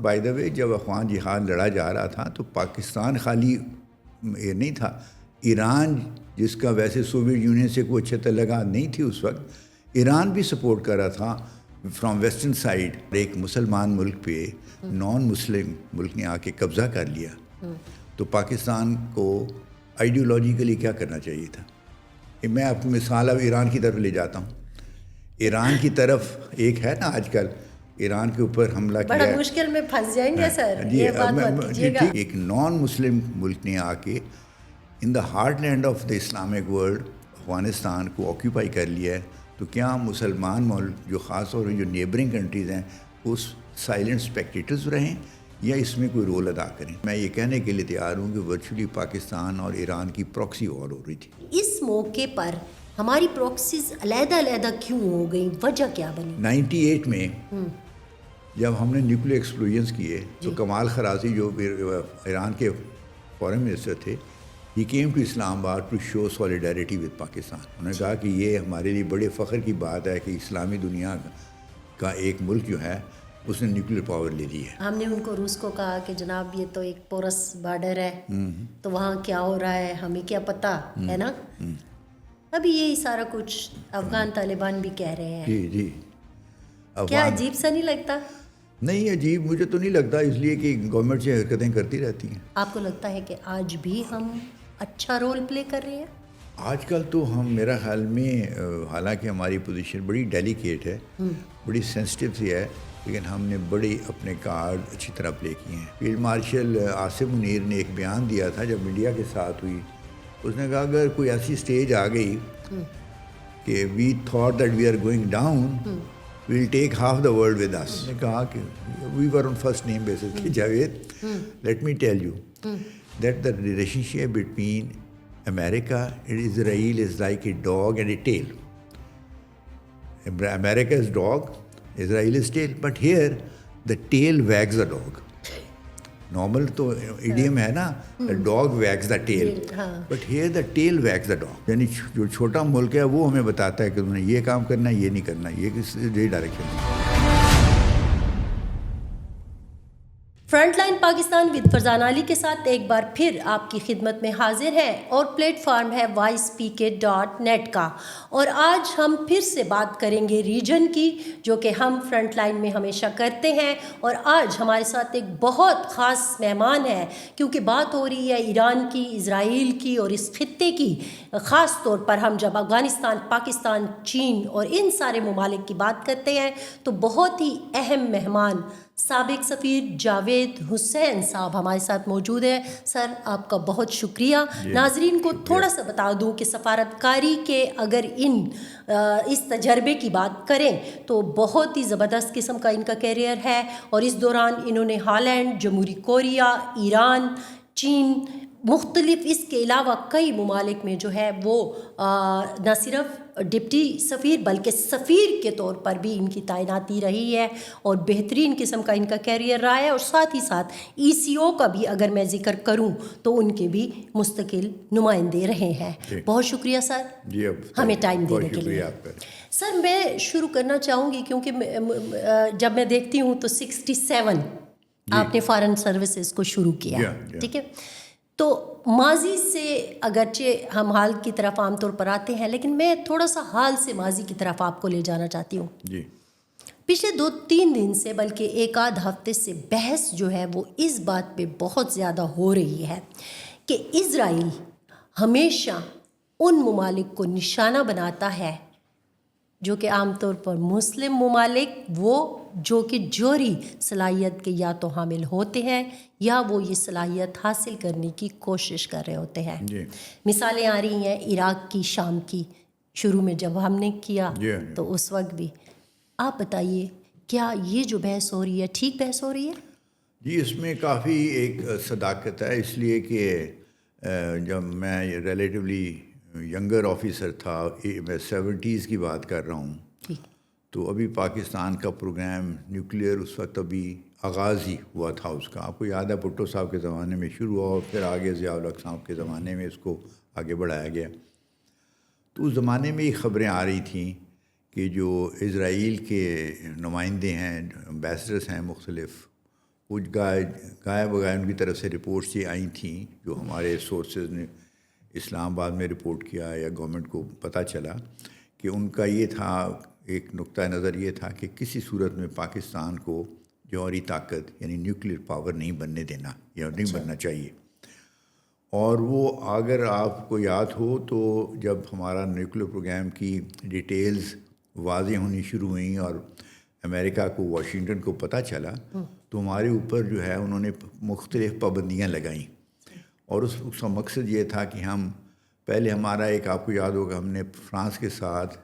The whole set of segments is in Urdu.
بائی دا وے جب افغان جہاد لڑا جا رہا تھا تو پاکستان خالی یہ نہیں تھا، ایران جس کا ویسے سوویت یونین سے کوئی اچھا تعلقات نہیں تھی اس وقت، ایران بھی سپورٹ کر رہا تھا فرام ویسٹرن سائڈ. ایک مسلمان ملک پہ نان مسلم ملک نے آ کے قبضہ کر لیا تو پاکستان کو آئیڈیولوجیکلی کیا کرنا چاہیے تھا. میں آپ کو مثال اب ایران کی طرف لے جاتا ہوں. ایران کی طرف ایک ہے نا آج کل ایران کے اوپر حملہ کیا، بڑا مشکل میں پھنس جائیں گے سر، یہ بات مت کیجیے گا. ایک نان مسلم ملک نے آ کے in the heartland of the Islamic world Afghanistan کو آکیوپائی کر لیا ہے. تو کیا مسلمان ملک جو خاص طور پہ جو نیبرنگ کنٹریز ہیں اس سائلنٹ اسپیکٹیٹرز رہیں یا اس میں کوئی رول ادا کریں؟ میں یہ کہنے کے لیے تیار ہوں کہ ورچولی پاکستان اور ایران کی پراکسی وار ہو رہی تھی. اس موقع پر ہماری پراکسیز علیحدہ علیحدہ کیوں ہو گئی، وجہ کیا بنی؟ 98 میں جب ہم نے نیوکلیر ایکسپلوژنس کیے تو کمال خرازی جو ایران کے فارن منسٹر تھے، he came to Islamabad to show solidarity with Pakistan. انہوں نے کہا کہ یہ ہمارے لیے بڑے فخر کی بات ہے کہ اسلامی دنیا کا ایک ملک جو ہے اس نے نیوکلیر پاور لے لی ہے. ہم نے ان کو روس کو کہا کہ جناب یہ تو ایک پورس بارڈر ہے، تو وہاں کیا ہو رہا ہے ہمیں کیا پتہ ہے نا. ابھی یہی سارا کچھ افغان طالبان بھی کہہ رہے ہیں. جی جی. کیا عجیب سا نہیں لگتا؟ نہیں عجیب مجھے تو نہیں لگتا، اس لیے کہ گورنمنٹ سے حرکتیں کرتی رہتی ہیں. آپ کو لگتا ہے کہ آج بھی ہم اچھا رول پلے کر رہے ہیں؟ آج کل تو ہم میرا خیال میں حالانکہ ہماری پوزیشن بڑی ڈیلیکیٹ ہے، بڑی سینسٹیو سی ہے، لیکن ہم نے بڑے اپنے کارڈ اچھی طرح پلے کیے ہیں. فیلڈ مارشل آصف منیر نے ایک بیان دیا تھا جب انڈیا کے ساتھ ہوئی. اس نے کہا اگر کوئی ایسی سٹیج آ گئی کہ we thought that we are going down we will take half the world with us. نے کہا کہ وی ور آن فرسٹ نیم بیسس کہ Javed let me tell you that the relation ship between America and Israel is like a dog and a tail. America is dog, Israel is tail. But here the tail wags the dog. Normal تو idiom ہے نا, the dog wags the tail. But here the tail wags the dog. یعنی جو چھوٹا ملک ہے وہ ہمیں بتاتا ہے کہ تم نے یہ کام کرنا ہے، یہ نہیں کرنا، یہ ڈائریکشن ہے. Front line Pakistan with Farzan Ali کے ساتھ ایک بار پھر آپ کی خدمت میں حاضر ہے اور پلیٹ فارم ہے voicepk.net کا. اور آج ہم پھر سے بات کریں گے ریجن کی، جو کہ ہم فرنٹ لائن میں ہمیشہ کرتے ہیں. اور آج ہمارے ساتھ ایک بہت خاص مہمان ہے، کیونکہ بات ہو رہی ہے ایران کی، اسرائیل کی اور اس خطے کی. خاص طور پر ہم جب افغانستان، پاکستان، چین اور ان سارے ممالک کی بات کرتے ہیں تو بہت ہی اہم مہمان سابق سفیر جاوید حسین صاحب ہمارے ساتھ موجود ہے. سر آپ کا بہت شکریہ. ناظرین کو تھوڑا سا بتا دوں کہ سفارتکاری کے اگر اس تجربے کی بات کریں تو بہت ہی زبردست قسم کا ان کا کیریئر ہے، اور اس دوران انہوں نے ہالینڈ، جمہوری کوریا، ایران، چین، مختلف اس کے علاوہ کئی ممالک میں جو ہے وہ نہ صرف ڈپٹی سفیر بلکہ سفیر کے طور پر بھی ان کی تعیناتی رہی ہے، اور بہترین قسم کا ان کا کیریئر رہا ہے. اور ساتھ ہی ساتھ ECO کا بھی اگر میں ذکر کروں تو ان کے بھی مستقل نمائندے رہے ہیں. بہت شکریہ سر ہمیں ٹائم دینے کے لیے. سر میں شروع کرنا چاہوں گی کیونکہ جب میں دیکھتی ہوں تو 67 آپ نے فارن سروسز کو شروع کیا، ٹھیک ہے. تو ماضی سے اگرچہ ہم حال کی طرف عام طور پر آتے ہیں، لیکن میں تھوڑا سا حال سے ماضی کی طرف آپ کو لے جانا چاہتی ہوں. پچھلے 2-3 دن سے بلکہ ایک آدھ ہفتے سے بحث جو ہے وہ اس بات پہ بہت زیادہ ہو رہی ہے کہ اسرائیل ہمیشہ ان ممالک کو نشانہ بناتا ہے جو کہ عام طور پر مسلم ممالک، وہ جو کہ جوہری صلاحیت کے یا تو حامل ہوتے ہیں یا وہ یہ صلاحیت حاصل کرنے کی کوشش کر رہے ہوتے ہیں. مثالیں آ رہی ہیں عراق کی، شام کی، شروع میں جب ہم نے کیا تو اس وقت بھی. آپ بتائیے کیا یہ جو بحث ہو رہی ہے ٹھیک بحث ہو رہی ہے؟ جی اس میں کافی ایک صداقت ہے، اس لیے کہ جب میں ریلیٹیولی ینگر آفیسر تھا، میں 70s کی بات کر رہا ہوں، تو ابھی پاکستان کا پروگرام نیوکلیئر اس وقت ابھی آغاز ہی ہوا تھا اس کا. آپ کو یاد ہے بھٹو صاحب کے زمانے میں شروع ہوا اور پھر آگے ضیاء الحق صاحب کے زمانے میں اس کو آگے بڑھایا گیا. تو اس زمانے میں یہ خبریں آ رہی تھیں کہ جو اسرائیل کے نمائندے ہیں، امبیسڈرس ہیں مختلف، کچھ گائے بغائے ان کی طرف سے رپورٹس یہ آئی تھیں جو ہمارے سورسز نے اسلام آباد میں رپورٹ کیا یا گورنمنٹ کو پتہ چلا کہ ان کا یہ تھا، ایک نقطہ نظر یہ تھا کہ کسی صورت میں پاکستان کو جوہری طاقت یعنی نیوکلیر پاور نہیں بننے دینا یا نہیں بننا چاہیے. اور وہ اگر آپ کو یاد ہو تو جب ہمارا نیوکلیر پروگرام کی ڈیٹیلز واضح ہونی شروع ہوئیں اور امریکہ کو واشنگٹن کو پتہ چلا تو ہمارے اوپر جو ہے انہوں نے مختلف پابندیاں لگائیں. اور اس کا مقصد یہ تھا کہ ہم پہلے ہمارا ایک، آپ کو یاد ہوگا، ہم نے فرانس کے ساتھ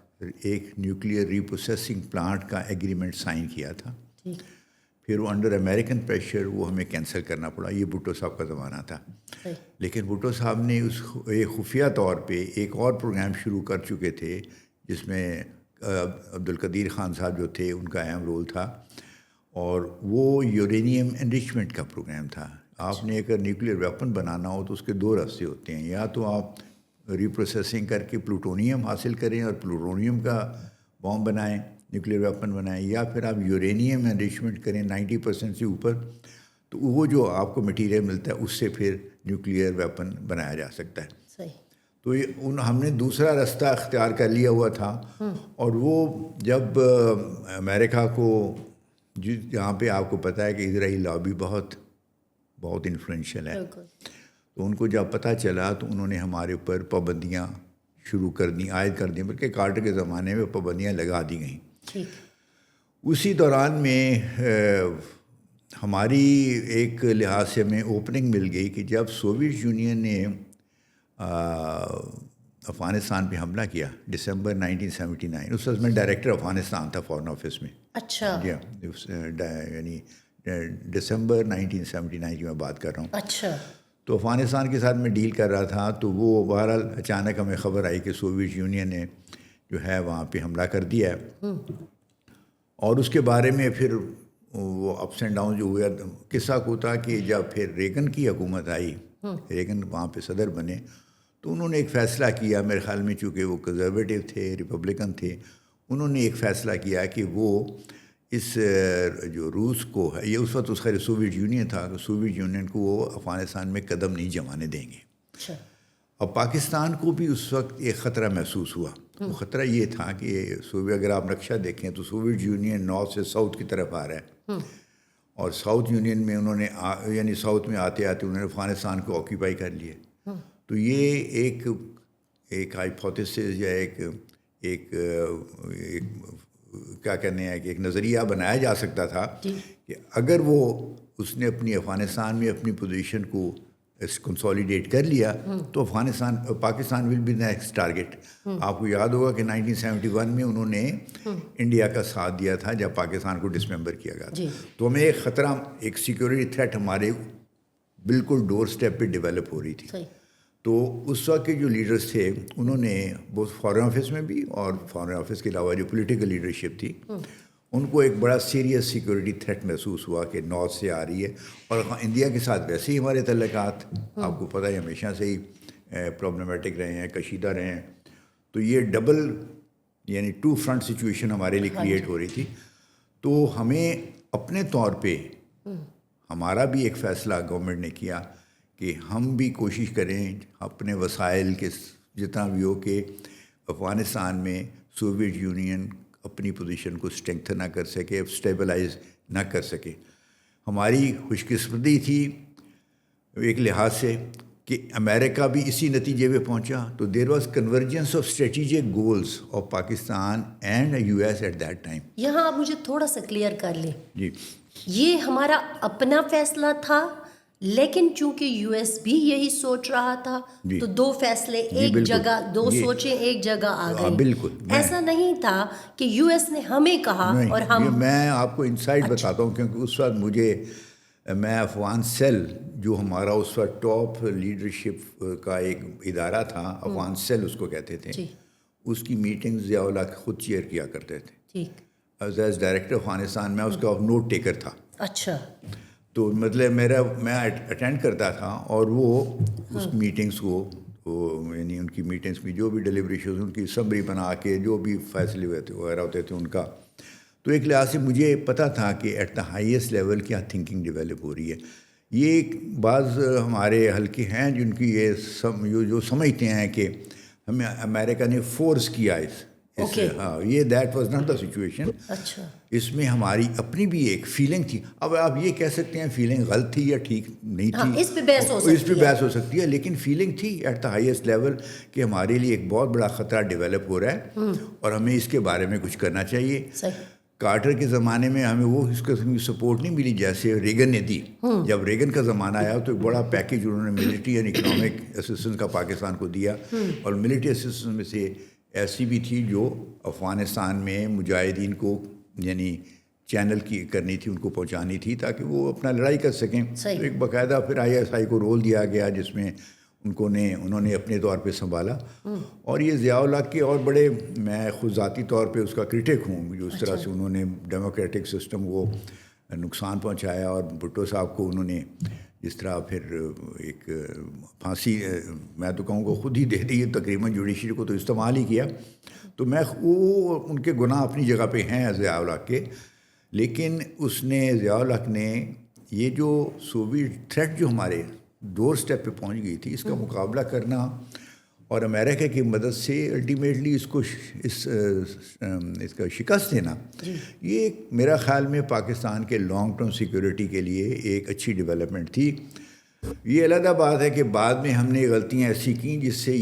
ایک نیوکلیئر ری پروسیسنگ پلانٹ کا ایگریمنٹ سائن کیا تھا. پھر وہ انڈر امریکن پریشر وہ ہمیں کینسل کرنا پڑا. یہ بھٹو صاحب کا زمانہ تھا. لیکن بھٹو صاحب نے اس ایک خفیہ طور پہ ایک اور پروگرام شروع کر چکے تھے جس میں عبدالقدیر خان صاحب جو تھے ان کا اہم رول تھا، اور وہ یورینیم انریچمنٹ کا پروگرام تھا. آپ نے اگر نیوکلیئر ویپن بنانا ہو تو اس کے دو راستے ہوتے ہیں، یا تو آپ ری پروسیسنگ کر کے پلوٹونیم حاصل کریں اور پلوٹونیم کا بام بنائیں، نیوکلیئر ویپن بنائیں، یا پھر آپ یورینیم انریچمنٹ کریں 90% سے اوپر، تو وہ جو آپ کو مٹیریل ملتا ہے اس سے پھر نیوکلیئر ویپن بنایا جا سکتا ہے. صحیح. تو ہم نے دوسرا راستہ اختیار کر لیا ہوا تھا. اور وہ جب امریکہ کو جہاں پہ آپ کو پتہ ہے کہ اسرائیل لابی بہت انفلوئنشیل ہے، تو ان کو جب پتہ چلا تو انہوں نے ہمارے اوپر پابندیاں شروع کر دیں، عائد کر دیں، بلکہ کارٹر کے زمانے میں پابندیاں لگا دی گئیں. اسی دوران میں ہماری ایک لحاظ سے ہمیں اوپننگ مل گئی کہ جب سوویت یونین نے افغانستان پہ حملہ کیا دسمبر 1979، اس وقت میں ڈائریکٹر افغانستان تھا فارن آفس میں. اچھا. جی ہاں، یعنی دسمبر 1979 کی میں بات کر رہا ہوں. اچھا. تو افغانستان کے ساتھ میں ڈیل کر رہا تھا، تو وہ بہرحال اچانک ہمیں خبر آئی کہ سوویت یونین نے جو ہے وہاں پہ حملہ کر دیا ہے. اور اس کے بارے میں پھر وہ اپس اینڈ ڈاؤن جو ہوا، قصہ کو تھا کہ جب پھر ریگن کی حکومت آئی، ریگن وہاں پہ صدر بنے، تو انہوں نے ایک فیصلہ کیا، میرے خیال میں چونکہ وہ کنزرویٹو تھے، ریپبلکن تھے، انہوں نے ایک فیصلہ کیا کہ وہ اس جو روس کو ہے، یہ اس وقت اس خیر سوویت یونین تھا، سوویت یونین کو وہ افغانستان میں قدم نہیں جمانے دیں گے. اب پاکستان کو بھی اس وقت ایک خطرہ محسوس ہوا. وہ خطرہ یہ تھا کہ اگر آپ نقشہ دیکھیں تو سوویت یونین نارتھ سے ساؤتھ کی طرف آ رہا ہے، اور ساؤتھ یونین میں انہوں نے یعنی ساؤتھ میں آتے آتے انہوں نے افغانستان کو آکیپائی کر لیے. تو یہ ایک ہائپوتھیسس یا ایک کیا کہنے ہیں کہ ایک نظریہ بنایا جا سکتا تھا کہ اگر اس نے اپنی افغانستان میں اپنی پوزیشن کو کنسولیڈیٹ کر لیا تو Pakistan will be next target. آپ کو یاد ہوگا کہ 1971 میں انہوں نے انڈیا کا ساتھ دیا تھا جب پاکستان کو ڈسممبر کیا گیا تھا. تو ہمیں ایک خطرہ، ایک سیکورٹی تھریٹ ہمارے بالکل ڈور سٹیپ پہ ڈیولپ ہو رہی تھی. تو اس وقت کے جو لیڈرز تھے انہوں نے بہت فارن آفس میں بھی اور فارن آفس کے علاوہ جو پولیٹیکل لیڈرشپ تھی ان کو ایک بڑا سیریس سیکورٹی تھریٹ محسوس ہوا کہ نارتھ سے آ رہی ہے. اور انڈیا کے ساتھ ویسے ہی ہمارے تعلقات آپ کو پتہ ہے ہمیشہ سے ہی پرابلمٹک رہے ہیں، کشیدہ رہے ہیں. تو یہ ڈبل یعنی 2 فرنٹ سچویشن ہمارے لیے کریٹ ہو رہی تھی. تو ہمیں اپنے طور پہ ہمارا بھی ایک فیصلہ گورنمنٹ نے کیا کہ ہم بھی کوشش کریں اپنے وسائل کے جتنا بھی ہو کہ افغانستان میں سوویت یونین اپنی پوزیشن کو اسٹرینگتھن نہ کر سکے، اسٹیبلائز نہ کر سکے. ہماری خوش قسمتی تھی ایک لحاظ سے کہ امریکہ بھی اسی نتیجے پہ پہنچا. تو there was convergence of strategic goals of Pakistan and U S at that time. یہاں آپ مجھے تھوڑا سا کلیئر کر لیں. جی، یہ ہمارا اپنا فیصلہ تھا، لیکن چونکہ یو ایس بھی یہی سوچ رہا تھا تو 2 فیصلے ایک جگہ، 2 سوچیں ایک جگہ آ گئی. بالکل ایسا نہیں تھا کہ یو ایس نے ہمیں کہا اور ہم. میں آپ کو انسائٹ بتاتا ہوں کیونکہ اس وقت میں افغان سیل جو ہمارا اس وقت ٹاپ لیڈرشپ کا ایک ادارہ تھا، افغان سیل اس کو کہتے تھے، اس کی میٹنگز ضیاء اللہ خود چیئر کیا کرتے تھے. ایز ڈائریکٹر افغانستان میں اس کا نوٹ ٹیکر تھا. اچھا. تو مطلب میں اٹینڈ کرتا تھا اور وہ اس میٹنگز کو یعنی ان کی میٹنگز میں جو بھی ڈیلیبریشنز ان کی سمری بنا کے جو بھی فیصلے ہوئے تھے وغیرہ ہوتے تھے ان کا، تو ایک لحاظ سے مجھے پتہ تھا کہ ایٹ دا ہائیسٹ لیول کیا تھنکنگ ڈیولپ ہو رہی ہے. یہ بعض ہمارے حلقے ہیں جن کی یہ جو سمجھتے ہیں کہ ہمیں امریکہ نے فورس کیا ہاں یہ that was not the situation. اچھا, اس میں ہماری اپنی بھی ایک فیلنگ تھی. اب آپ یہ کہہ سکتے ہیں فیلنگ غلط تھی یا ٹھیک نہیں تھی, اس پہ بحث ہو سکتی ہے, لیکن فیلنگ تھی ایٹ دا ہائیسٹ لیول کہ ہمارے لیے ایک بہت بڑا خطرہ ڈیولپ ہو رہا ہے اور ہمیں اس کے بارے میں کچھ کرنا چاہیے. کارٹر کے زمانے میں ہمیں وہ اس قسم کی سپورٹ نہیں ملی جیسے ریگن نے دی. جب ریگن کا زمانہ آیا تو ایک بڑا پیکیج انہوں نے ملٹری اینڈ اکنامک اسسٹنس کا پاکستان کو دیا, اور ملٹری اسسٹنس میں سے ایسی بھی تھی جو افغانستان میں مجاہدین کو یعنی چینل کی کرنی تھی, ان کو پہنچانی تھی تاکہ وہ اپنا لڑائی کر سکیں. تو ایک باقاعدہ پھر ISI کو رول دیا گیا جس میں انہوں نے اپنے طور پہ سنبھالا. اور یہ ضیاء الحق کے اور بڑے, میں خود ذاتی طور پہ اس کا کرٹک ہوں, جو اس طرح سے انہوں نے ڈیموکریٹک سسٹم کو نقصان پہنچایا, اور بھٹو صاحب کو انہوں نے جس طرح پھر ایک پھانسی میں تو کہوں کہ خود ہی دے دی تقریباً, جوڈیشری کو تو استعمال ہی کیا. تو میں وہ ان کے گناہ اپنی جگہ پہ ہیں ضیاء الحق کے, لیکن اس نے ضیاء الحق نے یہ جو سوویٹ تھریٹ جو ہمارے ڈور سٹیپ پہ پہنچ گئی تھی, اس کا مقابلہ کرنا اور امریکہ کی مدد سے الٹیمیٹلی اس کو اس کا شکست دینا, یہ میرا خیال میں پاکستان کے لانگ ٹرم سیکورٹی کے لیے ایک اچھی ڈیولپمنٹ تھی. یہ علیحدہ بات ہے کہ بعد میں ہم نے غلطیاں ایسی کیں جس سے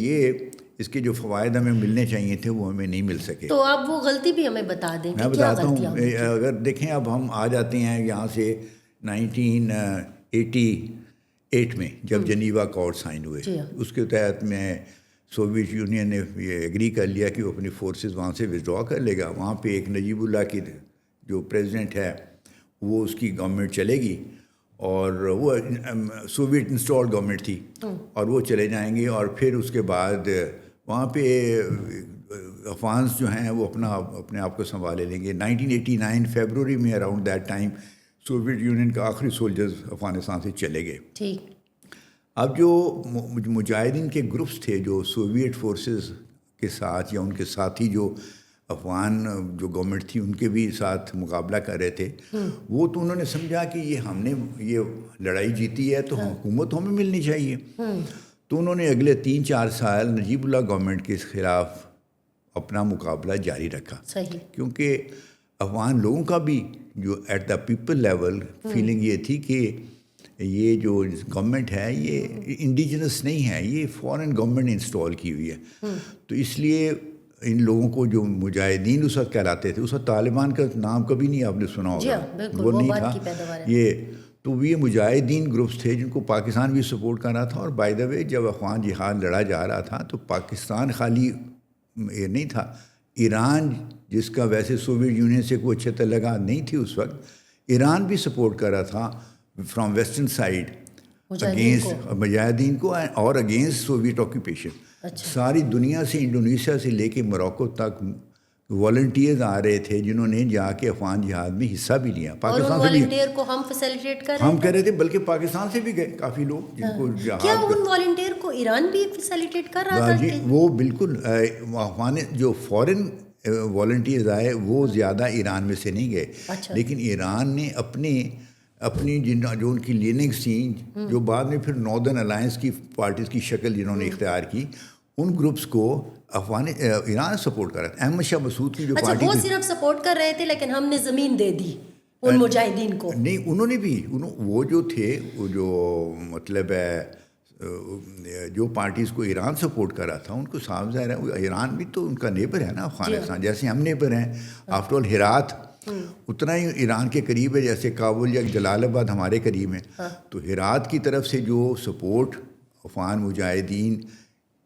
اس کے جو فوائد ہمیں ملنے چاہیے تھے وہ ہمیں نہیں مل سکے. تو آپ وہ غلطی بھی ہمیں بتا دیں. میں بتاتا ہوں, اگر دیکھیں اب ہم آ جاتے ہیں یہاں سے 1988 میں جب جنیوا اکارڈ سائن ہوئے, اس کے تحت میں سوویت یونین نے یہ ایگری کر لیا کہ وہ اپنی فورسز وہاں سے وڈرا کر لے گا. وہاں پہ ایک نجیب اللہ کی جو پریزیڈنٹ ہے وہ اس کی گورنمنٹ چلے گی, اور وہ سوویت انسٹالڈ گورنمنٹ تھی, اور وہ چلے جائیں گے. اور پھر اس کے بعد وہاں پہ افغانس جو ہیں وہ اپنے آپ کو سنبھالے لیں گے. 1989 فیبروری میں around that time Soviet union کا آخری سولجرز افغانستان سے چلے گئے. ٹھیک. اب جو مجاہدین کے گروپس تھے جو سوویٹ فورسز کے ساتھ یا ان کے ساتھی جو افغان جو گورنمنٹ تھی ان کے بھی ساتھ مقابلہ کر رہے تھے, وہ تو انہوں نے سمجھا کہ یہ ہم نے یہ لڑائی جیتی ہے تو حکومت ہمیں ملنی چاہیے. تو انہوں نے اگلے 3-4 سال نجیب اللہ گورنمنٹ کے خلاف اپنا مقابلہ جاری رکھا. کیونکہ افغان لوگوں کا بھی جو at the people level feeling یہ تھی کہ یہ جو گورنمنٹ ہے یہ انڈیجنس نہیں ہے, یہ فورن گورنمنٹ انسٹال کی ہوئی ہے. تو اس لیے ان لوگوں کو جو مجاہدین اس وقت کہلاتے تھے, اس وقت طالبان کا نام کبھی نہیں آپ نے سنا ہوگا, وہ نہیں تھا یہ. تو یہ مجاہدین گروپس تھے جن کو پاکستان بھی سپورٹ کر رہا تھا. اور بائی دا وے جب افغان جہاد لڑا جا رہا تھا تو پاکستان خالی یہ نہیں تھا, ایران جس کا ویسے سوویت یونین سے کوئی اچھا تعلقات نہیں تھی اس وقت, ایران بھی سپورٹ کر رہا تھا فرام ویسٹرن سائڈ اگینسٹ مجاہدین کو اور اگینسٹ سوویت آکوپیشن. ساری دنیا سے, انڈونیشیا سے لے کے موروکو تک والنٹیئرز آ رہے تھے جنہوں نے جا کے افغان جہاد میں حصہ بھی لیا. پاکستان سے بھی کو ہم فیسیلیٹیٹ کر رہے ہم کر رہے تھے, بلکہ پاکستان سے بھی گئے کافی لوگ جن کو جہاد. کیا ان والنٹیئر کو ایران بھی فیسیلیٹیٹ کر رہا تھا؟ جی وہ بالکل, افغان جو فورن والنٹیئرز آئے وہ زیادہ ایران میں سے نہیں گئے, لیکن ایران نے اپنی جو ان کی لینکس تھیں جو بعد میں پھر ناردرن الائنس کی پارٹیز کی شکل جنہوں نے اختیار کی, ان گروپس کو ایران سپورٹ کر رہا تھا. احمد شاہ مسعود کی جو پارٹی وہ صرف سپورٹ کر رہے تھے لیکن ہم نے زمین دے دی ان مجاہدین کو. نہیں, انہوں نے بھی وہ جو تھے وہ جو مطلب ہے جو پارٹیز کو ایران سپورٹ کر رہا تھا ان کو صاف ظاہر ہے ایران بھی تو ان کا نیبر ہے نا افغانستان, جیسے ہم نیبر ہیں. آفٹر آل ہرات اتنا ہی ایران کے قریب ہے جیسے کابل یا جلال آباد ہمارے قریب ہے. تو ہرات کی طرف سے جو سپورٹ افغان مجاہدین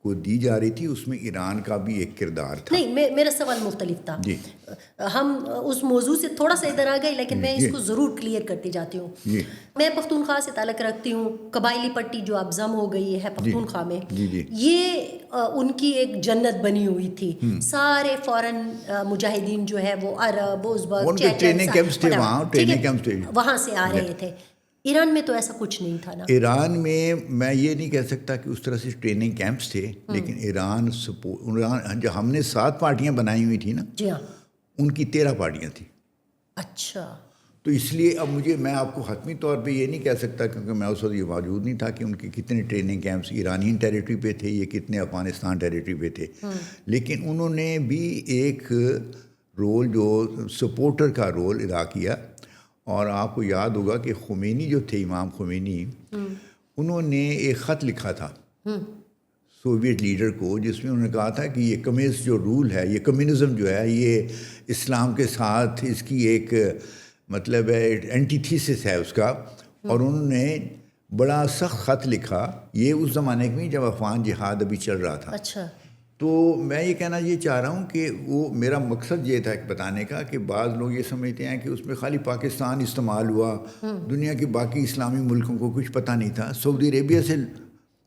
کو دی جا رہی تھی اس میں ایران کا بھی ایک کردار تھا. نہیں, میرا سوال مختلف تھا. جی ہم اس موضوع سے تھوڑا سا ادھر آ گئے, لیکن میں اس کو ضرور کلیئر کرتی جاتی ہوں. میں پختونخوا سے تعلق رکھتی ہوں. قبائلی پٹی جو اب ضم ہو گئی ہے پختونخوا میں, یہ ان کی ایک جنت بنی ہوئی تھی. سارے فورن مجاہدین جو ہے وہ عرب, ازبک, وہاں سے آ رہے تھے. ایران میں تو ایسا کچھ نہیں تھا نا. ایران میں یہ نہیں کہہ سکتا کہ اس طرح سے ٹریننگ کیمپس تھے, لیکن ایران جو ہم نے 7 پارٹیاں بنائی ہوئی تھی نا, جی ہاں, ان کی 13 پارٹیاں تھیں. اچھا. تو اس لیے اب میں آپ کو حتمی طور پہ یہ نہیں کہہ سکتا کیونکہ میں اس وقت یہ موجود نہیں تھا کہ ان کے کتنے ٹریننگ کیمپس ایرانین ٹیریٹری پہ تھے، یہ کتنے افغانستان ٹیریٹری پہ تھے، لیکن انہوں نے بھی ایک رول جو سپورٹر کا رول ادا کیا. اور آپ کو یاد ہوگا کہ خمینی جو تھے، امام خمینی، انہوں نے ایک خط لکھا تھا سوویٹ لیڈر کو، جس میں انہوں نے کہا تھا کہ یہ کمیونسٹ جو رول ہے، یہ کمیونزم جو ہے، یہ اسلام کے ساتھ اس کی ایک مطلب ہے اینٹی تھیسس ہے اس کا. اور انہوں نے بڑا سخت خط لکھا، یہ اس زمانے میں جب افغان جہاد ابھی چل رہا تھا. اچھا. تو میں یہ کہنا یہ چاہ رہا ہوں کہ وہ میرا مقصد یہ تھا کہ بتانے کا کہ بعض لوگ یہ سمجھتے ہیں کہ اس میں خالی پاکستان استعمال ہوا، دنیا کے باقی اسلامی ملکوں کو کچھ پتہ نہیں تھا. سعودی عربیہ سے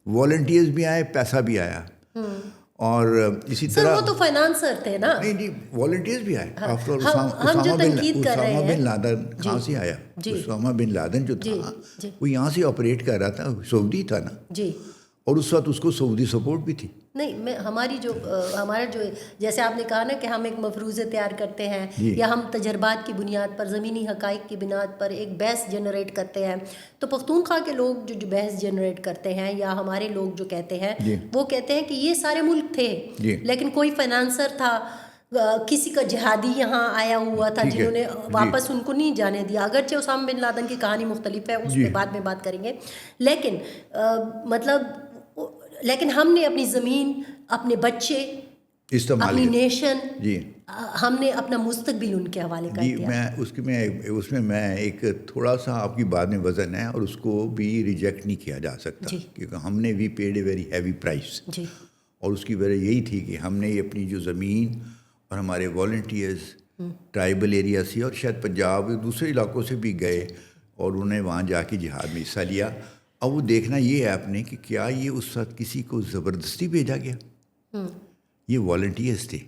والنٹیئرز بھی آئے، پیسہ بھی آیا، اور اسی طرح وہ تو فائنانسر تھے نا. نہیں جی، والنٹیئرز بھی آئے. ہم اسامہ بن لادن کہاں سے آیا؟ اسامہ بن لادن جو تھا وہ یہاں سے آپریٹ کر رہا تھا، سعودی تھا نا جی. اور اس وقت اس کو سعودی سپورٹ بھی تھی. نہیں، ہمارا جو جیسے آپ نے کہا نا کہ ہم ایک مفروضے تیار کرتے ہیں یا ہم تجربات کی بنیاد پر، زمینی حقائق کی بنیاد پر ایک بحث جنریٹ کرتے ہیں. تو پختونخوا کے لوگ جو بحث جنریٹ کرتے ہیں یا ہمارے لوگ جو کہتے ہیں وہ کہتے ہیں کہ یہ سارے ملک تھے لیکن کوئی فائنانسر تھا، کسی کا جہادی یہاں آیا ہوا تھا جنہوں نے واپس ان کو نہیں جانے دیا. اگرچہ اسامہ بن لادن کی کہانی مختلف ہے، اس پہ بعد میں بات کریں گے، لیکن ہم نے اپنی زمین، اپنے بچے، اپنی نیشن، ہم نے اپنا مستقبل ان کے حوالے کر دیا. اس میں ایک تھوڑا سا آپ کی بات میں وزن ہے اور اس کو بھی ریجیکٹ نہیں کیا جا سکتا کیونکہ ہم نے بھی paid a very heavy price. اور اس کی وجہ یہی تھی کہ ہم نے اپنی جو زمین اور ہمارے والنٹیئرز ٹرائبل ایریا سے اور شاید پنجاب دوسرے علاقوں سے بھی گئے اور انہوں نے وہاں جا کے جہاد میں حصہ لیا. اب وہ دیکھنا یہ ہے آپ نے کہ کیا یہ اس وقت کسی کو زبردستی بھیجا گیا؟ یہ والنٹیئرز تھے.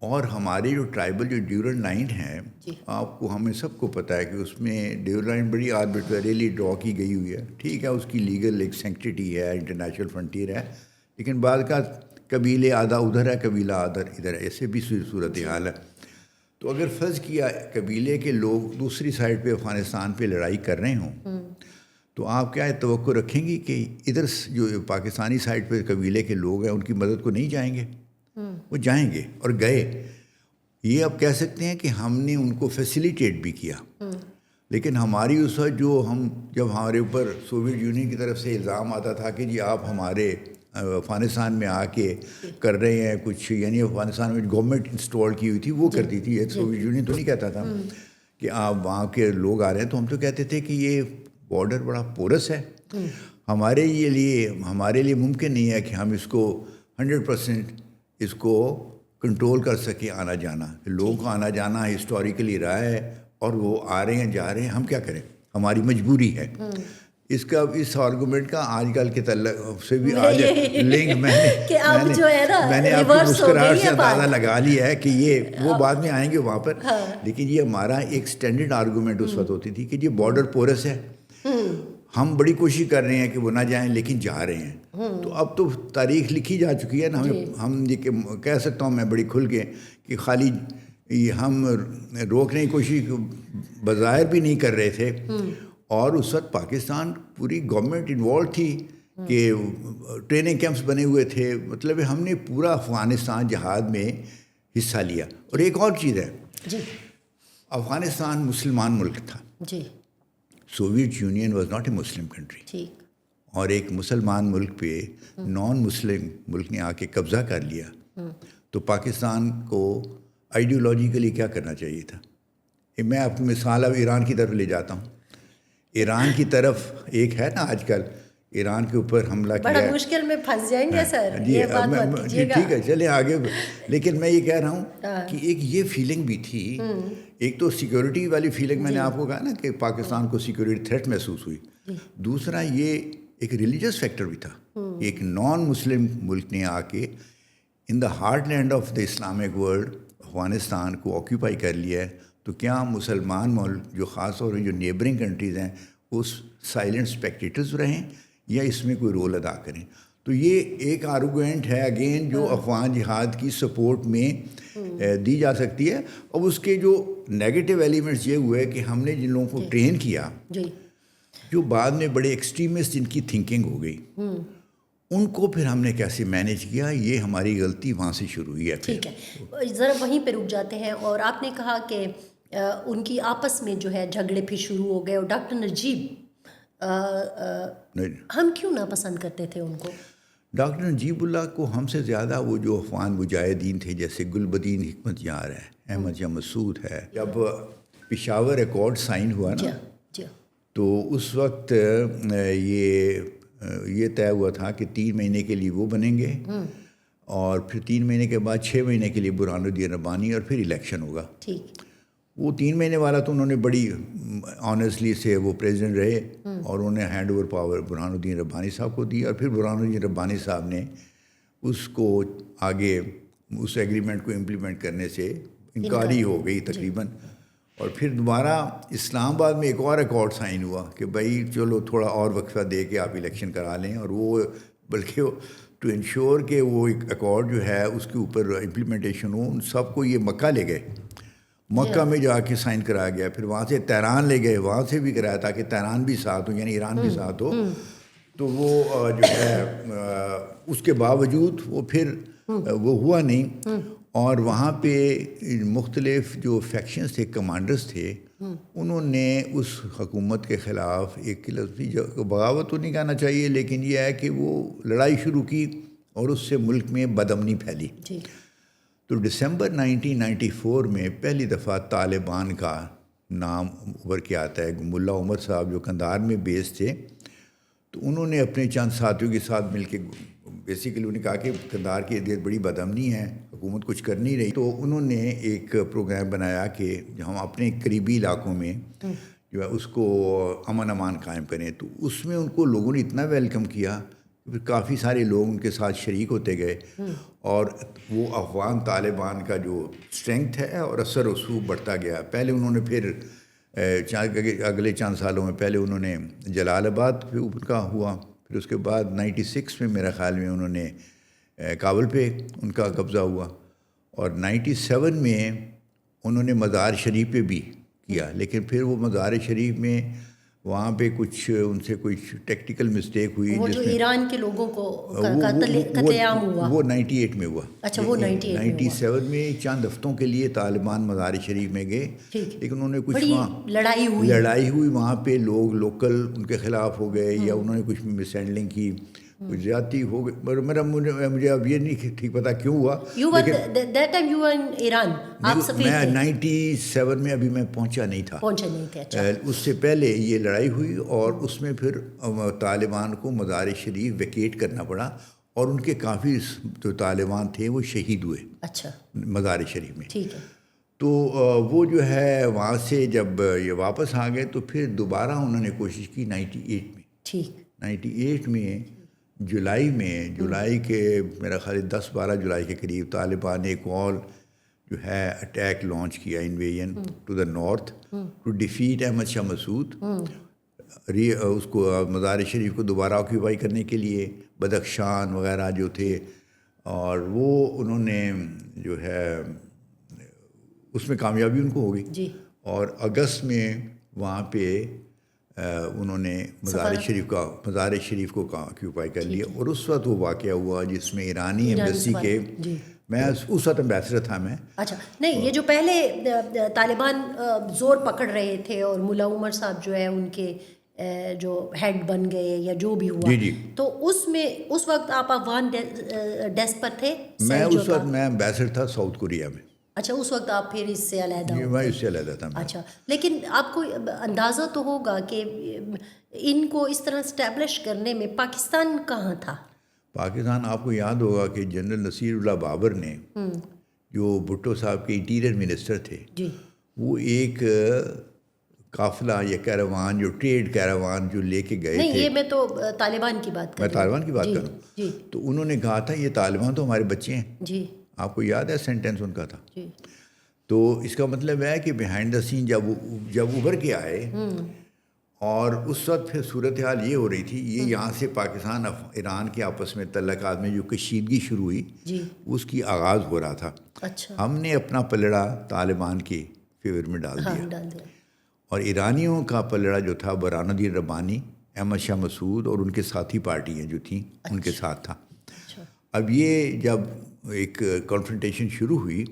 اور ہمارے جو ٹرائبل جو ڈیورنڈ لائن ہے، آپ کو ہمیں سب کو پتہ ہے کہ اس میں ڈیورنڈ لائن بڑی آربیٹریلی ڈرا کی گئی ہوئی ہے. ٹھیک ہے، اس کی لیگل ایک سینکٹیٹی ہے، انٹرنیشنل فرنٹیئر ہے، لیکن بعد کا قبیلے آدھا ادھر ہے، قبیلہ آدھا ادھر ہے، ایسے بھی صورت حال ہے. تو اگر فرض کیا قبیلے کے لوگ دوسری سائڈ پہ افغانستان پہ لڑائی کر رہے ہوں تو آپ کیا توقع رکھیں گی کہ ادھر جو پاکستانی سائڈ پہ قبیلے کے لوگ ہیں ان کی مدد کو نہیں جائیں گے؟ وہ جائیں گے اور گئے. یہ آپ کہہ سکتے ہیں کہ ہم نے ان کو فیسیلیٹیٹ بھی کیا، لیکن ہماری اس وقت جب ہمارے اوپر سوویت یونین کی طرف سے الزام آتا تھا کہ جی آپ ہمارے افغانستان میں آ کے کر رہے ہیں کچھ، یعنی افغانستان میں گورنمنٹ انسٹال کی ہوئی تھی وہ کرتی تھی، سوویت یونین تو نہیں کہتا تھا کہ آپ وہاں کے لوگ آ رہے ہیں. تو ہم تو کہتے تھے کہ یہ بارڈر بڑا پورس ہے، ہمارے لیے ممکن نہیں ہے کہ ہم اس کو 100% اس کو کنٹرول کر سکیں آنا جانا. لوگوں کا آنا جانا ہسٹوریکلی رہا ہے اور وہ آ رہے ہیں جا رہے ہیں، ہم کیا کریں، ہماری مجبوری ہے. اس آرگومنٹ کا آج کل کے تعلق سے بھی آج لنک میں نے آپ کی مسکراہٹ سے اندازہ لگا لیا ہے کہ یہ وہ بعد میں آئیں گے وہاں پر. لیکن یہ ہمارا ایک اسٹینڈرڈ آرگومنٹ اس وقت ہوتی تھی کہ یہ بارڈر پورس ہے، ہم بڑی کوشش کر رہے ہیں کہ وہ نہ جائیں لیکن جا رہے ہیں. تو اب تو تاریخ لکھی جا چکی ہے نا، ہم یہ کہہ سکتا ہوں میں بڑی کھل کے کہ خالی ہم روکنے کی کوشش بظاہر بھی نہیں کر رہے تھے. اور اس وقت پاکستان پوری گورنمنٹ انوالو تھی کہ ٹریننگ کیمپس بنے ہوئے تھے، مطلب ہم نے پورا افغانستان جہاد میں حصہ لیا. اور ایک اور چیز ہے، افغانستان مسلمان ملک تھا، Soviet union was not a Muslim country, اور ایک مسلمان ملک پہ نان مسلم ملک نے آ کے قبضہ کر لیا. تو پاکستان کو آئیڈیولوجیکلی کیا کرنا چاہیے تھا؟ میں اپنی مثال اب ایران کی طرف لے جاتا ہوں. ایران کی طرف ایک ہے نا آج کل ایران کے اوپر حملہ کیا، بڑا مشکل میں پھنس جائیں گے سر. جی ٹھیک ہے چلیں آگے. لیکن میں یہ کہہ رہا ہوں کہ ایک یہ فیلنگ بھی تھی، ایک تو سیکورٹی والی فیلنگ میں نے آپ کو کہا نا کہ پاکستان کو سیکورٹی تھریٹ محسوس ہوئی. دوسرا یہ ایک ریلیجس فیکٹر بھی تھا. ایک نان مسلم ملک نے آ کے in the heartland of the Islamic world Afghanistan کو آکیوپائی کر لیا ہے. تو کیا مسلمان ملک جو خاص طور پہ جو نیبرنگ کنٹریز ہیں اس سائلنٹ اسپیکٹیٹرز رہیں یا اس میں کوئی رول ادا کریں؟ تو یہ ایک آرگومنٹ ہے اگین جو افغان جہاد کی سپورٹ میں دی جا سکتی ہے. اب اس کے جو نیگیٹو ایلیمنٹس یہ ہوئے کہ ہم نے جن لوگوں کو ٹرین کیا جو بعد میں بڑے ایکسٹریمسٹ جن کی تھنکنگ ہو گئی ان کو پھر ہم نے کیسے مینیج کیا, یہ ہماری غلطی وہاں سے شروع ہوئی ہے. ٹھیک ہے, ذرا وہیں پہ رک جاتے ہیں. اور آپ نے کہا کہ ان کی آپس میں جو ہے جھگڑے پھر شروع ہو گئے, اور ڈاکٹر نجیب ہم کیوں ناپسند کرتے تھے ان کو؟ ڈاکٹر نجیب اللہ کو ہم سے زیادہ وہ جو افغان مجاہدین تھے جیسے گلبدین حکمت یار ہے, احمد شاہ مسعود ہے, جب پشاور ایکارڈ سائن ہوا نا تو اس وقت یہ طے ہوا تھا کہ 3 مہینے کے لیے وہ بنیں گے اور پھر 3 مہینے کے بعد 6 مہینے کے لیے برہان الدین ربانی اور پھر الیکشن ہوگا. وہ 3 مہینے والا تو انہوں نے بڑی آنیسٹلی سے وہ پریزیڈنٹ رہے اور انہوں نے ہینڈ اوور پاور برہان الدین ربانی صاحب کو دی, اور پھر برہان الدین ربانی صاحب نے اس کو آگے اس ایگریمنٹ کو امپلیمنٹ کرنے سے انکاری ہو گئی تقریباً. اور پھر دوبارہ اسلام آباد میں ایک اور ایکارڈ سائن ہوا کہ بھائی چلو تھوڑا اور وقفہ دے کے آپ الیکشن کرا لیں, اور وہ بلکہ ٹو انشور کہ وہ ایک ایکارڈ جو ہے اس کے اوپر امپلیمنٹیشن ہو, ان سب کو یہ مکہ لے گئے, مکہ میں جا کے سائن کرایا گیا, پھر وہاں سے تہران لے گئے, وہاں سے بھی کرایا تاکہ تہران بھی ساتھ ہو یعنی ایران بھی ساتھ ہو. تو وہ جو ہے اس کے باوجود وہ پھر وہ ہوا نہیں, اور وہاں پہ مختلف جو فیکشنز تھے, کمانڈرز تھے, انہوں نے اس حکومت کے خلاف ایک لفظی بغاوت تو نہیں کہنا چاہیے لیکن یہ ہے کہ وہ لڑائی شروع کی اور اس سے ملک میں بدامنی پھیلی. تو دسمبر 1994 میں پہلی دفعہ طالبان کا نام ابھر کے آتا ہے. ملا عمر صاحب جو قندھار میں بیس تھے, تو انہوں نے اپنے چند ساتھیوں کے ساتھ مل کے بیسیکلی انہوں نے کہا کہ قندھار کی ادھر بڑی بدامنی ہے, حکومت کچھ کر نہیں رہی. تو انہوں نے ایک پروگرام بنایا کہ ہم اپنے قریبی علاقوں میں جو ہے اس کو امن امان قائم کریں. تو اس میں ان کو لوگوں نے اتنا ویلکم کیا, پھر کافی سارے لوگ ان کے ساتھ شریک ہوتے گئے, اور وہ افغان طالبان کا جو اسٹرینگتھ ہے اور اثر رسوخ بڑھتا گیا. پہلے انہوں نے پھر اگلے چند سالوں میں پہلے انہوں نے جلال آباد پہ ان کا ہوا, پھر اس کے بعد 96 میں میرا خیال میں انہوں نے کابل پہ ان کا قبضہ ہوا, اور 97 میں انہوں نے مزار شریف پہ بھی کیا. لیکن پھر وہ مزار شریف میں وہاں پہ کچھ ان سے کچھ ٹیکٹیکل مسٹیک ہوئی, وہ جو ایران کے لوگوں کو قتل عام ہوا وہ 98 میں ہوا. اچھا, وہ 97 میں چند ہفتوں کے لیے طالبان مزار شریف میں گئے, لیکن انہوں نے کچھ وہاں لڑائی ہوئی, وہاں پہ لوگ لوکل ان کے خلاف ہو گئے یا انہوں نے کچھ مس ہینڈلنگ کی, کچھ زیادتی ہو گئی. مجھے اب یہ نہیں ٹھیک پتا کیوں ہوا. میں 97 میں ابھی میں پہنچا نہیں تھا. اس سے پہلے یہ لڑائی ہوئی اور اس میں پھر طالبان کو مزار شریف ویکیٹ کرنا پڑا, اور ان کے کافی جو طالبان تھے وہ شہید ہوئے مزار شریف میں. تو وہ جو ہے وہاں سے جب یہ واپس آ گئے تو پھر دوبارہ انہوں نے کوشش کی 98 میں جولائی کے میرا خیال 10-12 جولائی کے قریب طالبان نے ایک اور جو ہے اٹیک لانچ کیا, invasion to the north to defeat Ahmad Shah Massoud, اس کو مزار شریف کو دوبارہ آکیوپائی کرنے کے لیے, بدخشان وغیرہ جو تھے, اور وہ انہوں نے جو ہے اس میں کامیابی ان کو ہو گئی. اور اگست میں وہاں پہ انہوں نے مزار شریف کو آکیوپائی کر لیا, اور اس وقت وہ واقعہ ہوا جس میں ایرانی ایمبیسی کے میں اس وقت امبیسڈر تھا میں. اچھا نہیں, یہ جو پہلے طالبان زور پکڑ رہے تھے اور ملا عمر صاحب جو ہے ان کے جو ہیڈ بن گئے یا جو بھی ہوا, تو اس وقت آپ افغان ڈیسک پر تھے؟ میں اس وقت میں امبیسڈر تھا ساؤتھ کوریا میں. اچھا, اس وقت آپ پھر اس سے علیحدہ میں اس سے علیحدہ تھا. اچھا, لیکن آپ کو اندازہ تو ہوگا کہ ان کو اس طرح اسٹیبلش کرنے میں پاکستان کہاں تھا؟ پاکستان آپ کو یاد ہوگا کہ جنرل نصیر اللہ بابر نے جو بھٹو صاحب کے انٹیریئر منسٹر تھے, وہ ایک قافلہ یا کیراوان جو ٹریڈ کیراوان جو لے کے گئے تھے. یہ میں تو طالبان کی بات میں طالبان کی بات کروں, تو انہوں نے کہا تھا یہ طالبان تو ہمارے بچے ہیں. آپ کو یاد ہے سینٹینس ان کا تھا. تو اس کا مطلب ہے کہ بیہائنڈ دا سین جب ابھر کے آئے اور اس وقت پھر صورتحال یہ ہو رہی تھی، یہ یہاں سے پاکستان ایران کے آپس میں تعلقات میں جو کشیدگی شروع ہوئی جی اس کی آغاز ہو رہا تھا. اچھا ہم نے اپنا پلڑا طالبان کے فیور میں ڈال ہاں دیا، ڈال دیا اور ایرانیوں کا پلڑا جو تھا برہان الدین ربانی، احمد شاہ مسعود اور ان کے ساتھی پارٹیاں جو تھیں ان کے ساتھ تھا. اچھا اب یہ جب ایک کانفرنٹیشن شروع ہوئی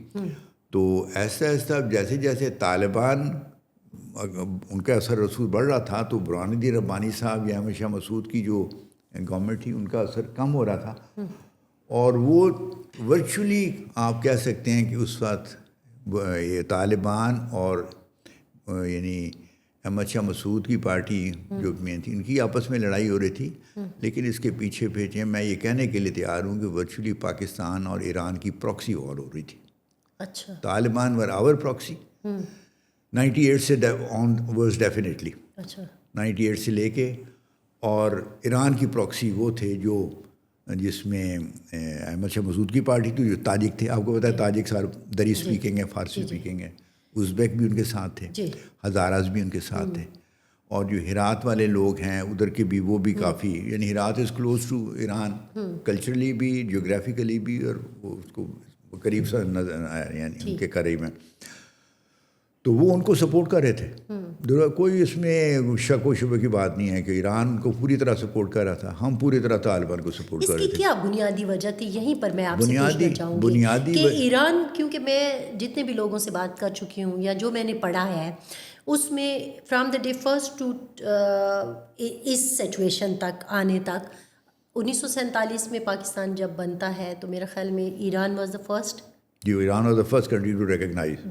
تو ایسا ایسا جیسے جیسے طالبان ان کا اثر رسوخ بڑھ رہا تھا تو برہان الدین ربانی صاحب یا احمد شاہ مسعود کی جو گورنمنٹ تھی ان کا اثر کم ہو رہا تھا، اور وہ ورچولی آپ کہہ سکتے ہیں کہ اس وقت یہ طالبان اور یعنی احمد شاہ مسعود کی پارٹی جو مین تھی ان کی آپس میں لڑائی ہو رہی تھی. لیکن اس کے پیچھے پیچھے میں یہ کہنے کے لیے تیار ہوں کہ ورچولی پاکستان اور ایران کی پراکسی وار ہو رہی تھی. اچھا طالبان ور آور پراکسی 98 سے آن ورز ڈیفینیٹلی اچھا 98 سے لے کے، اور ایران کی پراکسی وہ تھے جو جس میں احمد شاہ مسعود کی پارٹی تھی جو تاجک تھے. آپ کو پتہ ہے تاجک سارے دری اسپیکنگ ہے، فارسی اسپیکنگ ہے، ازبیک بھی ان کے ساتھ تھے، جی ہزاراز بھی ان کے ساتھ تھے، اور جو ہرات والے لوگ ہیں ادھر کے بھی وہ بھی کافی، یعنی Herat is close to Iran culturally بھی، جیوگرافیکلی بھی، اور وہ اس کو قریب سے نظر یعنی ان کے قریب ہیں. تو وہ ان کو سپورٹ کر رہے تھے. کوئی اس میں شک و شبہ کی بات نہیں ہے کہ ایران کو پوری طرح سپورٹ کر رہا تھا، ہم پوری طرح طالبان کو سپورٹ اس کر کی رہے تھے. کیا بنیادی وجہ تھی؟ یہیں پر میں آپ سے پوچھنا چاہوں گی کہ ایران، کیونکہ میں جتنے بھی لوگوں سے بات کر چکی ہوں یا جو میں نے پڑھا ہے اس میں from the day first to اس سچویشن تک آنے تک 1947 میں پاکستان جب بنتا ہے تو میرا خیال میں ایران واز دا فرسٹ جی، Iran was the first country to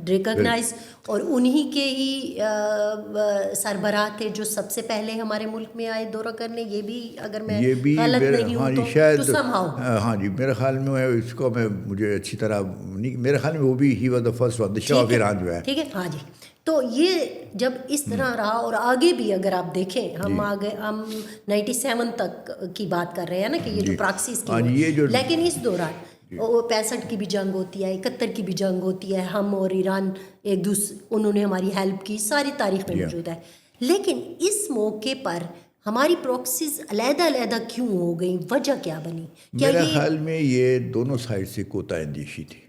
recognise, اور انہی کے ہی سربراہ تھے جو سب سے پہلے ہمارے ملک میں آئے دورہ کرنے. یہ بھی اگر میں غلط نہیں ہوں تو شاید somehow ہاں جی میرے خیال میں اس کو میں مجھے اچھی طرح نہیں، میرے خیال میں وہ بھی he was the first of the Shah of Iran جو ہے. ٹھیک ہے ہاں جی. تو یہ جب اس طرح رہا اور آگے بھی اگر آپ دیکھیں ہم آگے ہم 97 تک کی بات کر رہے ہیں نا کہ یہ جو پراکسیز کی، لیکن اس دوران 65 کی بھی جنگ ہوتی ہے، 71 کی بھی جنگ ہوتی ہے، ہم اور ایران ایک دوسرے، انہوں نے ہماری ہیلپ کی، ساری تاریخ میں موجود ہے. لیکن اس موقع پر ہماری پراکسیز علیحدہ علیحدہ کیوں ہو گئیں؟ وجہ کیا بنی؟ میرے خیال میں یہ دونوں سائڈ سے کوتا اندیشی تھی.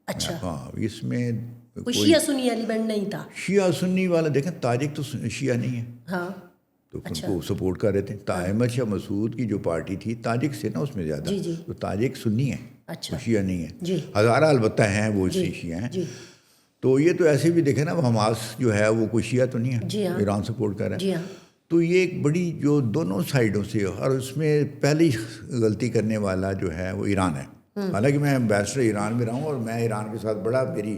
اچھا ہاں، اس میں کوئی شیعہ سنی ایلیمنٹ نہیں تھا. شیعہ سنی والا دیکھیں، تاجک تو شیعہ نہیں ہے ہاں تو ان کو سپورٹ کر رہے تھے. احمد شاہ مسعود کی جو پارٹی تھی تاجک سے نا اس میں زیادہ، تو تاجک سنی ہیں، اچھا شیعہ نہیں ہے. جی ہزارہ البتہ ہیں وہ شیعہ ہیں. تو یہ تو ایسے بھی دیکھیں نا، حماس جو ہے وہ کوئی شیعہ تو نہیں ہے، ایران سپورٹ کر رہا ہے. تو یہ ایک بڑی جو دونوں سائڈوں سے، اور اس میں پہلی غلطی کرنے والا جو ہے وہ ایران ہے. حالانکہ میں ایمبیسڈر ایران میں رہا ہوں اور میں ایران کے ساتھ بڑا میری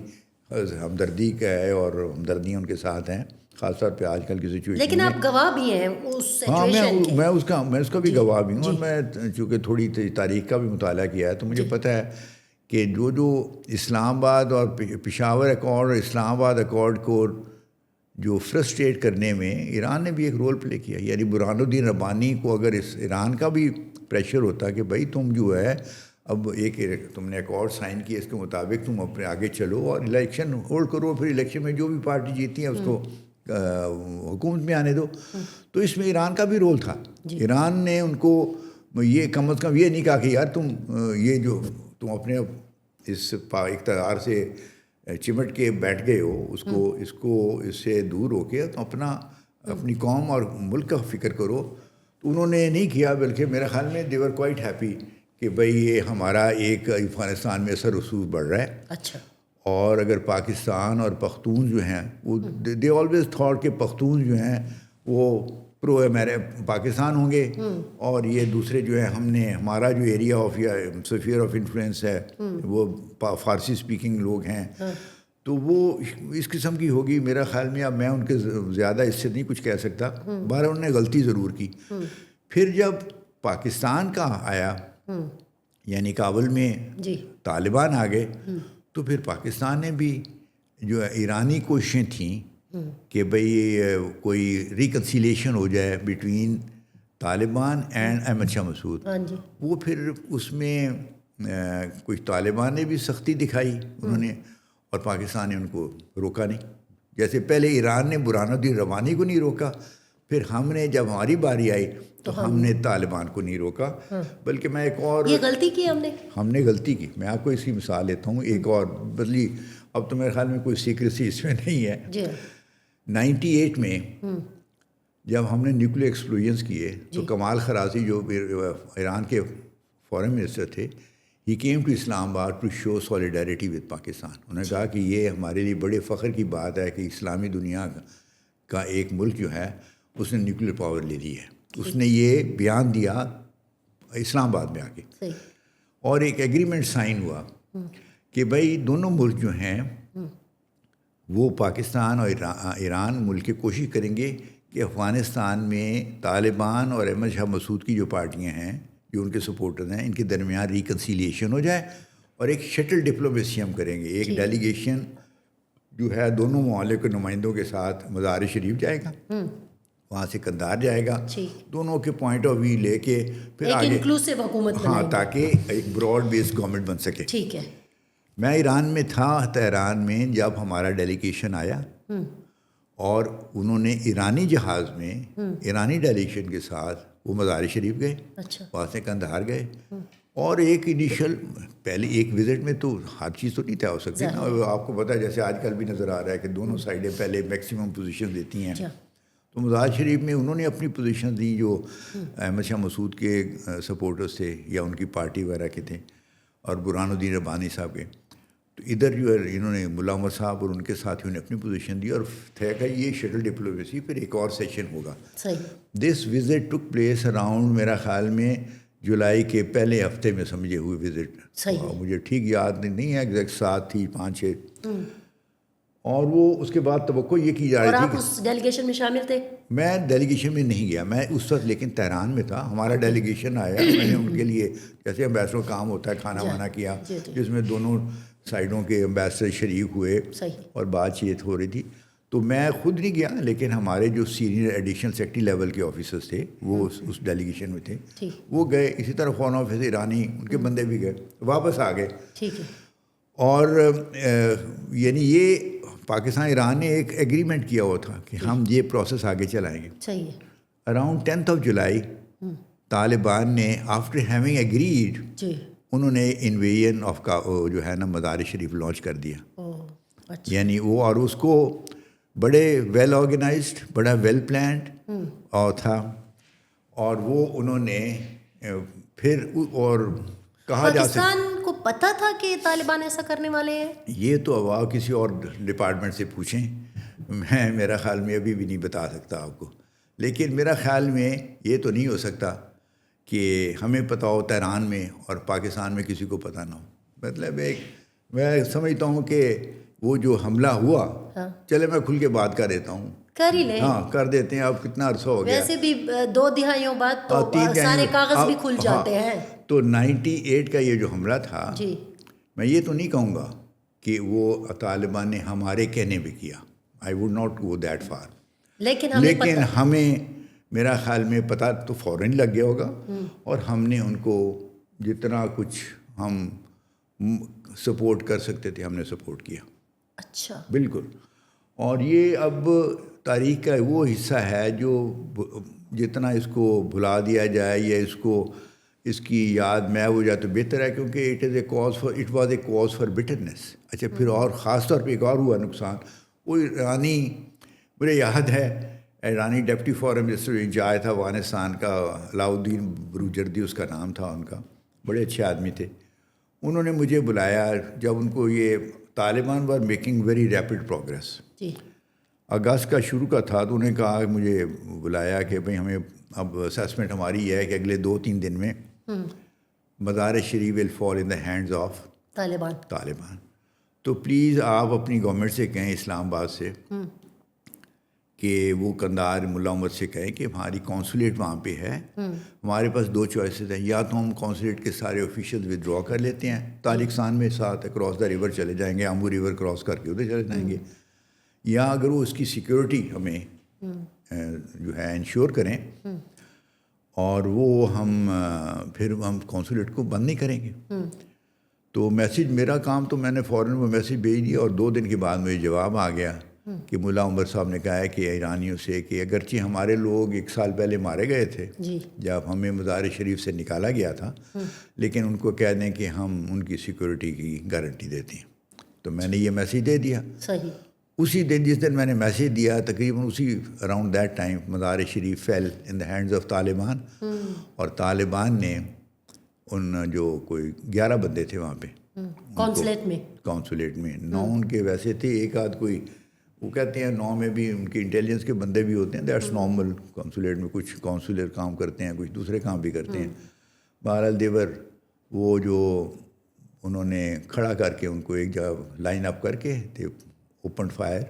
ہمدردی کا ہے اور ہمدردیاں ان کے ساتھ ہیں، خاص طور پہ آج کل کی سچویشن. لیکن آپ گواہ بھی ہیں اس سچویشن کے. ہاں میں اس کا بھی گواہ بھی ہوں، اور میں چونکہ تھوڑی تاریخ کا بھی مطالعہ کیا ہے تو مجھے پتہ ہے کہ جو اسلام آباد اور پشاور ایکارڈ اور اسلام آباد ایکارڈ کو جو فرسٹریٹ کرنے میں ایران نے بھی ایک رول پلے کیا. یعنی برہان الدین ربانی کو اگر اس ایران کا بھی پریشر ہوتا کہ بھائی تم جو ہے اب تم نے ایکارڈ سائن کیا، اس کے مطابق تم اپنے آگے چلو اور الیکشن ہولڈ کرو، پھر الیکشن میں جو بھی پارٹی جیتی ہے اس کو حکومت میں آنے دو. تو اس میں ایران کا بھی رول تھا. ایران نے ان کو یہ کم از کم یہ نہیں کہا کہ یار تم یہ جو تم اپنے اس اقتدار سے چمٹ کے بیٹھ گئے ہو، اس سے دور ہو کے تم اپنی قوم اور ملک کا فکر کرو. تو انہوں نے نہیں کیا، بلکہ میرے خیال میں دے ور کوائٹ ہیپی کہ بھئی یہ ہمارا ایک افغانستان میں اثر رسوخ بڑھ رہا ہے. اچھا. اور اگر پاکستان اور پختون جو ہیں وہ دے آلویز تھاٹ کہ پختون جو ہیں وہ پرو پاکستان ہوں گے، اور یہ دوسرے جو ہے ہمارا جو ایریا آف یا سفیئر آف انفلوئنس ہے وہ فارسی اسپیکنگ لوگ ہیں. تو وہ اس قسم کی ہوگی. میرا خیال میں اب میں ان کے زیادہ اس سے نہیں کچھ کہہ سکتا. بہرحال انہوں نے غلطی ضرور کی. پھر جب پاکستان کا آیا، یعنی کابل میں طالبان آ گئے، تو پھر پاکستان نے بھی جو ایرانی کوششیں تھیں کہ بھئی کوئی ریکنسیلیشن ہو جائے بٹوین طالبان اینڈ احمد شاہ مسعود، وہ پھر اس میں کچھ طالبان نے بھی سختی دکھائی انہوں نے، اور پاکستان نے ان کو روکا نہیں. جیسے پہلے ایران نے برہان الدین ربانی کو نہیں روکا، پھر ہم نے جب ہماری باری آئی تو ہم نے طالبان کو نہیں روکا، بلکہ میں ایک اور یہ غلطی کی ہم نے غلطی کی. میں آپ کو اس کی مثال دیتا ہوں ایک اور بدلی. اب تو میرے خیال میں کوئی سیکریسی اس میں نہیں ہے. جی 98 میں جب ہم نے نیوکلیر ایکسپلوژنس کیے تو کمال خرازی جو ایران کے فارن منسٹر تھے، he came to Islamabad to show solidarity with Pakistan. انہوں نے کہا کہ یہ ہمارے لیے بڑے فخر کی بات ہے کہ اسلامی دنیا کا ایک ملک جو ہے اس نے نیوکلیر پاور لے لی ہے. اس نے یہ بیان دیا اسلام آباد میں آ کے، اور ایک ایگریمنٹ سائن ہوا کہ بھائی دونوں ملک جو ہیں وہ پاکستان اور ایران ملک کے کوشش کریں گے کہ افغانستان میں طالبان اور احمد شاہ مسعود کی جو پارٹیاں ہیں، جو ان کے سپورٹرز ہیں، ان کے درمیان ریکنسیلیشن ہو جائے اور ایک شٹل ڈپلومیسی ہم کریں گے. ایک ڈیلیگیشن جو ہے دونوں ممالک کے نمائندوں کے ساتھ مزار شریف جائے گا، وہاں سے قندھار جائے گا، دونوں کے پوائنٹ آف ویو لے کے پھر آگے انکلوسیو حکومت ہاں تاکہ ایک براڈ بیس گورنمنٹ بن سکے. ٹھیک ہے. میں ایران میں تھا، تہران میں، جب ہمارا ڈیلیگیشن آیا اور انہوں نے ایرانی جہاز میں ایرانی ڈیلیگیشن کے ساتھ وہ مزار شریف گئے، وہاں سے قندھار گئے. اور ایک انیشل پہلے ایک وزٹ میں تو ہر چیز تو نہیں طے ہو سکتی نا. آپ کو پتہ ہے جیسے آج کل بھی نظر آ رہا ہے کہ دونوں سائڈیں پہلے میکسیمم پوزیشن دیتی ہیں. تو مزار شریف میں انہوں نے اپنی پوزیشن دی جو احمد شاہ مسعود کے سپورٹرز تھے یا ان کی پارٹی وغیرہ کے تھے، اور برہان الدین ربانی صاحب کے. تو ادھر جو ہے انہوں نے ملا عمر صاحب اور ان کے ساتھیوں نے اپنی پوزیشن دی اور طے کہ یہ شٹل ڈپلومیسی پھر ایک اور سیشن ہوگا. دس وزٹ ٹک پلیس اراؤنڈ میرا خیال میں جولائی کے پہلے ہفتے میں سمجھے ہوئے وزٹ. مجھے ٹھیک یاد نہیں ہے ایگزیکٹ 7 تھی 5-6. اور وہ اس کے بعد توقع یہ کی جا رہی تھی. اور آپ اس ڈیلیگیشن میں شامل تھے؟ میں ڈیلیگیشن میں نہیں گیا، میں اس وقت لیکن تہران میں تھا. ہمارا ڈیلیگیشن آیا، میں نے ان کے لیے جیسے امبیسڈر کام ہوتا ہے کھانا وانا کیا، جس میں دونوں سائڈوں کے امبیسڈر شریک ہوئے اور بات چیت ہو رہی تھی. تو میں خود نہیں گیا، لیکن ہمارے جو سینئر ایڈیشنل سیکرٹری لیول کے آفیسرس تھے وہ اس ڈیلیگیشن میں تھے، وہ گئے. اسی طرح فارن آفس ایرانی ان کے بندے بھی گئے، واپس آ گئے. اور یعنی یہ پاکستان ایران نے ایک ایگریمنٹ کیا ہوا تھا کہ ہم یہ پروسیس آگے چلائیں گے. اراؤنڈ 10 جولائی طالبان نے آفٹر ہیونگ ایگریڈ انہوں نے انویژن آف کا جو ہے نا مزار شریف لانچ کر دیا. یعنی وہ اور اس کو بڑے ویل آرگنائزڈ، بڑا ویل پلانڈ اور تھا. اور وہ انہوں نے پھر اور کہا جا سکتا پاکستان کو پتہ تھا کہ طالبان ایسا کرنے والے ہیں؟ یہ تو اب کسی اور ڈپارٹمنٹ سے پوچھیں، میں میرا خیال میں ابھی بھی نہیں بتا سکتا آپ کو. لیکن میرا خیال میں یہ تو نہیں ہو سکتا کہ ہمیں پتہ ہو تہران میں اور پاکستان میں کسی کو پتہ نہ ہو. مطلب ایک میں سمجھتا ہوں کہ وہ جو حملہ ہوا، چلے میں کھل کے بات کر دیتا ہوں، کر ہی لیں. ہاں کر دیتے ہیں. اب کتنا عرصہ ہو گیا، ویسے بھی 2 دہائیوں بعد تو سارے کاغذ بھی کھل جاتے ہیں. تو 98 کا یہ جو حملہ تھا، میں یہ تو نہیں کہوں گا کہ وہ طالبان نے ہمارے کہنے پہ کیا. I would not go that for. لیکن ہمیں میرا خیال میں پتہ تو فوراً لگ گیا ہوگا، اور ہم نے ان کو جتنا کچھ ہم سپورٹ کر سکتے تھے ہم نے سپورٹ کیا. اچھا، بالکل. اور یہ اب تاریخ کا وہ حصہ ہے جو جتنا اس کو بھلا دیا جائے یا اس کی یاد میں ہو جائے تو بہتر ہے، کیونکہ it was a cause for bitterness. اچھا، پھر اور خاص طور پہ ایک اور ہوا نقصان. وہ ایرانی، مجھے یاد ہے ایرانی ڈپٹی فارن منسٹر انچارج تھا افغانستان کا، علاؤدین بروجردی اس کا نام تھا ان کا، بڑے اچھے آدمی تھے. انہوں نے مجھے بلایا جب ان کو یہ Taliban were making very rapid progress, August کا شروع کا تھا. تو انہوں نے کہا، مجھے بلایا کہ بھئی ہمیں اب اسیسمنٹ ہماری یہ ہے کہ اگلے 2-3 دن میں مزار شریف ول فال ان دا ہینڈز آف طالبان. تو پلیز آپ اپنی گورنمنٹ سے کہیں، اسلام آباد سے، کہ وہ قندھار ملا عمر سے کہیں کہ ہماری کونسولیٹ وہاں پہ ہے. ہمارے پاس 2 چوائسیز ہیں، یا تو ہم کونسولیٹ کے سارے آفیشیل ودرا کر لیتے ہیں تاجکستان میں، ساتھ اکراس دا ریور چلے جائیں گے، آمو ریور کراس کر کے ادھر چلے جائیں گے، یا اگر وہ اس کی سیکیورٹی ہمیں جو ہے انشور کریں اور وہ پھر ہم کونسولیٹ کو بند نہیں کریں گے. تو میسیج، میرا کام تو میں نے فوراً وہ میسیج بھیج دیا اور 2 دن کے بعد مجھے جواب آ گیا کہ ملا عمر صاحب نے کہا ہے کہ ایرانیوں سے کہ اگرچہ ہمارے لوگ 1 سال پہلے مارے گئے تھے جب ہمیں مزار شریف سے نکالا گیا تھا، لیکن ان کو کہہ دیں کہ ہم ان کی سیکورٹی کی گارنٹی دیتے ہیں. تو میں نے یہ میسیج دے دیا. صحیح. اسی دن جس دن میں نے میسیج دیا تقریباً اسی اراؤنڈ دیٹ ٹائم مزار شریف فیل ان دا ہینڈز آف طالبان. اور طالبان نے ان جو کوئی 11 بندے تھے وہاں پہ کونسولیٹ میں 9 ان کے ویسے تھے، ایک آدھ کوئی وہ کہتے ہیں 9 میں بھی ان کی انٹیلیجنس کے بندے بھی ہوتے ہیں، دیٹس نارمل. کونسولیٹ میں کچھ کونسولر کام کرتے ہیں، کچھ دوسرے کام بھی کرتے ہیں. بہرحال دیور وہ جو انہوں نے کھڑا کر کے ان کو ایک جگہ لائن اپ کر کے اوپن فائر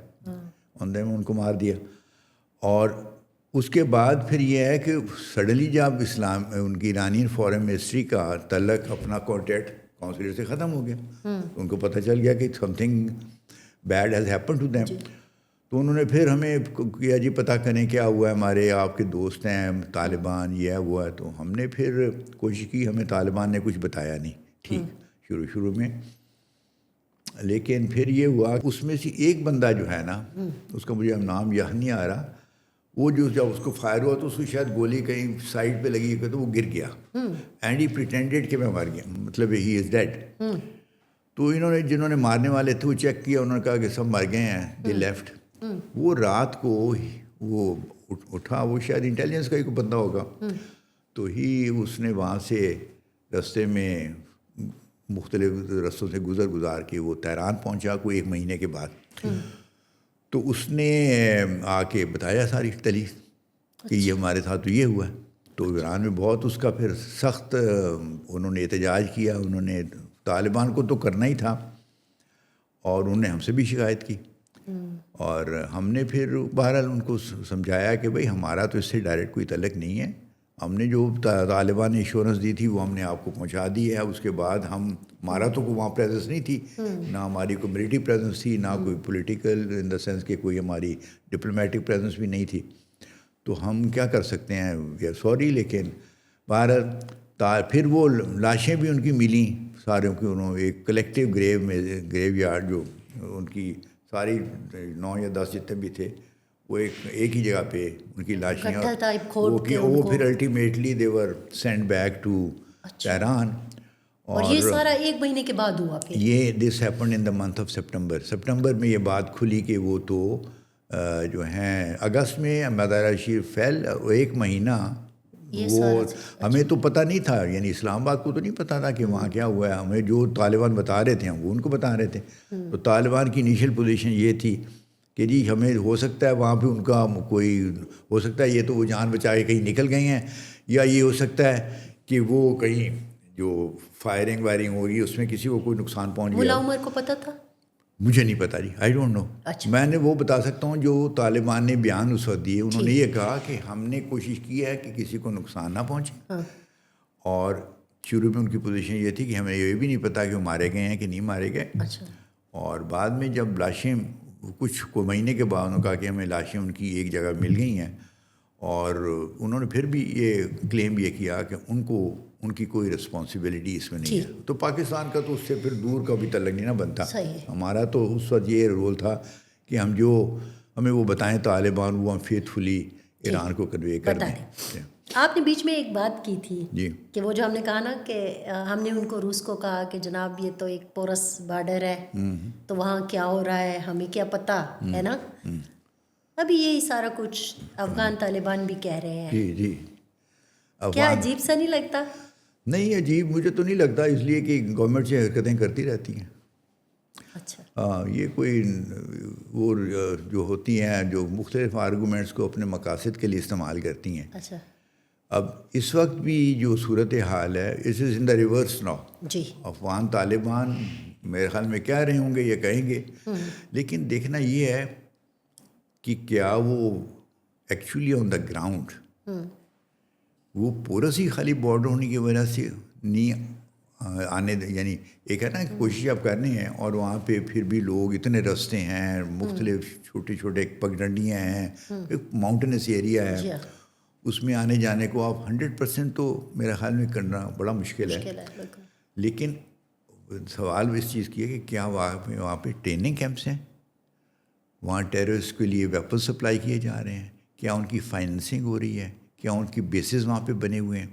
ان دیم، ان کو مار دیا. اور اس کے بعد پھر یہ ہے کہ سڈنلی جب اسلام ان کی ایرانین فارن منسٹری کا تعلق اپنا کانٹیکٹ کونسلر سے ختم ہو گیا. ان کو پتہ چل گیا کہ something bad has happen to them. تو انہوں نے پھر ہمیں کیا جی پتہ کریں کیا ہوا ہے، ہمارے آپ کے دوست ہیں طالبان، یہ ہے وہ ہے. تو ہم نے پھر کوشش کی، ہمیں طالبان نے کچھ بتایا نہیں ٹھیک شروع میں. لیکن پھر یہ ہوا اس میں سے ایک بندہ جو ہے نا، اس کا مجھے اب نام یاد نہیں آ رہا، وہ جو جب اس کو فائر ہوا تو اس کو شاید گولی کہیں سائڈ پہ لگی تو وہ گر گیا. اینڈ ہی پریٹینڈیڈ کہ میں مر گیا، مطلب ہی از ڈیڈ. تو انہوں نے جنہوں نے مارنے والے تھے وہ چیک کیا، انہوں نے کہا کہ سب مر گئے ہیں، دے لیفٹ. وہ رات کو وہ اٹھا، وہ شاید انٹیلیجنس کا ہی کوئی بندہ ہوگا، تو اس نے وہاں سے رستے میں مختلف رستوں سے گزار کے وہ تہران پہنچا کوئی 1 مہینے کے بعد. تو اس نے آ کے بتایا ساری تلیف کہ یہ ہمارے ساتھ تو یہ ہوا ہے. تو ایران میں بہت اس کا پھر سخت انہوں نے احتجاج کیا. انہوں نے طالبان کو تو کرنا ہی تھا اور انہوں نے ہم سے بھی شکایت کی. اور ہم نے پھر بہرحال ان کو سمجھایا کہ بھئی ہمارا تو اس سے ڈائریکٹ کوئی تعلق نہیں ہے. ہم نے جو طالبان نے ایشورنس دی تھی وہ ہم نے آپ کو پہنچا دی ہے. اس کے بعد ہمارا تو وہاں پریزنس نہیں تھی، نہ ہماری کوئی ملٹری پریزنس تھی، نہ کوئی پولیٹیکل ان دا سینس کہ کوئی ہماری ڈپلومیٹک پریزنس بھی نہیں تھی. تو ہم کیا کر سکتے ہیں، وی آر سوری. لیکن بہرحال پھر وہ لاشیں بھی ان کی ملیں ساروں کی. انہوں ایک کلیکٹیو گریو یارڈ جو ان کی ساری 9 یا 10 جتنے بھی تھے وہ ایک ہی جگہ پہ ان کی لاشیں، وہ پھر ultimately they were sent back to Tehran. اور یہ سارا 1 مہینے کے بعد ہوا. یہ this happened in the month of September میں یہ بات کھلی کہ وہ تو جو ہیں اگست میں مزار شریف فیل. 1 مہینہ وہ ہمیں تو پتہ نہیں تھا، یعنی اسلام آباد کو تو نہیں پتہ تھا کہ وہاں کیا ہوا ہے. ہمیں جو طالبان بتا رہے تھے ہم وہ ان کو بتا رہے تھے. تو طالبان کی انیشیل پوزیشن یہ تھی کہ جی ہمیں ہو سکتا ہے وہاں پہ ان کا کوئی ہو سکتا ہے یہ تو وہ جان بچا کے کہیں نکل گئے ہیں، یا یہ ہو سکتا ہے کہ وہ کہیں جو فائرنگ وائرنگ ہو رہی ہے اس میں کسی کو کوئی نقصان پہنچ گیا. ملا عمر کو پتہ تھا؟ مجھے نہیں پتا جی، آئی ڈونٹ نو. میں نے وہ بتا سکتا ہوں جو طالبان نے بیان اس وقت دیے. انہوں نے یہ کہا کہ ہم نے کوشش کی ہے کہ کسی کو نقصان نہ پہنچے. اور شروع میں ان کی پوزیشن یہ تھی کہ ہمیں یہ بھی نہیں پتا کہ وہ مارے گئے ہیں کہ نہیں مارے گئے. اور بعد میں جب لاشیں کچھ کو مہینے کے بعد انہوں نے کہا کہ ہمیں لاشیں ان کی ایک جگہ مل گئی ہیں، اور انہوں نے پھر بھی یہ کلیم یہ کیا کہ ان کی کوئی رسپانسبلٹی اس میں نہیں ہے. تو پاکستان کا تو اس سے پھر دور کا بھی تعلق نہیں نہ بنتا. ہمارا تو اس وقت یہ رول تھا کہ ہم جو ہمیں وہ بتائیں طالبان وہ ہم فیتھفلی ایران کو کنوے کر دیں. آپ نے بیچ میں ایک بات کی تھی جی کہ وہ جو ہم نے کہا نا کہ ہم نے ان کو روس کو کہا کہ جناب یہ تو ایک پورس بارڈر ہے، تو وہاں کیا ہو رہا ہے ہمیں کیا پتہ ہے نا. ابھی یہی سارا کچھ افغان طالبان بھی کہہ رہے ہیں. جی جی. کیا عجیب سا نہیں لگتا؟ نہیں عجیب مجھے تو نہیں لگتا، اس لیے کہ گورنمنٹ سے حرکتیں کرتی رہتی ہیں. اچھا یہ کوئی وہ جو ہوتی ہیں جو مختلف آرگومنٹس کو اپنے مقاصد کے لیے استعمال کرتی ہیں. اچھا اب اس وقت بھی جو صورت حال ہے اس از ان دا ریورس ناؤ. جی افغان طالبان میرے خیال میں کہہ رہے ہوں گے یہ کہیں گے، لیکن دیکھنا یہ ہے کہ کیا وہ ایکچولی آن دا گراؤنڈ وہ پورس ہی خالی بارڈر ہونے کی وجہ سے نہیں آنے، یعنی ایک ہے نا کوشش آپ کرنے ہیں اور وہاں پہ پھر بھی لوگ اتنے رستے ہیں، مختلف چھوٹے چھوٹے پگڈنڈیاں ہیں، ایک ماؤنٹینس ایریا ہے، اس میں آنے جانے کو آپ 100% تو میرے خیال میں کرنا بڑا مشکل ہے. لیکن سوال اس چیز کی ہے کہ کیا وہاں پہ ٹریننگ کیمپس ہیں؟ وہاں ٹیررسٹ کے لیے ویپن سپلائی کیے جا رہے ہیں, کیا ان کی فائننسنگ ہو رہی ہے, کیا ان کی بیسز وہاں پہ بنے ہوئے ہیں.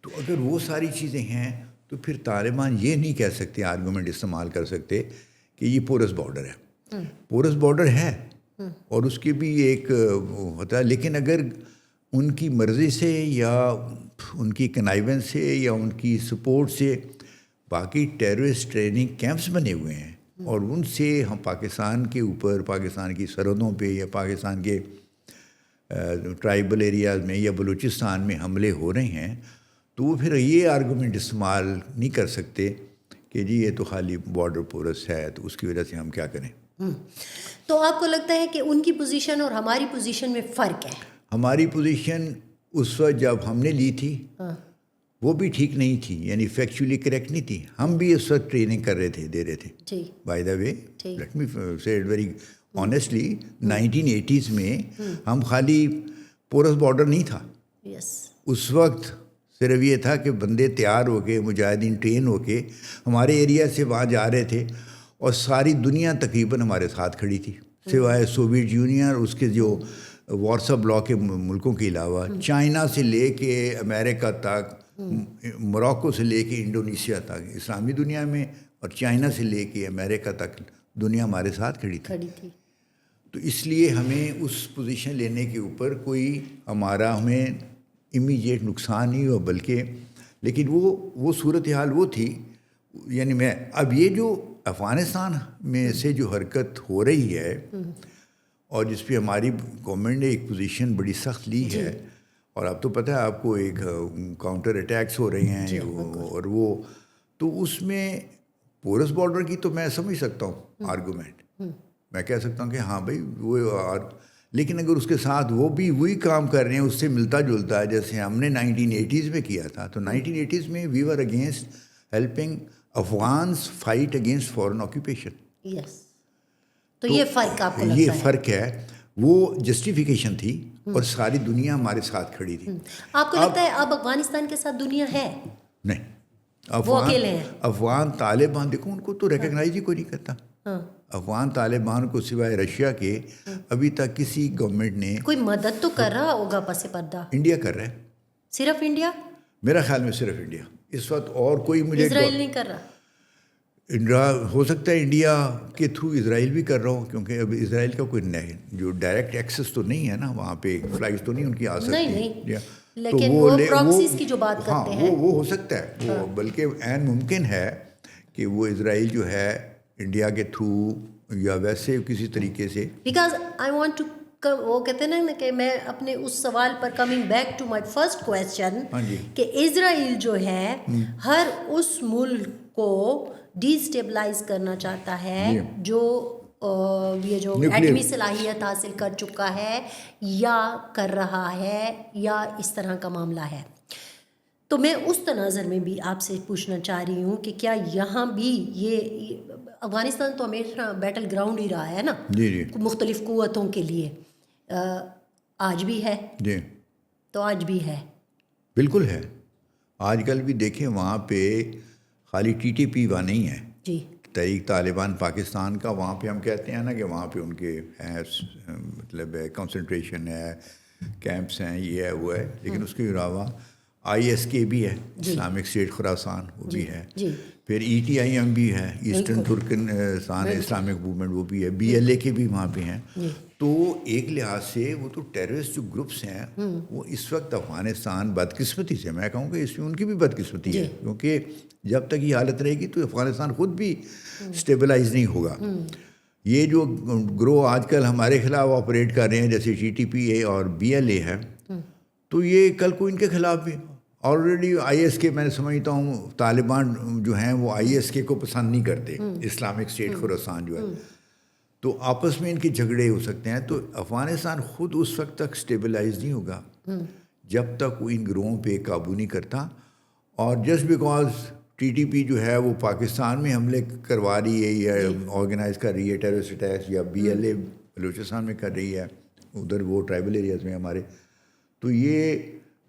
تو اگر وہ ساری چیزیں ہیں تو پھر طالبان یہ نہیں کہہ سکتے, آرگومنٹ استعمال کر سکتے کہ یہ پورس بارڈر ہے. پورس بارڈر ہے اور اس کی بھی ایک ہوتا ہے, لیکن اگر ان کی مرضی سے یا ان کی کنائیونس سے یا ان کی سپورٹ سے باقی ٹیررسٹ ٹریننگ کیمپس بنے ہوئے ہیں اور ان سے ہم پاکستان کے اوپر, پاکستان کی سرحدوں پہ یا پاکستان کے ٹرائبل ایریاز میں یا بلوچستان میں حملے ہو رہے ہیں, تو وہ پھر یہ آرگومنٹ استعمال نہیں کر سکتے کہ جی یہ تو خالی بارڈر پورس ہے تو اس کی وجہ سے ہم کیا کریں. تو آپ کو لگتا ہے کہ ان کی پوزیشن اور ہماری پوزیشن میں فرق ہے؟ ہماری پوزیشن اس وقت جب ہم نے لی تھی وہ بھی ٹھیک نہیں تھی, یعنی فیکچولی کریکٹ نہیں تھی. ہم بھی اس وقت ٹریننگ کر رہے تھے, دے رہے تھے. By the way let me سے اٹ ویری آنیسٹلی, 1980s میں ہم خالی پورس بارڈر نہیں تھا. اس وقت صرف یہ تھا کہ بندے تیار ہو کے, مجاہدین ٹرین ہو کے ہمارے ایریا سے وہاں جا رہے تھے اور ساری دنیا تقریباً ہمارے ساتھ کھڑی تھی سوائے سوویٹ یونین اور اس کے جو وارسا بلاک کے ملکوں کے علاوہ. چائنا سے لے کے امریکہ تک, موراکو سے لے کے انڈونیشیا تک, اسلامی دنیا میں, اور چائنا سے لے کے امریکہ تک دنیا ہمارے ساتھ کھڑی تھی. تو اس لیے ہمیں اس پوزیشن لینے کے اوپر کوئی ہمیں امیجیٹ نقصان نہیں ہوا, بلکہ لیکن وہ صورتحال وہ تھی. یعنی اب یہ جو افغانستان میں سے جو حرکت ہو رہی ہے اور جس پہ ہماری گورنمنٹ نے ایک پوزیشن بڑی سخت لی ہے, اور اب تو پتہ ہے آپ کو ایک کاؤنٹر اٹیکس ہو رہے ہیں اور وہ تو اس میں پورس بارڈر کی تو میں سمجھ سکتا ہوں آرگومنٹ, میں کہہ سکتا ہوں کہ ہاں بھائی وہ, لیکن اگر اس کے ساتھ وہ بھی وہی کام کر رہے ہیں اس سے ملتا جلتا ہے جیسے ہم نے 1980s میں کیا تھا. تو 1980s میں we were against helping Afghans fight against foreign occupation. تو یہ فرق آپ کو لگتا ہے؟ یہ فرق ہے, وہ جسٹیفیکیشن تھی اور ساری دنیا ہمارے ساتھ کھڑی تھی. آپ کو لگتا ہے اب افغانستان کے ساتھ دنیا ہے؟ نہیں, افغان طالبان دیکھو ان کو تو ریکگنائز ہی کوئی نہیں کرتا. افغان طالبان کو سوائے رشیا کے ابھی تک کسی گورنمنٹ نے کوئی مدد تو کر رہا ہوگا پس پردہ. انڈیا کر رہا ہے. صرف انڈیا؟ میرا خیال میں صرف انڈیا اس وقت, اور کوئی مجھے اسرائیل نہیں کر رہا. ہو سکتا ہے انڈیا کے تھرو اسرائیل بھی کر رہا ہوں, کیونکہ اب اسرائیل کا کوئی جو ڈائریکٹ ایکسیس تو نہیں ہے نا وہاں پہ, فلائٹس تو نہیں ان کی آ سکتی. نہیں, لیکن وہ پراکسیز کی جو بات کرتے ہیں وہ ہو سکتا ہے, وہ بلکہ عین ممکن ہے کہ وہ اسرائیل جو ہے انڈیا کے تھرو یا ویسے کسی طریقے سے, بیکاز آئی وانٹ ٹو, وہ کہتے ہیں نا کہ میں اپنے اس سوال پر coming back to my first question کہ اسرائیل جو ہے ہر اس ملک کو ڈی اسٹیبلائز کرنا چاہتا ہے جو یہ جو ایٹمی صلاحیت حاصل کر چکا ہے یا کر رہا ہے یا اس طرح کا معاملہ ہے. تو میں اس تناظر میں بھی آپ سے پوچھنا چاہ رہی ہوں کہ کیا یہاں بھی یہ افغانستان تو ہمیشہ بیٹل گراؤنڈ ہی رہا ہے نا مختلف قوتوں کے لیے, آج بھی ہے. تو آج بھی ہے, بالکل ہے. آج کل بھی دیکھیں وہاں پہ خالی ٹی ٹی پی وہاں نہیں ہے, تحریک طالبان پاکستان کا, وہاں پہ ہم کہتے ہیں نا کہ وہاں پہ ان کے مطلب کنسنٹریشن ہے, کیمپس ہیں, یہ ہے وہ ہے, لیکن اس کے علاوہ ISK بھی ہے, اسلامک اسٹیٹ خراسان وہ بھی ہے, پھر ETIM بھی ہے, ایسٹرن ترکستان اسلامک موومنٹ وہ بھی ہے, BLA کے بھی وہاں پہ ہیں. تو ایک لحاظ سے وہ تو ٹیررسٹ جو گروپس ہیں وہ اس وقت افغانستان بدقسمتی سے, میں کہوں کہ اس میں ان کی بھی بدقسمتی ہے, کیونکہ جب تک یہ حالت رہے گی تو افغانستان خود بھی اسٹیبلائز نہیں ہوگا. یہ جو گروہ آج کل ہمارے خلاف آپریٹ کر رہے ہیں جیسے TTP اور BLA ہے, تو یہ کل کو ان کے خلاف بھی آلریڈی ISK, میں سمجھتا ہوں طالبان جو ہیں وہ ISK کو پسند نہیں کرتے, اسلامک اسٹیٹ خراسان جو ہے, تو آپس میں ان کے جھگڑے ہو سکتے ہیں. تو افغانستان خود اس وقت تک اسٹیبلائز نہیں ہوگا جب تک وہ ان گروہوں پہ قابو نہیں کرتا. اور جسٹ بیکاز TTP جو ہے وہ پاکستان میں حملے کروا رہی ہے یا آرگنائز کر رہی ہے ٹیررسٹ اٹیکس, یا BLA بلوچستان میں کر رہی ہے, ادھر وہ ٹرائبل ایریاز میں ہمارے, تو یہ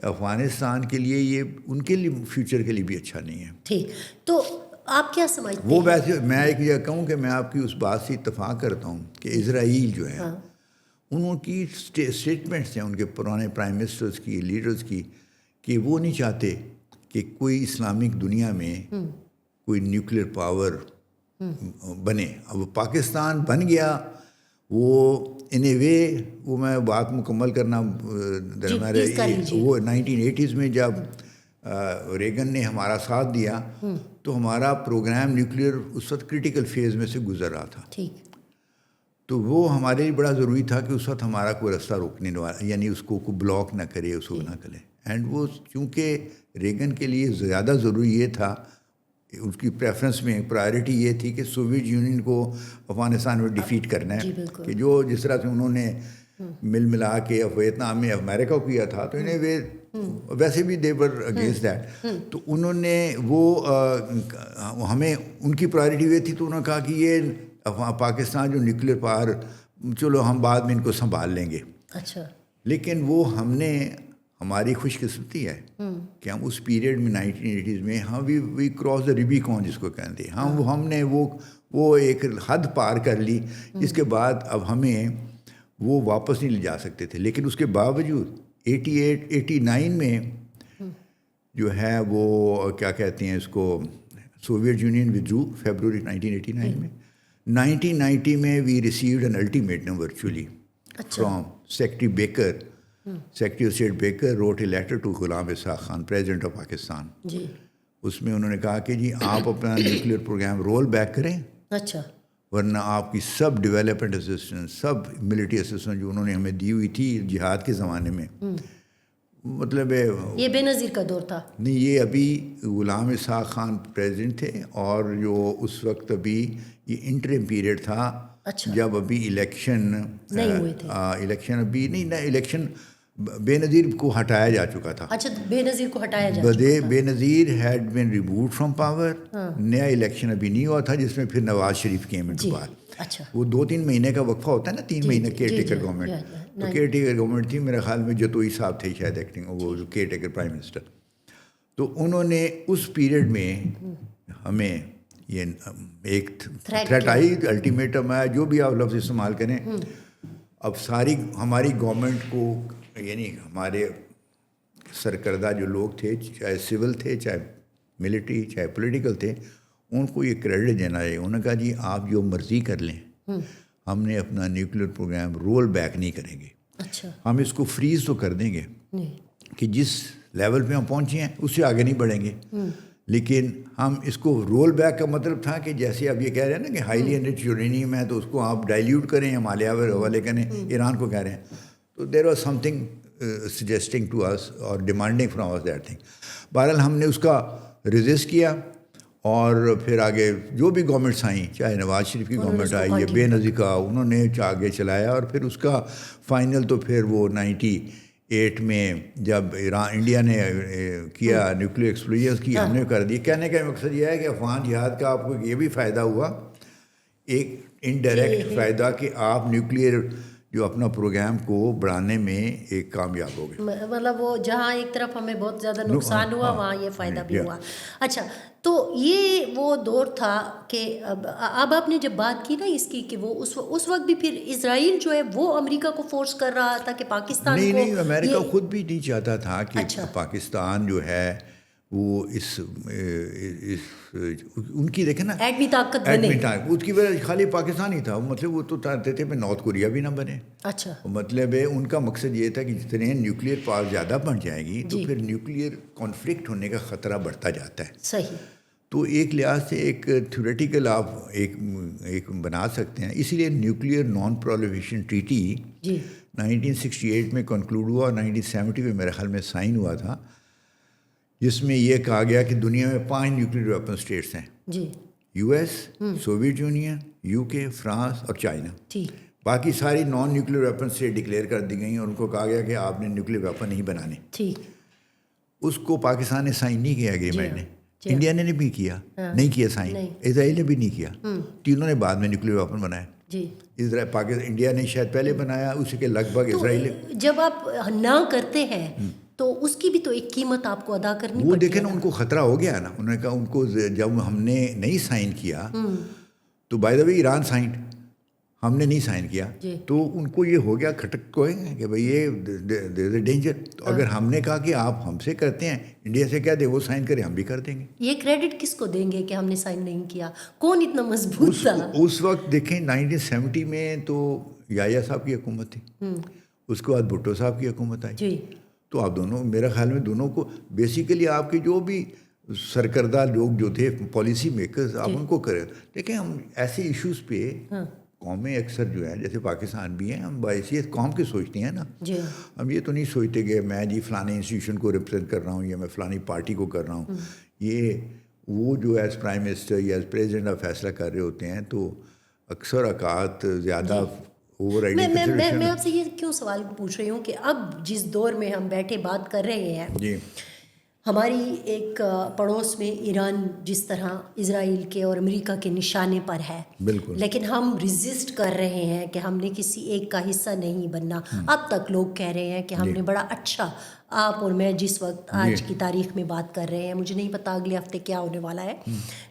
افغانستان کے لیے, یہ ان کے لیے فیوچر کے لیے بھی اچھا نہیں ہے. ٹھیک, تو آپ کیا سمجھتے وہ ہیں؟ ویسے میں ایک یہ کہوں کہ میں آپ کی اس بات سے اتفاق کرتا ہوں کہ اسرائیل جو ہے انہوں کی اسٹیٹمنٹس ہیں ان کے پرانے پرائم منسٹرز کی، لیڈرز کی، کہ وہ نہیں چاہتے کہ کوئی اسلامک دنیا میں کوئی نیوکلیر پاور بنے. اب پاکستان بن گیا، وہ ان اے وے، وہ میں بات مکمل کرنا وہ 1980s میں جب ریگن نے ہمارا ساتھ دیا تو ہمارا پروگرام نیوکلیر اس وقت کرٹیکل فیز میں سے گزر رہا تھا. ٹھیک. تو وہ ہمارے لیے بڑا ضروری تھا کہ اس وقت ہمارا کوئی رستہ روکنے والا، یعنی اس کو بلاک نہ کرے، اس کو نہ کرے. اینڈ وہ چونکہ ریگن کے لیے زیادہ ضروری یہ تھا، اس کی پریفرنس میں پرائرٹی یہ تھی کہ سوویت یونین کو افغانستان میں ڈیفیٹ کرنا ہے، کہ جو جس طرح سے انہوں نے مل ملا کے ویتنام میں امریکہ کو کیا تھا، تو انہیں ویسے بھی دے ور اگینسٹ دیٹ. تو انہوں نے وہ ہمیں ان کی پرائرٹی یہ تھی، تو انہوں نے کہا کہ یہ پاکستان جو نیوکلیر پاور، چلو ہم بعد میں ان کو سنبھال لیں گے. اچھا. لیکن وہ ہم نے، ہماری خوش قسمتی ہے کہ ہم اس پیریڈ میں 1980s میں وی کراس دا ریبیکون جس کو کہتے ہیں، ہم نے وہ ایک حد پار کر لی جس کے بعد اب ہمیں وہ واپس نہیں لے جا سکتے تھے. لیکن اس کے باوجود 89 میں جو ہے وہ کیا کہتے ہیں اس کو، سوویت یونین ودرو فیبروری 1989 میں. 1990 میں we received an ultimatum virtually from secretary Baker. Secretary of state Baker wrote a letter to Ghulam Ishaq Khan, president of Pakistan. جی. اس میں انہوں نے کہا کہ جی آپ اپنا نیوکلیر پروگرام رول بیک کریں، اچھا، ورنہ آپ کی سب ڈیولپمنٹ اسسٹنس، سب ملٹری اسسٹنس جو انہوں نے ہمیں دی ہوئی تھی جہاد کے زمانے میں، مطلب یہ بے نظیر کا دور تھا. نہیں، یہ ابھی غلام اسحاق خان پریزیڈنٹ تھے، اور جو اس وقت ابھی یہ انٹرم پیریڈ تھا. اچھا. جب ابھی الیکشن نہیں ہوئے تھے. الیکشن ابھی نہیں، الیکشن بے نظیر کو ہٹایا جا چکا تھا. اچھا، بے نظیر کو ہٹایا جا چکا تھا. Benazir had been removed from power. نیا الیکشن ابھی نہیں ہوا تھا جس میں پھر Nawaz Sharif came into power. اچھا. وہ 2-3 مہینے کا وقفہ ہوتا ہے نا، 3 مہینے کیئر ٹیکر گورنمنٹ. تو کیئر ٹیکر گورنمنٹ تھی، میرے خیال میں جتوئی صاحب تھے شاید ایکٹنگ، وہ کیئر ٹیکر پرائم منسٹر. تو انہوں نے اس پیریڈ میں ہمیں یہ ایک تھریٹ آئی، الٹیمیٹم آیا، جو بھی آپ لفظ استعمال کریں. اب ساری ہماری گورنمنٹ کو، یعنی ہمارے سرکردہ جو لوگ تھے، چاہے سول تھے، چاہے ملٹری، چاہے پولیٹیکل تھے، ان کو یہ کریڈٹ دینا ہے. انہوں نے کہا جی آپ جو مرضی کر لیں، ہم نے اپنا نیوکلیر پروگرام رول بیک نہیں کریں گے. اچھا. ہم اس کو فریز تو کر دیں گے کہ جس لیول پہ ہم پہنچے ہیں اس سے آگے نہیں بڑھیں گے، لیکن ہم اس کو رول بیک کا مطلب تھا کہ جیسے اب یہ کہہ رہے ہیں نا کہ ہائیلی انرچ یورینیم ہے تو اس کو آپ ڈائلیوٹ کریں، ہمالیہ کے حوالے کریں، ایران کو کہہ رہے ہیں. تو there was something suggesting to us اور demanding from us that thing. بہرحال ہم نے اس کا ریزسٹ کیا، اور پھر آگے جو بھی گورنمنٹس آئیں، چاہے نواز شریف کی گورنمنٹ آئی ہے، بے نظیر کا، انہوں نے آگے چلایا. اور پھر اس کا فائنل تو پھر وہ 98 میں جب انڈیا نے کیا نیوکلیر ایکسپلوژنس کی، ہم نے کر دی. کہنے کا مقصد یہ ہے کہ افغان جہاد کا آپ کو یہ بھی فائدہ ہوا، ایک انڈائریکٹ فائدہ، کہ آپ نیوکلیر جو اپنا پروگرام کو بڑھانے میں ایک کامیاب ہو گئے. مطلب وہ جہاں ایک طرف ہمیں بہت زیادہ نقصان ہوا، وہاں یہ فائدہ بھی ہوا. اچھا، تو یہ وہ دور تھا کہ اب آپ نے جب بات کی نا اس کی کہ وہ اس وقت بھی پھر اسرائیل جو ہے وہ امریکہ کو فورس کر رہا تھا کہ پاکستان کو، نہیں، امریکہ خود بھی نہیں چاہتا تھا کہ پاکستان جو ہے وہ ان کی دیکھیں نا ایٹمی طاقت بنے، اس کی وجہ خالی پاکستان ہی تھا. مطلب وہ تو چاہتے تھے نارتھ کوریا بھی نہ بنے. اچھا. مطلب ہے ان کا مقصد یہ تھا کہ جتنے نیوکلیر پاور زیادہ بڑھ جائے گی تو پھر نیوکلیر کانفلکٹ ہونے کا خطرہ بڑھتا جاتا ہے. صحیح. تو ایک لحاظ سے ایک تھیوریٹیکل آپ ایک بنا سکتے ہیں. اسی لیے نیوکلیر نان پرولیفریشن ٹریٹی 1968 میں کنکلوڈ ہوا، 1970 میں میرے خیال میں سائن ہوا تھا، جس میں یہ کہا گیا کہ دنیا میں 5 نیوکلیر ویپن اسٹیٹس ہیں، U S, Soviet union, UK، France اور چائنا. باقی ساری naan nuclear weapon state declare کر دی گئی ہیں، اور ان کو کہا گیا کہ آپ نے نیوکلیر ویپن نہیں بنانے. اس کو پاکستان نے سائن نہیں کیا اگریمنٹ نے، انڈیا نے بھی کیا نہیں کیا سائن، اسرائیل نے بھی نہیں کیا. تینوں نے بعد میں نیوکلیر ویپن بنایا. انڈیا نے شاید پہلے بنایا، اسی کے لگ بھگ اسرائیل. جب آپ نہ کرتے ہیں تو اس کی بھی تو ایک قیمت آپ کو ادا کرنی وہ پڑتی دیکھیں ہے نا، ان کو خطرہ ہو گیا نا. انہوں نے کہا ان کو جب ہم نے نہیں سائن کیا تو by the way Iran sign, ہم نے نہیں سائن کیا جی. تو ان کو یہ ہو گیا کھٹک کو کہ بھائی یہ دیر از اے ڈینجر. تو اگر ہم نے کہا کہ آپ ہم سے کرتے ہیں، انڈیا سے کہہ دیں وہ سائن کریں، ہم بھی کر دیں گے. یہ کریڈٹ کس کو دیں گے کہ ہم نے سائن نہیں کیا؟ کون اتنا مضبوط تھا؟ اس وقت دیکھیں 1970 میں تو یایا صاحب کی حکومت تھی، اس کے بعد بھٹو صاحب کی حکومت آئی. جی. تو آپ دونوں، میرے خیال میں دونوں کو بیسیکلی آپ کے جو بھی سرکردہ لوگ جو تھے پالیسی میکرز، آپ ان کو کریں. دیکھیں ہم ایسے ایشوز پہ قومیں اکثر جو ہیں، جیسے پاکستان بھی ہیں، ہم باعثیت قوم کے سوچتے ہیں نا. جی. ہم یہ تو نہیں سوچتے کہ میں جی فلانے انسٹیٹیوشن کو ریپرزینٹ کر رہا ہوں یا میں فلانی پارٹی کو کر رہا ہوں. یہ وہ جو ایز پرائم منسٹر یا ایز پریزیڈنٹ آپ فیصلہ کر رہے ہوتے ہیں تو اکثر اوقات زیادہ اوور رائڈنگ میں آپ سے یہ کیوں سوال پوچھ رہی ہوں کہ اب جس دور میں ہم بیٹھے بات کر رہے ہیں، جی ہماری ایک پڑوس میں ایران جس طرح اسرائیل کے اور امریکہ کے نشانے پر ہے، بالکل، لیکن ہم ریزسٹ کر رہے ہیں کہ ہم نے کسی ایک کا حصہ نہیں بننا. اب تک لوگ کہہ رہے ہیں کہ ہم نے بڑا اچھا، آپ اور میں جس وقت آج کی تاریخ میں بات کر رہے ہیں، مجھے نہیں پتا اگلے ہفتے کیا ہونے والا ہے،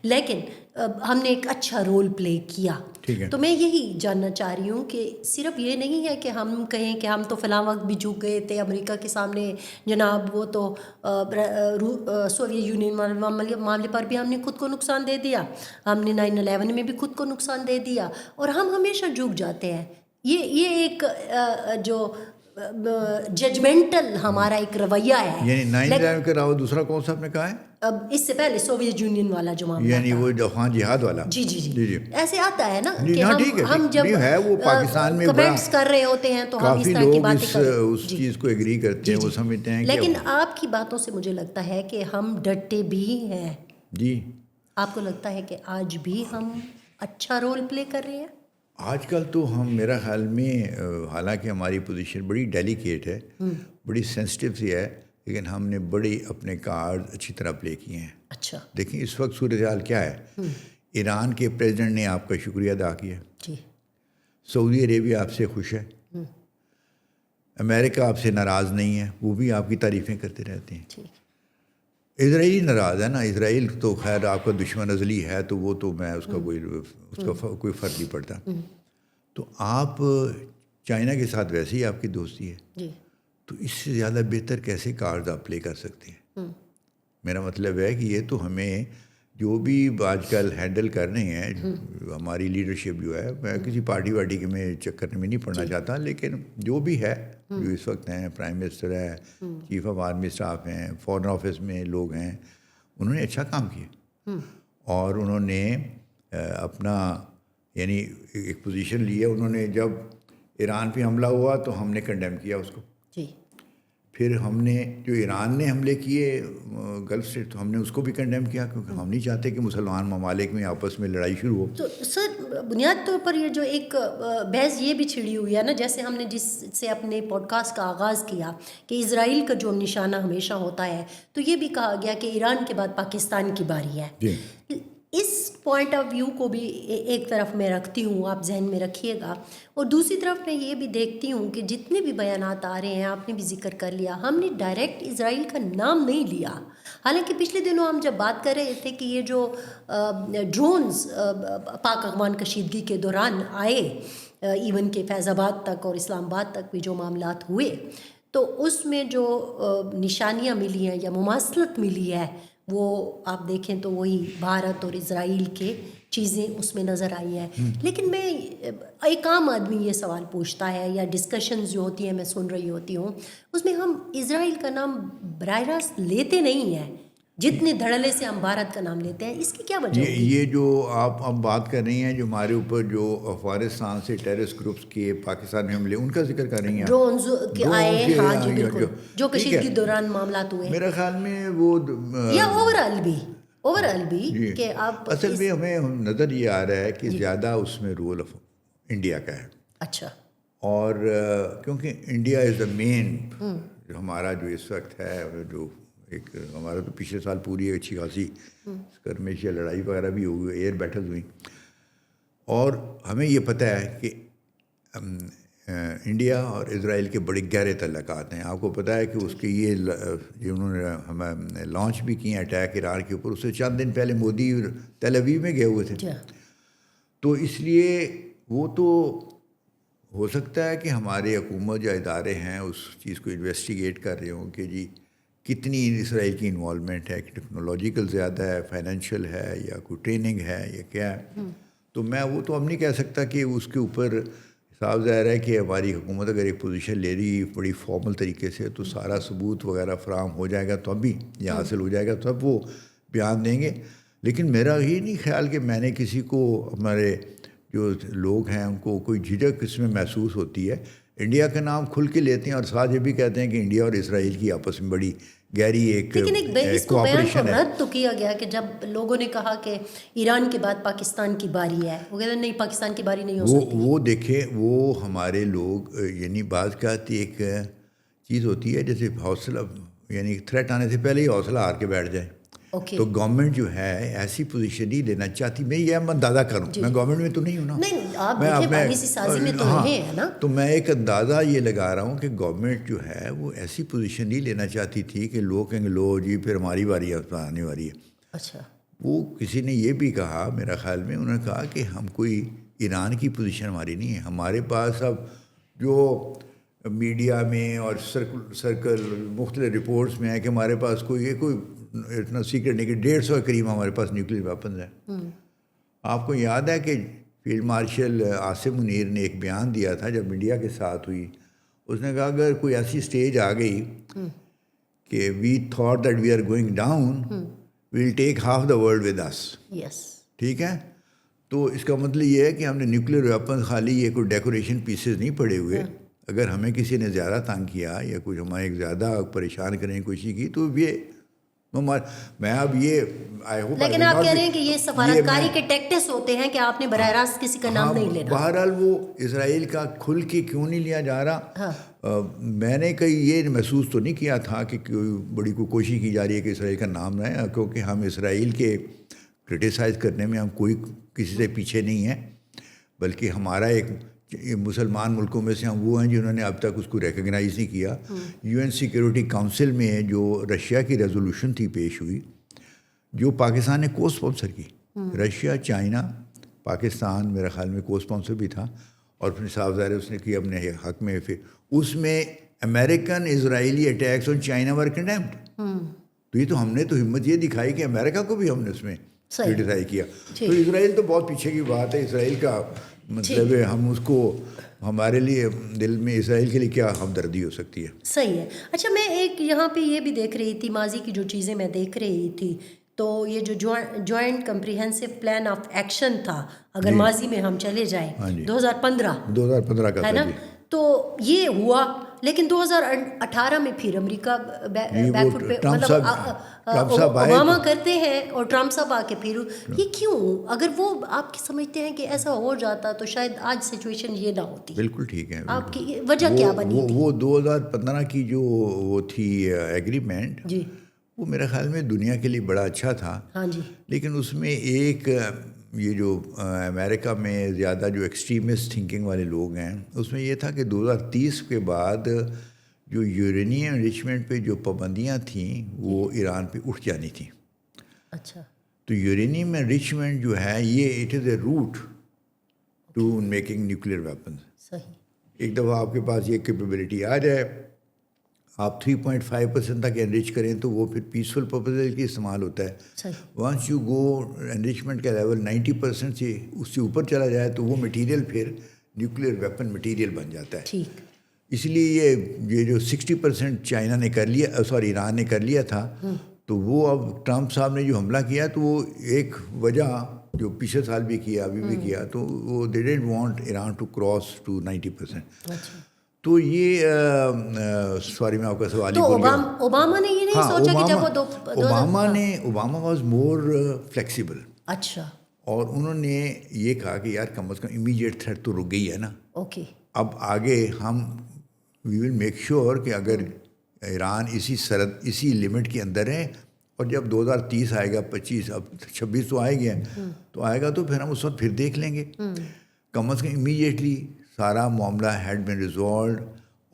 لیکن ہم نے ایک اچھا رول پلے کیا. تو میں یہی جاننا چاہ رہی ہوں کہ صرف یہ نہیں ہے کہ ہم کہیں کہ ہم تو فلاں وقت بھی جھک گئے تھے امریکہ کے سامنے، جناب وہ تو سوویت یونین معاملے پر بھی ہم نے خود کو نقصان دے دیا، ہم نے 9/11 میں بھی خود کو نقصان دے دیا، اور ہم ہمیشہ جھک جاتے ہیں. یہ ایک جو ججمنٹل ہمارا ایک رویہ ہے. یعنی 9/11 کے علاوہ دوسرا کون سا آپ نے کہا ہے؟ اب اس سے پہلے سوویت یونین والا جو معاملہ یعنی تھا، وہ افغان جہاد والا. جی جی جی ایسے آتا ہے نا جی کہ ہم جب ہے وہ پاکستان میں کمنٹس کر رہے ہوتے ہیں تو ہم اس طرح کی باتیں کرتے ہیں، اس چیز کو ایگری کرتے ہیں، وہ سمجھتے ہیں. لیکن آپ کی باتوں سے مجھے لگتا ہے کہ ہم ڈٹے بھی ہیں. جی آپ کو لگتا ہے کہ آج بھی ہم اچھا رول پلے کر رہے ہیں؟ آج کل تو ہم، میرا خیال میں، حالانکہ ہماری پوزیشن بڑی ڈیلیکیٹ ہے، بڑی سینسٹیو سی ہے، لیکن ہم نے بڑی اپنے کارڈ اچھی طرح پلے کیے ہیں. اچھا. دیکھیں اس وقت صورتحال کیا ہے. ایران کے پریزیڈنٹ نے آپ کا شکریہ ادا کیا. جی. سعودی عربیہ آپ سے خوش ہے، امریکہ آپ سے ناراض نہیں ہے، وہ بھی آپ کی تعریفیں کرتے رہتے ہیں. ٹھیک. اسرائیل ناراض ہے نا. اسرائیل تو خیر آپ کا دشمن ازلی ہے، تو وہ تو میں اس کا کوئی فرق نہیں پڑتا. تو آپ چائنا کے ساتھ ویسے ہی آپ کی دوستی ہے، جی. تو اس سے زیادہ بہتر کیسے کارڈ آپ پلے کر سکتے ہیں؟ میرا مطلب ہے کہ یہ تو ہمیں جو بھی آج کل ہینڈل کر رہے ہیں، ہماری لیڈرشپ جو ہے، میں کسی پارٹی وارٹی کے میں چکر میں نہیں پڑنا چاہتا، لیکن جو بھی ہے، جو اس وقت ہیں، پرائم منسٹر ہے، چیف آف آرمی اسٹاف ہیں، فارن آفس میں لوگ ہیں، انہوں نے اچھا کام کیا، اور انہوں نے اپنا یعنی ایک پوزیشن لی ہے. انہوں نے جب ایران پہ حملہ ہوا تو ہم نے کنڈیم کیا اس کو. جی. پھر ہم نے جو ایران نے حملے کیے گلف سے، تو ہم نے اس کو بھی کنڈیم کیا، کیونکہ ہم نہیں چاہتے کہ مسلمان ممالک میں آپس میں لڑائی شروع ہو. تو سر بنیاد طور پر یہ جو ایک بحث یہ بھی چھڑی ہوئی ہے نا، جیسے ہم نے جس سے اپنے پوڈ کاسٹ کا آغاز کیا کہ اسرائیل کا جو نشانہ ہمیشہ ہوتا ہے، تو یہ بھی کہا گیا کہ ایران کے بعد پاکستان کی باری ہے. جی. اس پوائنٹ آف ویو کو بھی ایک طرف میں رکھتی ہوں، آپ ذہن میں رکھیے گا، اور دوسری طرف میں یہ بھی دیکھتی ہوں کہ جتنے بھی بیانات آ رہے ہیں، آپ نے بھی ذکر کر لیا، ہم نے ڈائریکٹ اسرائیل کا نام نہیں لیا. حالانکہ پچھلے دنوں ہم جب بات کر رہے تھے کہ یہ جو ڈرونز پاک افغان کشیدگی کے دوران آئے، ایون کہ فیض آباد تک اور اسلام آباد تک بھی جو معاملات ہوئے، تو اس میں جو نشانیاں ملی ہیں یا مماثلت ملی ہے، وہ آپ دیکھیں تو وہی بھارت اور اسرائیل کے چیزیں اس میں نظر آئی ہیں. لیکن میں ایک عام آدمی یہ سوال پوچھتا ہے، یا ڈسکشنز جو ہوتی ہیں میں سن رہی ہوتی ہوں، اس میں ہم اسرائیل کا نام براہ راست لیتے نہیں ہیں جتنے دھڑلے سے ہم بھارت کا نام لیتے ہیں. اس کی کیا وجہ ہوگی؟ یہ جو آپ اب بات کر رہی ہیں، جو ہمارے اوپر جو افغانستان سے ٹیررسٹ گروپس کے پاکستان میں حملے، ان کا ذکر کر رہی ہیں. ڈرونز کے آئے، ہاں جی بالکل، جو کشیدگی دوران معاملات ہوئے، میرا خیال میں وہ یا اوور آل بھی کہ آپ اصل میں ہمیں نظر یہ آ رہا ہے کہ زیادہ اس میں رول آف انڈیا کا ہے. اچھا. اور کیونکہ انڈیا از دا مین، ہمارا جو اس وقت ہے، جو ایک ہمارا تو پچھلے سال پوری اچھی خاصی اسکرمش یا لڑائی وغیرہ بھی ہوئی، ایئر بیٹلز ہوئی، اور ہمیں یہ پتہ ہے کہ انڈیا اور اسرائیل کے بڑے گہرے تعلقات ہیں. آپ کو پتہ ہے کہ اس کے یہ انہوں نے ہمیں لانچ بھی کیے اٹیک ایران کے اوپر. اس سے چند دن پہلے مودی تیل اویو میں گئے ہوئے تھے. تو اس لیے وہ تو ہو سکتا ہے کہ ہمارے حکومت یا ادارے ہیں اس چیز کو انویسٹیگیٹ کر رہے ہوں کہ جی کتنی اسرائیل کی انوالومنٹ ہے, کہ ٹیکنالوجیکل زیادہ ہے, فائنینشیل ہے, یا کوئی ٹریننگ ہے, یا کیا ہے. تو میں وہ تو اب نہیں کہہ سکتا کہ اس کے اوپر صاف ظاہر ہے کہ ہماری حکومت اگر ایک پوزیشن لے رہی بڑی فارمل طریقے سے تو سارا ثبوت وغیرہ فراہم ہو جائے گا تو اب بھی یہ حاصل ہو جائے گا تو اب وہ بیان دیں گے. لیکن میرا یہ نہیں خیال کہ میں نے کسی کو, ہمارے جو لوگ ہیں ان کو کوئی جھجک اس میں محسوس ہوتی ہے. انڈیا کا نام کھل کے لیتے ہیں اور ساتھ یہ بھی کہتے ہیں کہ انڈیا اور اسرائیل کی آپس میں بڑی گہری ایک کوآپریشن ہے. رد تو کیا گیا کہ جب لوگوں نے کہا کہ ایران کے بعد پاکستان کی باری ہے, وہ کہتے ہیں نہیں پاکستان کی باری نہیں ہو سکتی. وہ دیکھیں وہ ہمارے لوگ یعنی بعض کا ایک چیز ہوتی ہے جیسے حوصلہ, یعنی تھریٹ آنے سے پہلے ہی حوصلہ ہار کے بیٹھ جائیں. تو گورنمنٹ جو ہے ایسی پوزیشن نہیں لینا چاہتی. میں یہ اندازہ کروں, میں گورنمنٹ میں تو نہیں ہوں نا, تو میں ایک اندازہ یہ لگا رہا ہوں کہ گورنمنٹ جو ہے وہ ایسی پوزیشن نہیں لینا چاہتی تھی کہ لوگ کہیں گے لو جی پھر ہماری باری آنے والی ہے. اچھا, وہ کسی نے یہ بھی کہا میرا خیال میں, انہوں نے کہا کہ ہم کوئی ایران کی پوزیشن ہماری نہیں ہے. ہمارے پاس اب جو میڈیا میں اور سرکل مختلف رپورٹس میں ہے کہ ہمارے پاس کوئی اتنا سیکرٹ نہیں کہ 150 قریب ہمارے پاس نیوکلیر ویپنز ہیں. آپ کو یاد ہے کہ فیلڈ مارشل عاصم منیر نے ایک بیان دیا تھا جب انڈیا کے ساتھ ہوئی. اس نے کہا اگر کوئی ایسی سٹیج آ گئی کہ we thought that we are going down we will take half the world with us. ٹھیک ہے, تو اس کا مطلب یہ ہے کہ ہم نے نیوکلیر ویپن خالی یہ کوئی ڈیکوریشن پیسز نہیں پڑے ہوئے. اگر ہمیں کسی نے زیادہ تنگ کیا یا کچھ ہمیں زیادہ پریشان کرنے کی کوشش کی تو یہ میں اب یہ لیکن آپ کہہ رہے ہیں کہ یہ سفارتکاری کے ٹیکٹس ہوتے ہیں کہ آپ نے براہ راست کسی کا نام نہیں لینا. بہرحال وہ اسرائیل کا کھل کے کیوں نہیں لیا جا رہا, میں نے کہیں یہ محسوس تو نہیں کیا تھا کہ بڑی کوئی کوشش کی جا رہی ہے کہ اسرائیل کا نام رہے, کیونکہ ہم اسرائیل کے کرٹیسائز کرنے میں ہم کوئی کسی سے پیچھے نہیں ہیں, بلکہ ہمارا ایک مسلمان ملکوں میں سے ہم وہ ہیں جنہوں نے اب تک اس کو ریکگنائز نہیں کیا. UN سیکیورٹی کونسل میں جو رشیا کی ریزولوشن تھی پیش ہوئی جو پاکستان نے کو اسپانسر کی, رشیا, چائنا, پاکستان میرا خیال میں کو اسپانسر بھی تھا, اور پھر صاف ظاہر اس نے کیا اپنے حق میں. پھر اس میں امریکن اسرائیلی اٹیکس آن چائنا ور کنڈیمڈ. تو یہ تو ہم نے تو ہمت یہ دکھائی کہ امریکہ کو بھی ہم نے اس میں کرٹیسائز کیا. تو اسرائیل تو بہت پیچھے کی بات ہے. اسرائیل کا مطلب ہے ہم اس کو, ہمارے لیے دل میں اسرائیل کے لیے کیا ہمدردی ہو سکتی ہے. صحیح ہے. اچھا, میں ایک یہاں پہ یہ بھی دیکھ رہی تھی, ماضی کی جو چیزیں میں دیکھ رہی تھی, تو یہ جو joint comprehensive plan of action تھا, اگر ماضی میں ہم چلے جائیں 2015 کا ہے نا, تو یہ ہوا. لیکن 2018 میں پھر امریکہ بیک فٹ پہ, مطلب اوباما کرتے ہیں اور ٹرمپ صاحب آ کے پھر یہ کیوں؟ اگر وہ آپ کی سمجھتے ہیں کہ ایسا ہو جاتا تو شاید آج سچویشن یہ نہ ہوتی. بالکل ٹھیک ہے. آپ کی وجہ کیا بنی تھی؟ وہ 2015 کی جو وہ تھی ایگریمنٹ, جی, وہ میرے خیال میں دنیا کے لیے بڑا اچھا تھا. ہاں جی. لیکن اس میں ایک یہ جو امریکہ میں زیادہ جو ایکسٹریمسٹ تھنکنگ والے لوگ ہیں, اس میں یہ تھا کہ 2030 کے بعد جو یورینیم انریچمنٹ پہ جو پابندیاں تھیں وہ ایران پہ اٹھ جانی تھیں. اچھا, تو یورینیم انریچمنٹ جو ہے یہ it is a route to making nuclear weapons. صحیح. ایک دفعہ آپ کے پاس یہ کیپیبلٹی آ جائے, آپ 3.5% تک انریچ کریں تو وہ پھر پیسفل پرپز کے استعمال ہوتا ہے. ونس یو گو انریچمنٹ کا لیول 90% سے اس سے اوپر چلا جائے تو وہ مٹیریل پھر نیوکلیر ویپن مٹیریل بن جاتا ہے. ٹھیک. اس لیے یہ جو 60% چائنا نے کر لیا, ایران نے کر لیا تھا, تو وہ اب ٹرمپ صاحب نے جو حملہ کیا تو وہ ایک وجہ جو پچھلے سال بھی کیا ابھی بھی کیا, تو وہ they didn't want Iran to cross to 90%. تو یہ سوری میں آپ کا سوال ہی بھول گیا. اوباما نے یہ نہیں سوچا کہ جب وہ اوباما واز مور فلیکسیبل. اچھا. اور انہوں نے یہ کہا کہ یار کم از کم امیڈیٹ تھریٹ تو رک گئی ہے نا. اوکے. اب آگے ہم وی ول میک شیور کہ اگر ایران اسی لمٹ کے اندر ہے, اور جب 2030 آئے گا, 25 اب 26 تو آئے گیا, تو آئے گا تو پھر ہم اس وقت پھر دیکھ لیں گے. کم از کم امیڈیٹلی سارا معاملہ ہیڈ بین ریزالوڈ،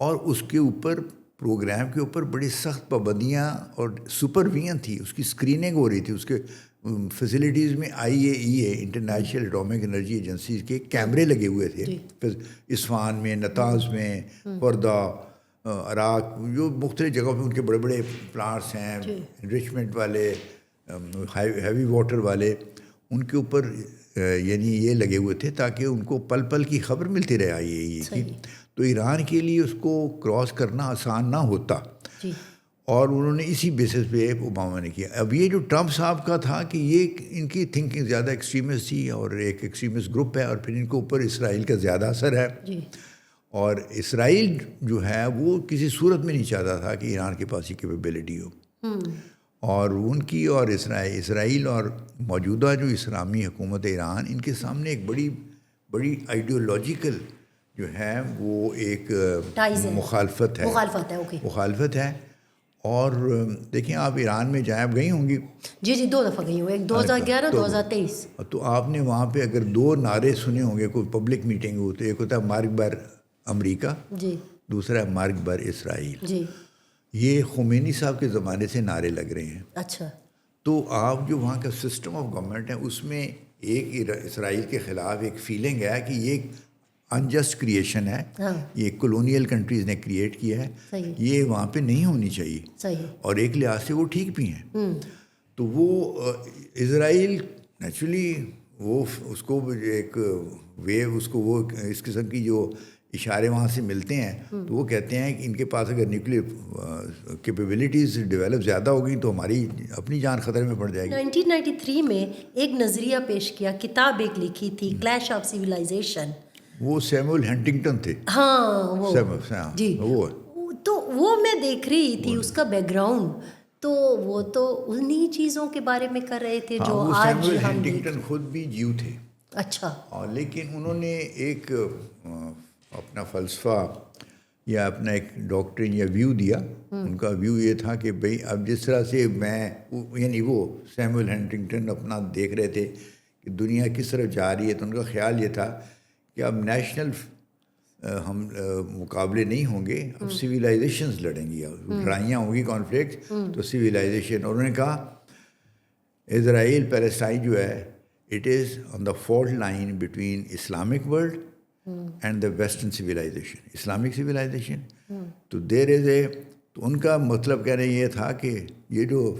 اور اس کے اوپر پروگرام کے اوپر بڑی سخت پابندیاں اور سپرویژن تھی، اس کی اسکریننگ ہو رہی تھی، اس کے فیسلٹیز میں IAEA international atomic energy agency کے کیمرے لگے ہوئے تھے، اصفہان میں، نتاز میں، خوردہ، عراق، جو مختلف جگہوں پہ ان کے بڑے بڑے پلانٹس ہیں، انریچمنٹ والے، ہیوی واٹر والے، ان کے اوپر یعنی یہ لگے ہوئے تھے تاکہ ان کو پل پل کی خبر ملتی رہے IAEA کی. تو ایران کے لیے اس کو کراس کرنا آسان نہ ہوتا، اور انہوں نے اسی بیسس پہ اوباما نے کیا. اب یہ جو ٹرمپ صاحب کا تھا کہ یہ ان کی تھنکنگ زیادہ ایکسٹریمسٹ تھی، اور ایک ایکسٹریمسٹ گروپ ہے، اور پھر ان کے اوپر اسرائیل کا زیادہ اثر ہے، اور اسرائیل جو ہے وہ کسی صورت میں نہیں چاہتا تھا کہ ایران کے پاس یہ کیپیبلٹی ہو. اور ان کی اور اسرائیل اور موجودہ جو اسلامی حکومت ایران، ان کے سامنے ایک بڑی آئیڈیولوجیکل جو ہے وہ ایک مخالفت ہے. اور دیکھیں آپ ایران میں جائیں، آپ گئی ہوں گی؟ جی 2 دفعہ گئی ہوں، ایک 2011 2023. تو آپ نے وہاں پہ اگر 2 نعرے سنے ہوں گے، کوئی پبلک میٹنگ ہوتی ہے، ایک ہوتا ہے مارک بر امریکہ، دوسرا ہے مارک بر اسرائیل. یہ خمینی صاحب کے زمانے سے نعرے لگ رہے ہیں. اچھا. تو آپ جو وہاں کا سسٹم آف گورنمنٹ ہے، اس میں ایک اسرائیل کے خلاف ایک فیلنگ ہے کہ یہ انجسٹ کریشن ہے، یہ کولونیل کنٹریز نے کریٹ کیا ہے، یہ وہاں پہ نہیں ہونی چاہیے، اور ایک لحاظ سے وہ ٹھیک بھی ہیں. تو وہ اسرائیل نیچرلی وہ اس کو ایک ویو، اس کو وہ اس قسم کی جو اشارے وہاں سے ملتے ہیں، تو وہ کہتے ہیں کہ ان کے پاس اگر نیوکلیئر کیپیبلٹیز ڈیولپ زیادہ ہو گئی تو ہماری اپنی جان خطرے میں پڑ جائے گی. 1993 میں ایک نظریہ پیش کیا، کتاب ایک لکھی تھی، کلیش آف سویلائزیشن. وہ سیموئل ہنٹنگٹن تھے. ہاں وہ جی، وہ تو وہ میں دیکھ رہی تھی اس کا بیک گراؤنڈ، تو وہ تو انہی چیزوں کے بارے میں کر رہے تھے جو آج سیموئل ہنٹنگٹن خود بھی جیو تھے. اچھا. اور لیکن انہوں نے ایک اپنا فلسفہ یا اپنا ایک ڈاکٹرن یا ویو دیا. ان کا ویو یہ تھا کہ بھئی اب جس طرح سے یعنی وہ سیموئل ہنٹنگٹن اپنا دیکھ رہے تھے کہ دنیا کس طرف جا رہی ہے، تو ان کا خیال یہ تھا کہ اب نیشنل ہم مقابلے نہیں ہوں گے، اب سویلائزیشنز لڑیں گی، لڑائیاں ہوں گی، کانفلکٹ، تو سویلائزیشن. اور انہوں نے کہا اسرائیل پیلسٹائن جو ہے it is on the fault line between Islamic world and the western civilization, Islamic civilization. تو دیر از اے، تو ان کا مطلب کہنا یہ تھا کہ یہ جو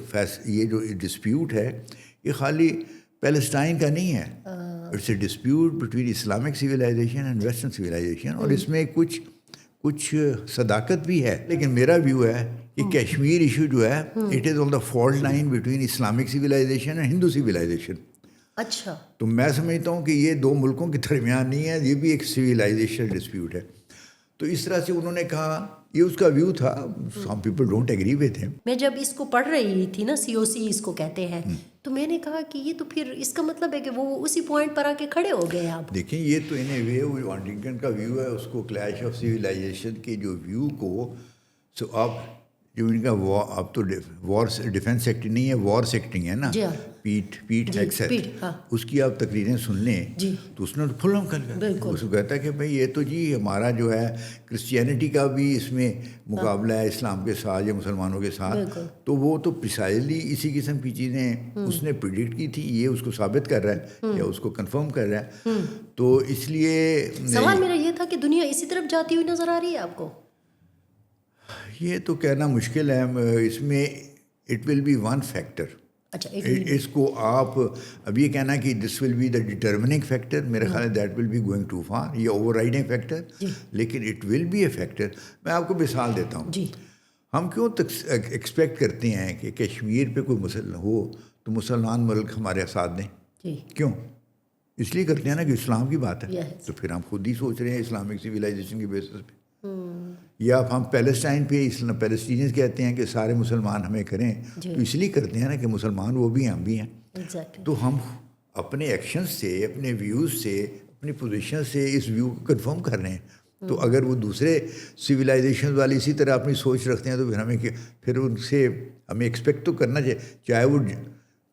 ڈسپیوٹ ہے یہ خالی پیلسٹائن کا نہیں ہے، it's a dispute between Islamic civilization and western civilization. اور اس میں کچھ صداقت بھی ہے. لیکن میرا ویو ہے کہ کشمیر ایشو جو ہے it is on the fault line between Islamic civilization and Hindu civilization. اچھا. تو میں سمجھتا ہوں کہ یہ 2 ملکوں کے درمیان نہیں ہے، یہ بھی ایک سویلائزیشن ڈسپیوٹ ہے. تو اس طرح سے انہوں نے کہا، یہ اس کا ویو تھا. Some people don't agree with ہم. میں جب اس کو پڑھ رہی تھی نا، COC اس کو کہتے ہیں، تو میں نے کہا کہ یہ تو پھر اس کا مطلب ہے کہ وہ اسی پوائنٹ پر آ کے کھڑے ہو گئے. آپ دیکھیں یہ تو ان اے وے وانٹنگٹن کا ویو ہے، اس کو کلیش آف سویلائزیشن کے جو ویو کو اب جو ان کا اب تو وار ڈیفینس ایکٹ نہیں ہے، وار ایکٹنگ ہے نا، پیٹ ایکٹ، اس کی آپ تقریریں سن لیں تو اس نے کھلم کھل اس کو کہتا ہے کہ بھائی یہ تو جی ہمارا جو ہے کرسچینٹی کا بھی اس میں مقابلہ ہے اسلام کے ساتھ یا مسلمانوں کے ساتھ. تو وہ تو پریسائزلی اسی قسم کی چیزیں اس نے پریڈکٹ کی تھی، یہ اس کو ثابت کر رہا ہے یا اس کو کنفرم کر رہا ہے. تو اس لیے سوال میرا یہ تھا کہ دنیا اسی طرف جاتی ہوئی نظر آ رہی ہے آپ کو؟ یہ تو کہنا مشکل ہے. اس میں it will be one factor. اچھا، اس کو آپ اب یہ کہنا کہ دس ول بی دا ڈٹرمننگ فیکٹر، میرے خیال ہے that will be going to far, یہ اوور رائڈنگ فیکٹر، لیکن it will be a factor. میں آپ کو مثال دیتا ہوں. ہم کیوں ایکسپیکٹ کرتے ہیں کہ کشمیر پہ کوئی مسئلہ ہو تو مسلمان ملک ہمارے ساتھ دیں؟ کیوں؟ اس لیے کرتے ہیں نا کہ اسلام کی بات ہے. تو پھر ہم خود ہی سوچ رہے ہیں اسلامک سویلائزیشن کی بیسس پہ. یا ہم پیلسٹائن پہ پیلسٹینیز کہتے ہیں کہ سارے مسلمان ہمیں کریں، تو اس لیے کرتے ہیں نا کہ مسلمان وہ بھی ہیں، ہم بھی ہیں. تو ہم اپنے ایکشن سے، اپنے ویوز سے، اپنی پوزیشن سے اس ویو کو کنفرم کر رہے ہیں. تو اگر وہ دوسرے سویلائزیشن والے اسی طرح اپنی سوچ رکھتے ہیں تو پھر ان سے ہمیں ایکسپیکٹ تو کرنا چاہیے، چاہے وہ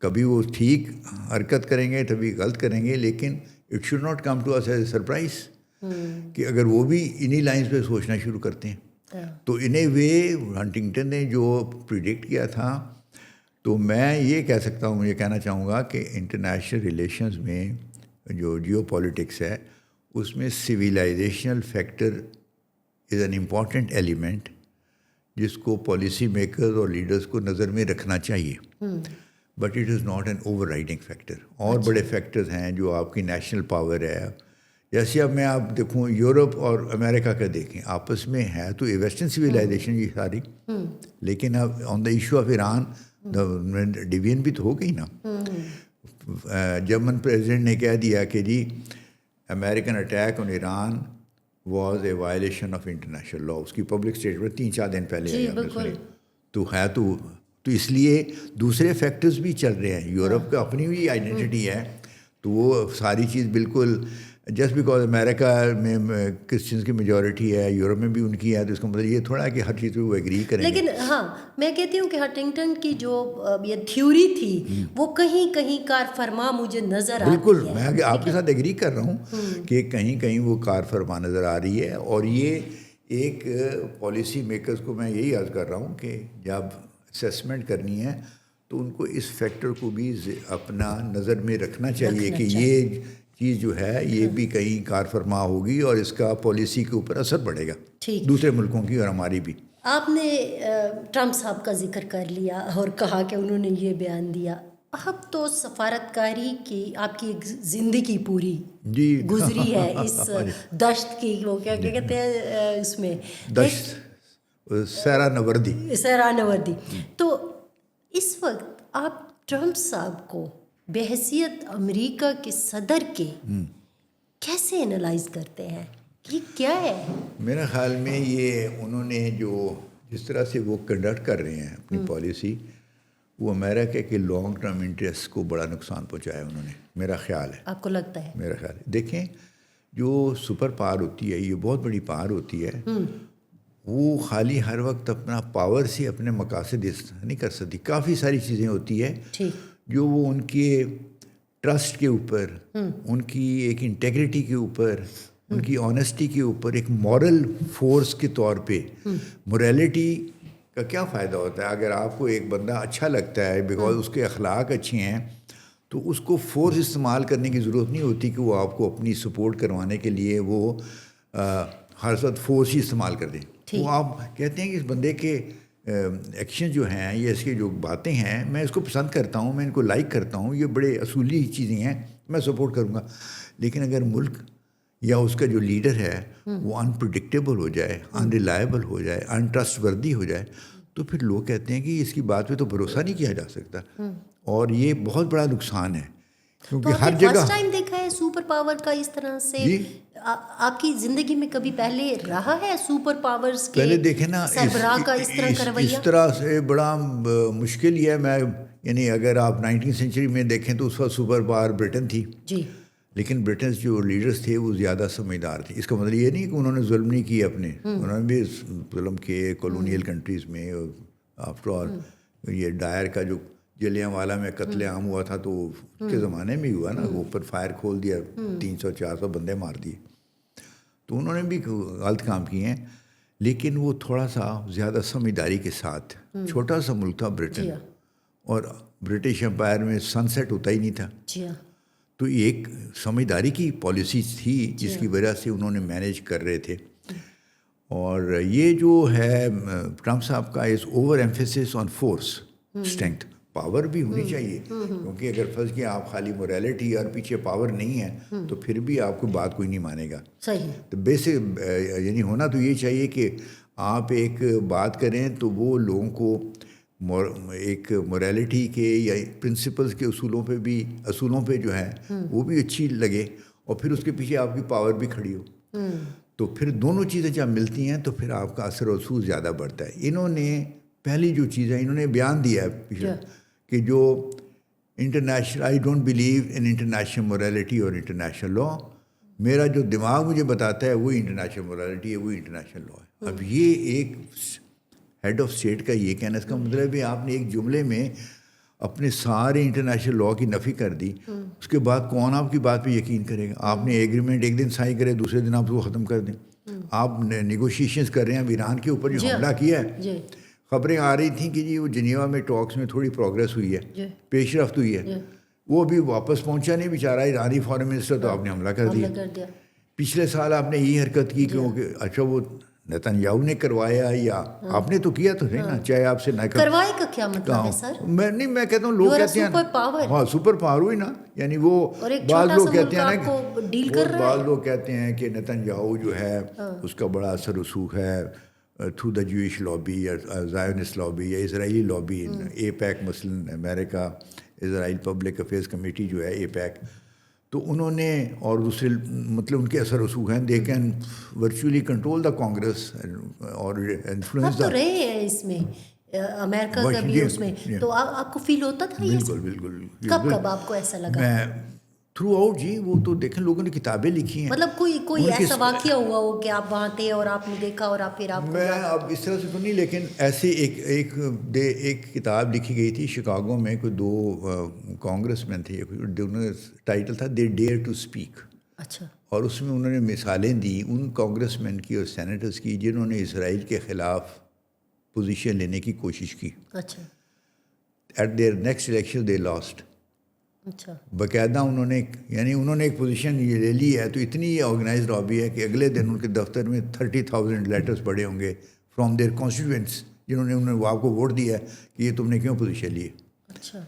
کبھی وہ ٹھیک حرکت کریں گے کبھی غلط کریں گے، لیکن it should not come to us as a surprise. کہ اگر وہ بھی انہی لائنز پہ سوچنا شروع کرتے ہیں تو ان اے وے ہنٹنگٹن نے جو پریڈکٹ کیا تھا، تو میں یہ کہہ سکتا ہوں، یہ کہنا چاہوں گا کہ انٹرنیشنل ریلیشنز میں جو جیو پولیٹکس ہے اس میں civilizational factor is an important element جس کو پالیسی میکرز اور لیڈرز کو نظر میں رکھنا چاہیے، but it is not an over riding factor. اور بڑے فیکٹرز ہیں جو آپ کی نیشنل پاور ہے. جیسے اب میں آپ دیکھوں یورپ اور امریکہ کا دیکھیں، آپس میں ہے تو ویسٹرن سویلائزیشن یہ ساری، لیکن اب on the issue of Iran division بھی تو ہو گئی نا. جرمن پریزیڈنٹ نے کہہ دیا کہ جی American attack on Iran was a violation of international law. اس کی پبلک اسٹیٹمنٹ 3-4 دن پہلے آئی آپ نے سنی. تو ہے تو اس لیے دوسرے فیکٹرز بھی چل رہے ہیں. یورپ کا اپنی بھی آئیڈینٹی ہے، تو وہ ساری چیز بالکل جسٹ بیکاز امریکہ میں کرسچنس کی میجورٹی ہے، یورپ میں بھی ان کی ہے، تو اس کا مطلب یہ تھوڑا ہے کہ ہر چیز پہ وہ ایگری کریں گے. لیکن ہاں میں کہتی ہوں کہ ہنٹنگٹن کی جو یہ تھیوری تھی وہ کہیں کہیں کار فرما مجھے نظر آتی ہے. بالکل میں آپ کے ساتھ ایگری کر رہا ہوں کہ کہیں کہیں وہ کار فرما نظر آ رہی ہے. اور یہ ایک پالیسی میکرز کو میں یہی عرض کر رہا ہوں کہ جب اسیسمنٹ کرنی ہے تو ان کو اس فیکٹر کو بھی اپنا نظر میں رکھنا چاہیے کہ یہ چیز جو ہے یہ بھی کہیں کار فرما ہوگی اور اس کا پالیسی کے اوپر اثر پڑے گا دوسرے ملکوں کی اور ہماری بھی. آپ نے ٹرمپ صاحب کا ذکر کر لیا اور کہا کہ انہوں نے یہ بیان دیا. اب تو سفارتکاری کی آپ کی ایک زندگی پوری گزری ہے اس دشت کی، وہ کیا کہتے ہیں اس میں دشت سیرا نوردی. تو اس وقت آپ ٹرمپ صاحب کو بحیثیت امریکہ کے صدر کے کیسے انالائز کرتے ہیں؟ یہ کیا ہے؟ میرے خیال میں یہ انہوں نے جس طرح سے وہ کنڈکٹ کر رہے ہیں اپنی پالیسی، وہ امریکہ کے لانگ ٹرم انٹرسٹ کو بڑا نقصان پہنچایا انہوں نے. میرا خیال ہے. آپ کو لگتا ہے؟ میرا خیال ہے. دیکھیں جو سپر پاور ہوتی ہے، یہ بہت بڑی پاور ہوتی ہے، وہ خالی ہر وقت اپنا پاور سے اپنے مقاصد نہیں کر سکتی. کافی ساری چیزیں ہوتی ہے جو وہ ان کے ٹرسٹ کے اوپر، ان کی ایک انٹیگریٹی کے اوپر، ان کی آنیسٹی کے اوپر، ایک مورل فورس کے طور پہ موریلٹی کا کیا فائدہ ہوتا ہے؟ اگر آپ کو ایک بندہ اچھا لگتا ہے بیکاز اس کے اخلاق اچھے ہیں تو اس کو فورس استعمال کرنے کی ضرورت نہیں ہوتی کہ وہ آپ کو اپنی سپورٹ کروانے کے لیے وہ ہر وقت فورس ہی استعمال کر دیں. وہ آپ کہتے ہیں کہ اس بندے کے ایکشن جو ہیں یا اس کی جو باتیں ہیں میں اس کو پسند کرتا ہوں، میں ان کو لائک کرتا ہوں، یہ بڑے اصولی چیزیں ہیں، میں سپورٹ کروں گا. لیکن اگر ملک یا اس کا جو لیڈر ہے وہ انپریڈکٹیبل ہو جائے، انریلائبل ہو جائے، انٹرسٹ وردی ہو جائے، تو پھر لوگ کہتے ہیں کہ اس کی بات پہ تو بھروسہ نہیں کیا جا سکتا. اور یہ بہت بڑا نقصان ہے کیونکہ ہر جگہ. فرسٹ ٹائم دیکھا ہے سپر پاور کا اس طرح سے؟ آپ کی زندگی میں کبھی پہلے رہا ہے سپر پاورز کے پہلے دیکھیں نا سربراہ کا اس طرح کا رویہ؟ اس طرح سے بڑا مشکل ہی ہے. میں یعنی اگر آپ 19 سینچری میں دیکھیں تو اس وقت سپر پاور برٹن تھی، لیکن برٹنس جو لیڈرز تھے وہ زیادہ سمجھدار تھے. اس کا مطلب یہ نہیں کہ انہوں نے ظلم نہیں کیے اپنے، انہوں نے بھی ظلم کیے کالونیل کنٹریز میں. آفٹر آل یہ ڈائر کا جو جلیانوالہ میں قتل عام ہوا تھا تو اس کے زمانے میں ہی ہوا نا، اوپر فائر کھول دیا، 300-400 بندے مار دیے. تو انہوں نے بھی غلط کام کیے ہیں، لیکن وہ تھوڑا سا زیادہ سمجھداری کے ساتھ. چھوٹا سا ملک تھا برٹن، اور برٹش امپائر میں سن سیٹ ہوتا ہی نہیں تھا. تو ایک سمجھداری کی پالیسی تھی جس کی وجہ سے انہوں نے مینیج کر رہے تھے. اور یہ جو ہے ٹرمپ صاحب کا از اوور ایمفیسس آن فورس اسٹرینتھ. پاور بھی ہونی چاہیے کیونکہ اگر فرض کیا آپ خالی موریلٹی اور پیچھے پاور نہیں ہے تو پھر بھی آپ کو بات کوئی نہیں مانے گا. تو بیسک یعنی ہونا تو یہ چاہیے کہ آپ ایک بات کریں تو وہ لوگوں کو ایک موریلٹی کے یا پرنسپلز کے اصولوں پہ جو ہے وہ بھی اچھی لگے، اور پھر اس کے پیچھے آپ کی پاور بھی کھڑی ہو. تو پھر دونوں چیزیں جب ملتی ہیں تو پھر آپ کا اثر و رسوخ زیادہ بڑھتا ہے. انہوں نے پہلی جو چیزیں انہوں نے بیان دیا ہے کہ جو international, I don't believe in international morality اور انٹرنیشنل لا. میرا جو دماغ مجھے بتاتا ہے وہی انٹرنیشنل موریلٹی ہے، وہی انٹرنیشنل لا ہے. اب یہ ایک ہیڈ آف اسٹیٹ کا یہ کہنا، اس کا مطلب ہے آپ نے ایک جملے میں اپنے سارے انٹرنیشنل لاء کی نفی کر دی. اس کے بعد کون آپ کی بات پہ یقین کرے گا؟ آپ نے ایگریمنٹ ایک دن سائن کرے، دوسرے دن آپ اس کو ختم کر دیں. آپ نیگوشیشنز کر رہے ہیں. اب ایران کے اوپر جو حملہ کیا ہے، خبریں آ رہی تھیں کہ جی وہ جنیوا میں ٹاکس میں تھوڑی پروگریس ہوئی ہے، پیش رفت ہوئی ہے، وہ بھی واپس پہنچا نہیں بیچارہ ایرانی فارن منسٹر، تو آپ نے حملہ کر دیا. پچھلے سال آپ نے یہی حرکت کی کہ اچھا وہ نتنیاہو نے کروایا یا آپ نے تو کیا تو ہے نا، چاہے آپ سے نہ کروانے کا کیا مطلب ہے سر؟ میں کہتا ہوں لوگ کہتے ہیں ہاں سپر پاور ہوئی نا، یعنی وہ بعض لوگ کہتے ہیں نا، بعض لوگ کہتے ہیں کہ نتنیاہو جو ہے اس کا بڑا اثر رسوخ ہے تھرو دا جوئش لابی یا زائونسٹ لابی یا اسرائیلی لابی، اے پیک مثلاً امریکہ اسرائیل پبلک افیئرس کمیٹی جو ہے اے پیک، تو انہوں نے اور دوسرے مطلب ان کے اثر رسوخ ہیں، they can virtually control the Congress اور انفلوئنس تو رہے ہیں اس میں امریکہ کا بھی اس میں، تو آپ کو فیل ہوتا تھا؟ بالکل بالکل. کب آپ کو ایسا لگا؟ میں تھرو آؤٹ جی، وہ تو دیکھیں لوگوں نے کتابیں لکھی ہیں. مطلب کوئی ایسا واقعہ ہوا ہو کہ آپ وہاں تھے اور آپ نے دیکھا اور آپ پھر آپ میں اب اس طرح سے تو نہیں، لیکن ایسے ایک کتاب لکھی گئی تھی شکاگو میں، کوئی 2 کانگریس مین تھے، انہوں نے ٹائٹل تھا دے ڈیئر ٹو اسپیک. اچھا. اور اس میں انہوں نے مثالیں دی ان کانگریس مین کی اور سینیٹرز کی جنہوں نے اسرائیل کے خلاف پوزیشن لینے کی کوشش کی. اچھا. At their next election they lost. اچھا. باقاعدہ انہوں نے ایک پوزیشن یہ لے لی ہے، تو اتنی یہ آرگنائز لابی ہے کہ اگلے دن ان کے دفتر میں 30,000 لیٹرز پڑے ہوں گے فرام دیئر کانسٹیٹوئنٹس، جنہوں نے آپ کو ووٹ دیا ہے کہ یہ تم نے کیوں پوزیشن لی ہے. اچھا.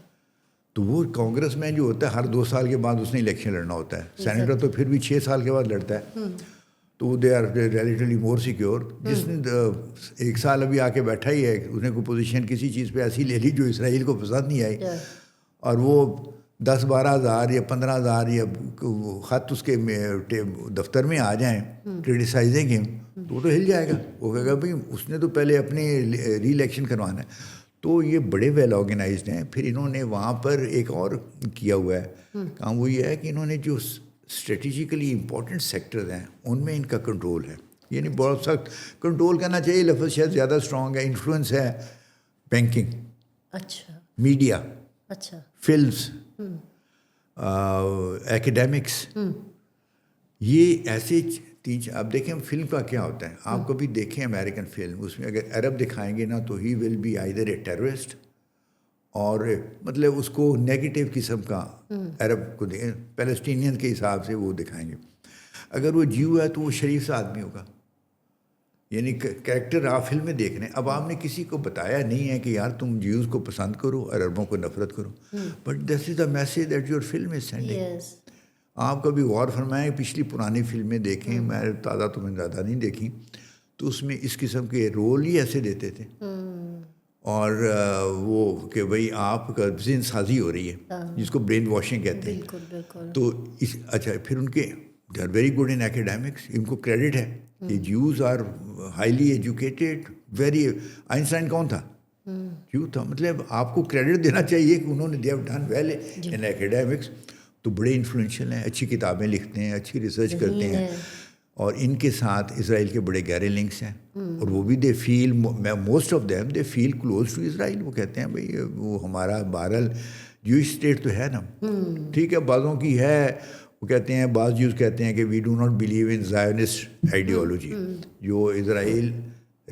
تو وہ کانگریس میں جو ہوتا ہے ہر 2 سال کے بعد اس نے الیکشن لڑنا ہوتا ہے. سینیٹر تو پھر بھی 6 سال کے بعد لڑتا ہے، تو they are relatively more secure. جس نے 1 سال ابھی آ کے بیٹھا ہی ہے، اس نے کوئی پوزیشن کسی چیز پہ ایسی لے لی جو اسرائیل کو پسند نہیں آئی، اور وہ 10-12 ہزار یا 15 ہزار یا خط اس کے دفتر میں آ جائیں کرٹیسائزنگ ہم، تو وہ تو ہل جائے گا. وہ کہے گا بھائی اس نے تو پہلے اپنے ری الیکشن کروانا ہے. تو یہ بڑے ویل آرگنائزڈ ہیں. پھر انہوں نے وہاں پر ایک اور کیا ہوا ہے کام، وہ یہ ہے کہ انہوں نے جو اسٹریٹجیکلی امپورٹنٹ سیکٹرز ہیں ان میں ان کا کنٹرول ہے. یعنی بہت سخت کنٹرول کرنا چاہیے، لفظ شاید زیادہ اسٹرانگ ہے. انفلوئنس ہے بینکنگ، اچھا، میڈیا، اچھا، فلمس، ایکیڈیمکس. یہ ایسے آپ دیکھیں فلم کا کیا ہوتا ہے، آپ کبھی دیکھیں امریکن فلم، اس میں اگر عرب دکھائیں گے نا تو he will be either a terrorist, اور مطلب اس کو نیگیٹو قسم کا عرب کو پیلسٹینین کے حساب سے وہ دکھائیں گے. اگر وہ جیو ہے تو وہ شریف سا آدمی ہوگا. یعنی کریکٹر آپ فلم میں دیکھ رہے ہیں. اب آپ نے کسی کو بتایا نہیں ہے کہ یار تم جیوز کو پسند کرو اور عربوں کو نفرت کرو، but this is the message that your film is sending. آپ کبھی غور فرمائیں، پچھلی پرانی فلمیں دیکھیں، میں تازہ تو میں نے زیادہ نہیں دیکھی، تو اس میں اس قسم کے رول ہی ایسے دیتے تھے، اور وہ کہ بھئی آپ کا ذہن سازی ہو رہی ہے، جس کو برین واشنگ کہتے ہیں. بالکل. تو اچھا پھر ان کے they are very good in academics, ان کو کریڈٹ ہے کہ Jews are highly educated. Very Einstein کون تھا؟ جیو تھا. مطلب آپ کو کریڈٹ دینا چاہیے کہ انہوں نے they have done well in academics. تو بڑے انفلوئنشیل ہیں، اچھی کتابیں لکھتے ہیں، اچھی ریسرچ کرتے ہیں، اور ان کے ساتھ اسرائیل کے بڑے گہرے لنکس ہیں. اور وہ بھی they feel most of them they feel close to Israel. وہ کہتے ہیں بھائی وہ ہمارا بہرحال جوئش اسٹیٹ تو ہے نا، ٹھیک ہے بعضوں کی ہے. وہ کہتے ہیں، بعض جوز کہتے ہیں کہ we do not believe in Zionist ideology, جو اسرائیل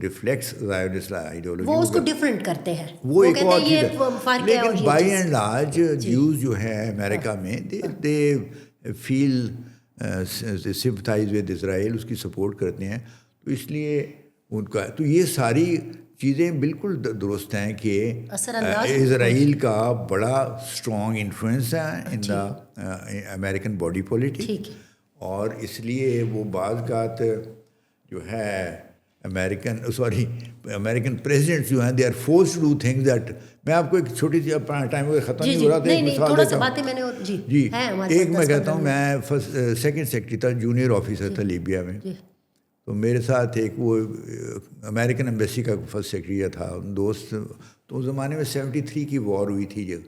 ریفلیکٹس زائونسٹ آئیڈیالوجی، وہ اس کو ڈفرینٹ کرتے ہیں. وہ ایک اور چیز ہے. لیکن بائی اینڈ لارج جیوز جو ہے امریکہ میں دے فیل سمپتھائز ود اسرائیل، اس کی سپورٹ کرتے ہیں. تو اس لیے ان کا تو یہ ساری چیزیں بالکل درست ہیں کہ اسرائیل کا بڑا اسٹرانگ انفلوئنس ہے ان دا امریکن باڈی پولیٹک. اور اس لیے وہ بعض اوقات جو ہے امریکن پریزیڈنٹس جو ہیں they are forced to do things that. میں آپ کو ایک چھوٹی سی ٹائم ختم نہیں ہو رہا تھا، ایک مثال دیتا ہوں. جی ایک میں کہتا ہوں، میں سیکنڈ سیکرٹری تھا، جونیئر آفیسر تھا لیبیا میں. تو میرے ساتھ ایک وہ امریکن ایمبیسی کا فرسٹ سیکرٹری تھا دوست. تو اس زمانے میں 73 کی وار ہوئی تھی جب،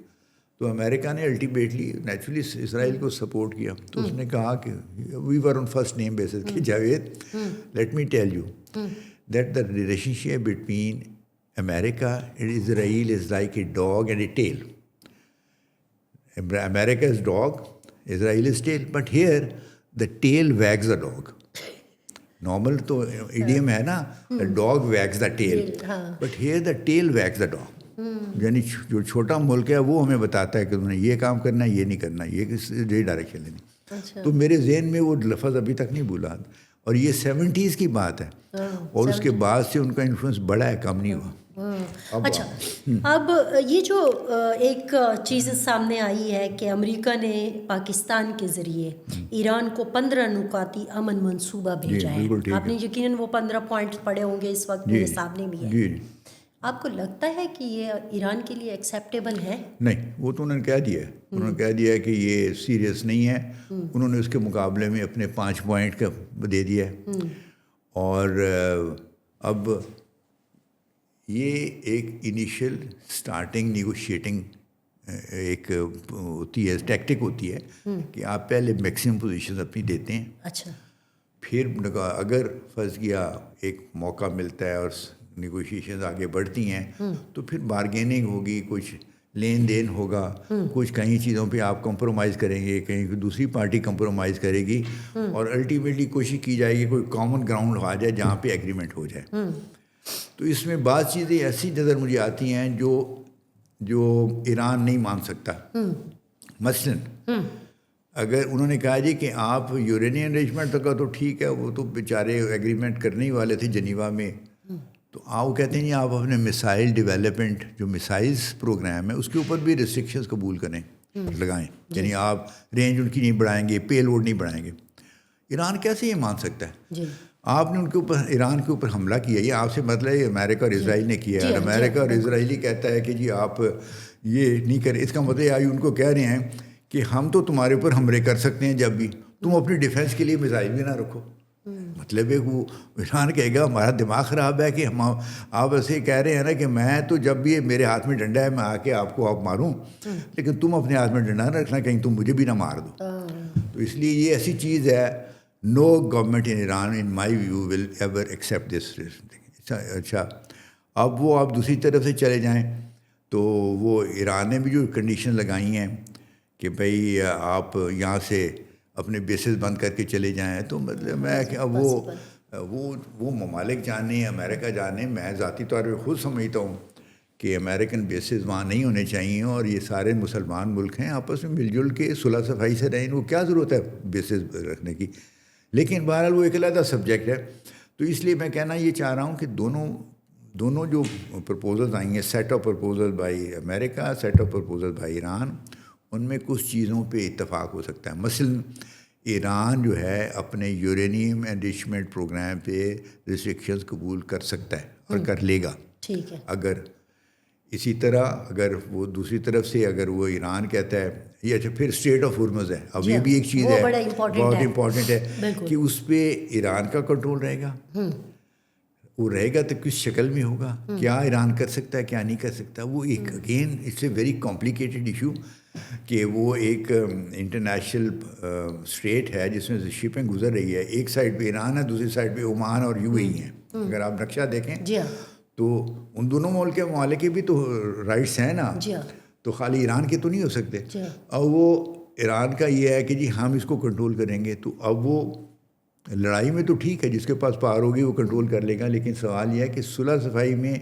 تو امریکہ نے الٹیمیٹلی نیچرلی اسرائیل کو سپورٹ کیا. تو اس نے کہا کہ وی ور آن فرسٹ نیم بیسس کہ Javed let me tell you that the relation ship between America and Israel is like a dog and a tail. America's dog, Israel's tail, but here the tail wags the dog. Normal تو idiom ہے نا, the dog wags the tail, but here the tail wags the dog. یعنی جو چھوٹا ملک ہے وہ ہمیں بتاتا ہے کہ تم نے یہ کام کرنا ہے, یہ نہیں کرنا, یہ ڈائریکشن لینی. تو میرے ذہن میں وہ لفظ ابھی تک نہیں بھولا, اور یہ 70s کی بات ہے, اور اس کے بعد سے ان کا انفلوئنس بڑا ہے, کم نہیں ہوا. اچھا, اب یہ جو ایک چیز سامنے آئی ہے کہ امریکہ نے پاکستان کے ذریعے ایران کو 15 نکاتی امن منصوبہ بھیجا ہے. آپ نے یقیناً وہ 15 پوائنٹس پڑھے ہوں گے, اس وقت میرے سامنے بھی ہے. آپ کو لگتا ہے کہ یہ ایران کے لیے ایکسیپٹیبل ہے؟ نہیں, وہ تو انہوں نے کہہ دیا ہے, انہوں نے کہہ دیا ہے کہ یہ سیریس نہیں ہے. انہوں نے اس کے مقابلے میں اپنے 5 پوائنٹ کا دے دیا ہے. اور اب یہ ایک انیشیل سٹارٹنگ نیگوشیٹنگ ایک ہوتی ہے, ٹیکٹک ہوتی ہے کہ آپ پہلے میکسیمم پوزیشن اپنی دیتے ہیں. اچھا, پھر اگر فرض کیا ایک موقع ملتا ہے اور نیگوشیشنز آگے بڑھتی ہیں تو پھر بارگیننگ ہوگی, کچھ لین دین ہوگا, کچھ کئی چیزوں پہ آپ کمپرومائز کریں گے, کہیں دوسری پارٹی کمپرومائز کرے گی, اور الٹیمیٹلی کوشش کی جائے گی کوئی کامن گراؤنڈ آ جائے جہاں پہ ایگریمنٹ ہو جائے. تو اس میں بعض چیزیں ایسی نظر مجھے آتی ہیں جو ایران نہیں مان سکتا. مثلاً اگر انہوں نے کہا جی کہ آپ یورینیم انریچمنٹ تک کا تو ٹھیک ہے, وہ تو بیچارے ایگریمنٹ کرنے ہی والے تھے جنیوا میں, تو وہ کہتے ہیں جی آپ اپنے میسائل ڈیولپمنٹ جو میسائلز پروگرام ہے اس کے اوپر بھی ریسٹرکشنز قبول کریں, لگائیں, یعنی آپ رینج ان کی نہیں بڑھائیں گے, پے لوڈ نہیں بڑھائیں گے. ایران کیسے یہ مان سکتا ہے؟ آپ نے ان کے اوپر, ایران کے اوپر حملہ کیا, یہ آپ سے مطلب ہے امریکہ اور اسرائیل نے کیا ہے, اور امریکہ اور اسرائیلی کہتا ہے کہ جی آپ یہ نہیں کریں. اس کا مطلب آئی ان کو کہہ رہے ہیں کہ ہم تو تمہارے اوپر حملے کر سکتے ہیں جب بھی, تم اپنی ڈیفینس کے لیے میزائل بھی نہ رکھو. مطلب ہے وہ ایران کہے گا ہمارا دماغ خراب ہے کہ ہم آپ ایسے کہہ رہے ہیں نا کہ میں تو جب بھی میرے ہاتھ میں ڈنڈا ہے میں آ کے آپ کو ماروں, لیکن تم اپنے ہاتھ میں ڈنڈا نہ رکھنا کہیں تم مجھے بھی نہ مار دو. تو اس لیے یہ ایسی چیز ہے, no government in Iran in my view will ever accept this. اچھا, اب وہ آپ دوسری طرف سے چلے جائیں تو وہ ایران نے بھی جو کنڈیشن لگائی ہیں کہ بھئی آپ یہاں سے اپنے بیسز بند کر کے چلے جائیں, تو مطلب میں کہ وہ ممالک جانے, امریکہ جانے, میں ذاتی طور پہ خود سمجھتا ہوں کہ امریکن بیسز وہاں نہیں ہونے چاہیے, اور یہ سارے مسلمان ملک ہیں آپس میں مل جل کے صلح صفائی سے رہیں, ان کو کیا ضرورت ہے بیسز رکھنے کی. لیکن بہرحال وہ ایک علیحدہ سبجیکٹ ہے. تو اس لیے میں کہنا یہ چاہ رہا ہوں کہ دونوں جو پرپوزلز آئی ہیں, set of proposal by America, set of proposal by Iran, ان میں کچھ چیزوں پہ اتفاق ہو سکتا ہے. مثلاً ایران جو ہے اپنے یورینیم انریچمنٹ پروگرام پہ ریسٹرکشنز قبول کر سکتا ہے اور کر لے گا. ٹھیک ہے. اگر اسی طرح اگر وہ دوسری طرف سے اگر وہ ایران کہتا ہے یہ, اچھا پھر اسٹریٹ آف ہارمز ہے, اب یہ بھی ایک چیز ہے بہت امپورٹنٹ ہے کہ اس پہ ایران کا کنٹرول رہے گا. وہ رہے گا تو کس شکل میں ہوگا, کیا ایران کر سکتا ہے کیا نہیں کر سکتا. وہ ایک again it's a very complicated issue کہ وہ ایک انٹرنیشنل اسٹریٹ ہے جس میں شپنگ گزر رہی ہے, ایک سائڈ پہ ایران ہے, دوسری سائڈ پہ عمان اور یو اے ای ہیں. اگر آپ نقشہ دیکھیں تو ان دونوں ممالک کے بھی تو رائٹس ہیں نا, تو خالی ایران کے تو نہیں ہو سکتے. اور وہ ایران کا یہ ہے کہ جی ہم اس کو کنٹرول کریں گے. تو اب وہ لڑائی میں تو ٹھیک ہے, جس کے پاس پاور ہوگی وہ کنٹرول کر لے گا, لیکن سوال یہ ہے کہ صلح صفائی میں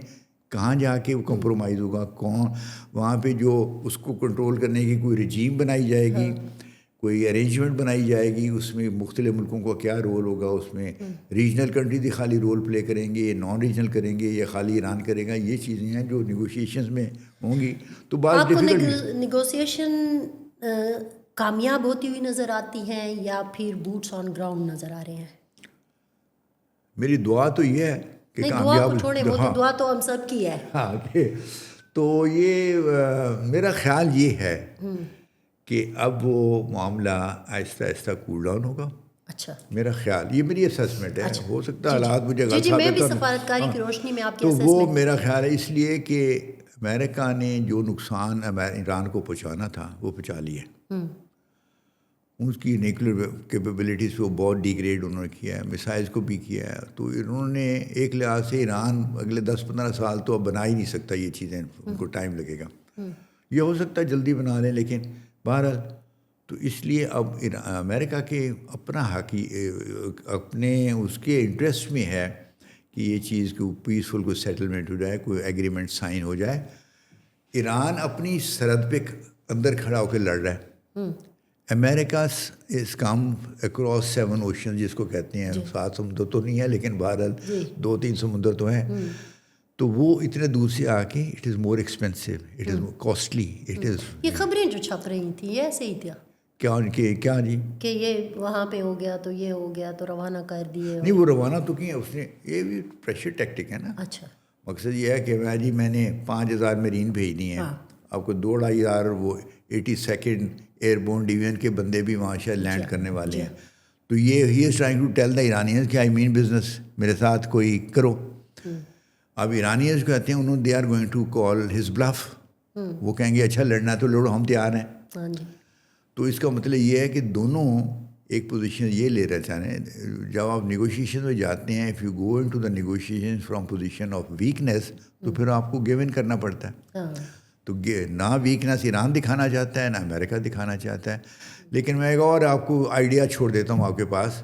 کہاں جا کے وہ کمپرومائز ہوگا, کون وہاں پہ جو اس کو کنٹرول کرنے کی کوئی رجیم بنائی جائے گی, کوئی ارینجمنٹ بنائی جائے گی, اس میں مختلف ملکوں کا کیا رول ہوگا, اس میں ریجنل کنٹریز خالی رول پلے کریں گے, یہ نان ریجنل کریں گے, یا خالی ایران کرے گا. یہ چیزیں ہیں جو نیگوشیشنز میں ہوں گی. تو بعض ڈیفیکلٹی نیگوسیشن کامیاب ہوتی ہوئی نظر آتی ہیں یا پھر بوٹس آن گراؤنڈ نظر آ رہے ہیں؟ میری دعا تو یہ ہے کہ کامیاب, دعا تو ہم سب کی ہے. ہاں, تو یہ میرا خیال یہ ہے کہ اب وہ معاملہ آہستہ آہستہ کول ڈاؤن ہوگا. اچھا, میرا خیال, یہ میری اسسمنٹ ہے, ہو سکتا ہے حالات مجھے غلط ثابت ہوں. سفارتکاری کی روشنی میں آپ کی تو وہ میرا خیال ہے, اس لیے کہ امریکہ نے جو نقصان ایران کو پہنچانا تھا وہ پہنچا لیا. اس کی نیوکلیر کیپیبلٹیز پہ بہت ڈیگریڈ انہوں نے کیا ہے, میسائلز کو بھی کیا ہے. تو انہوں نے ایک لحاظ سے ایران اگلے 10-15 سال تو اب بنا ہی نہیں سکتا یہ چیزیں, ان کو ٹائم لگے گا. یہ ہو سکتا ہے جلدی بنا لیں, لیکن بہرحال تو اس لیے اب امریکہ کے اپنا اپنے اس کے انٹرسٹ میں ہے کہ یہ چیز کو پیسفل کوئی سیٹلمنٹ ہو جائے, کوئی ایگریمنٹ سائن ہو جائے. ایران اپنی سرحد پہ اندر کھڑا ہو کے لڑ رہا ہے. امریکہ اس کام اکراس 7 اوشن جس کو کہتے ہیں, 7 سمندر تو نہیں ہے لیکن بہرحال 2-3 سمندر تو ہیں. تو وہ اتنے دور سے آ کے it is more expensive, it is costly, it is. یہ خبریں جو چھپ رہی تھیں یہ ایسے ہی تھا کیا جی کہ یہ وہاں پہ ہو گیا تو یہ ہو گیا تو روانہ کر دیے. نہیں, وہ روانہ تو کیا اس نے, یہ بھی پریشر ٹیکٹک ہے نا. اچھا, مقصد یہ ہے کہ میں نے 5000 میرین بھیجنی ہے, آپ کو 2,500 وہ 82nd ایئر بورن ڈویژن کے بندے بھی وہاں شاید لینڈ کرنے والے ہیں. تو یہ he is trying to tell the Iranians کہ آئی مین بزنس, میرے ساتھ کوئی کرو. اب ایرانیز کہتے ہیں انہوں they are going to call his bluff, وہ کہیں گے اچھا لڑنا تو لڑو, ہم تیار ہیں. تو اس کا مطلب یہ ہے کہ دونوں ایک پوزیشن یہ لے رہے تھے. جب آپ نیگوشیشن میں جاتے ہیں, if you go into the negotiation from position of weakness, تو پھر آپ کو گیو ان کرنا پڑتا ہے. تو نہ ویکنیس ایران دکھانا چاہتا ہے نہ امریکہ دکھانا چاہتا ہے. لیکن میں ایک اور آپ کو آئیڈیا چھوڑ دیتا ہوں آپ کے پاس.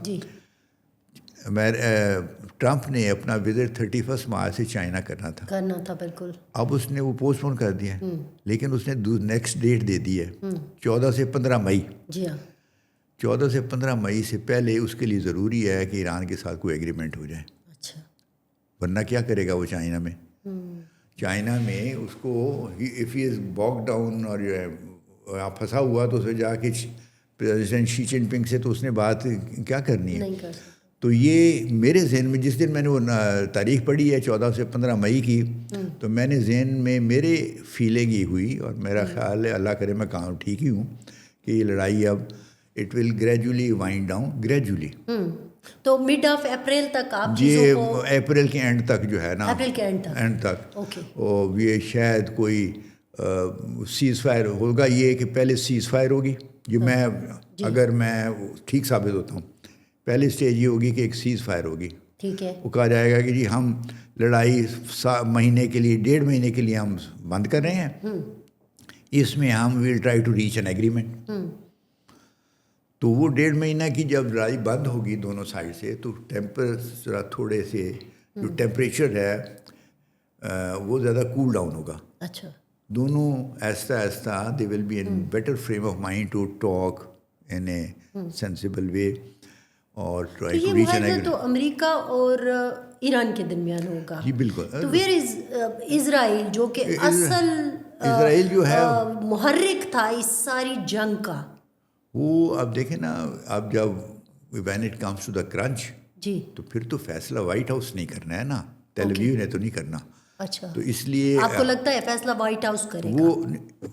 ٹرمپ نے اپنا وزٹ 31 مارچ سے چائنا کرنا تھا بالکل. اب اس نے وہ پوسٹ پون کر دیا, لیکن اس نے نیکسٹ ڈیٹ دے دی ہے 14 سے 15 مئی. جی ہاں, 14 سے 15 مئی سے پہلے اس کے لیے ضروری ہے کہ ایران کے ساتھ کوئی ایگریمنٹ ہو جائے. اچھا, ورنہ کیا کرے گا وہ چائنا میں. چائنا میں اس کو اف ہی از باک ڈاؤن اور جو ہے آپ پھنسا ہوا, تو اسے جا کے پریزیڈنٹ شی جن پنگ سے تو اس نے بات کیا کرنی ہے. تو یہ میرے ذہن میں جس دن میں نے وہ تاریخ پڑھی ہے 14 سے 15 مئی کی, تو میں نے ذہن میں میرے فیلنگ یہ ہوئی, اور میرا خیال ہے اللہ کرے میں کام ٹھیک ہی ہوں, کہ یہ لڑائی اب it will gradually وائنڈ down gradually. تو مڈ آف اپریل تک آپ یہ اپریل کے اینڈ تک جو ہے نا, اپریل کے اینڈ تک اور یہ شاید کوئی سیز فائر ہوگا. یہ کہ پہلے سیز فائر ہوگی, جو میں اگر میں ٹھیک ثابت ہوتا ہوں, پہلی اسٹیج یہ ہوگی کہ ایک سیز فائر ہوگی. ٹھیک ہے, وہ کہا جائے گا کہ جی ہم لڑائی مہینے کے لیے 1.5 مہینے کے لیے ہم بند کر رہے ہیں, اس میں ہم we'll try to reach an agreement. تو وہ 1.5 مہینہ کی جب لڑائی بند ہوگی دونوں سائڈ سے, تو ذرا تھوڑے سے جو ٹیمپریچر ہے وہ زیادہ کول ڈاؤن ہوگا. اچھا, دونوں آہستہ آہستہ they will be in better frame of mind to talk in a sensible way. اور یہ معاہدہ تو امریکہ اور ایران کے درمیان ہوگا. جی بالکل. تو ویئر از اسرائیل, جو کہ اصل اسرائیل جو ہے محرک تھا اس ساری جنگ کا. وہ اب دیکھیں نا, اب جب when it comes to the crunch, جی, تو پھر تو فیصلہ وائٹ ہاؤس نہیں کرنا ہے نا, تیل اویو نے تو نہیں کرنا. اچھا, تو اس لیے آپ کو لگتا ہے فیصلہ وائٹ ہاؤس کرے گا؟ وہ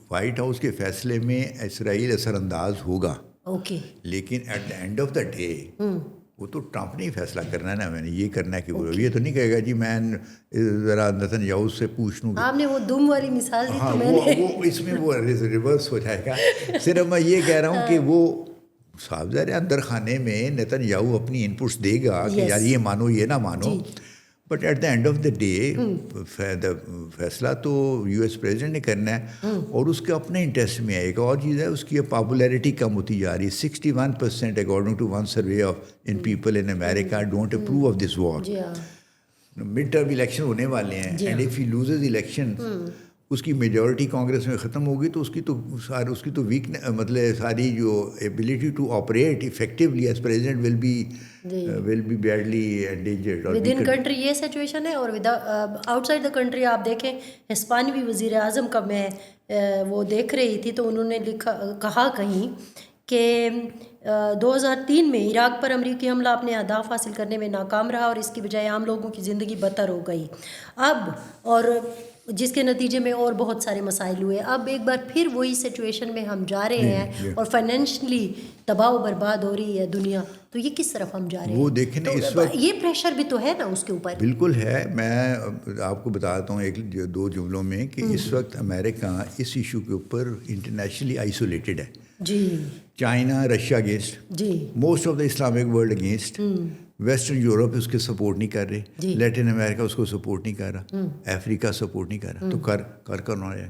وائٹ ہاؤس کے فیصلے میں اسرائیل اثر انداز ہوگا. اوکے, لیکن at the end of the day وہ تو ٹرمپ نے ہی فیصلہ کرنا ہے نا, میں نے یہ کرنا ہے کہ وہ یہ تو نہیں کہے گا جی میں ذرا نتن یاہو سے پوچھ لوں. آپ نے وہ دم والی مثال دی, ہاں تو میں نے وہ اس میں وہ ریورس ہو جائے گا. صرف میں یہ کہہ رہا ہوں کہ وہ صاحب ظاہر اندر خانے میں نتن یاہو اپنی انپٹس دے گا کہ یار یہ مانو یہ نہ مانو, but at the end of the day فیصلہ تو یو ایس پریزیڈنٹ نے کرنا ہے, اور اس کے اپنے انٹرسٹ میں ہے. ایک اور چیز ہے, اس کی پاپولیرٹی کم ہوتی جا رہی ہے. 61% according to one survey of in people in America don't approve of this war. Mid term election ہونے والے ہیں, and if he loses election, اس کی میجورٹی کانگریس میں ختم ہوگی, تو اس کی تو ویکنیس, مطلب ساری جو ability to operate effectively as president will be badly endangered. Within country یہ سچویشن ہے, اور آؤٹ سائڈ دا کنٹری آپ دیکھیں, ہسپانوی وزیر اعظم کا میں وہ دیکھ رہی تھی, تو انہوں نے کہا کہیں کہ 2003 میں عراق پر امریکی حملہ اپنے اہداف حاصل کرنے میں ناکام رہا, اور اس کی بجائے عام لوگوں کی زندگی بدتر ہو گئی اب, اور جس کے نتیجے میں اور بہت سارے مسائل ہوئے. اب ایک بار پھر وہی سچویشن میں ہم جا رہے ہیں, اور فائنینشلی تباہ و برباد ہو رہی ہے دنیا. تو یہ کس طرف ہم جا رہے ہیں؟ وہ دیکھیں نا اس وقت یہ پریشر بھی تو ہے نا اس کے اوپر. بالکل ہے. میں آپ کو بتاتا ہوں ایک 2 جملوں میں کہ اس وقت امریکہ اس ایشو کے اوپر انٹرنیشنلی آئسولیٹڈ ہے. جی چائنا رشیا اگینسٹ، جی most of the Islamic world against, western Europe اس کے سپورٹ نہیں کر رہے، لیٹن امریکہ اس کو سپورٹ نہیں کر رہا، افریقہ سپورٹ نہیں کر رہا، تو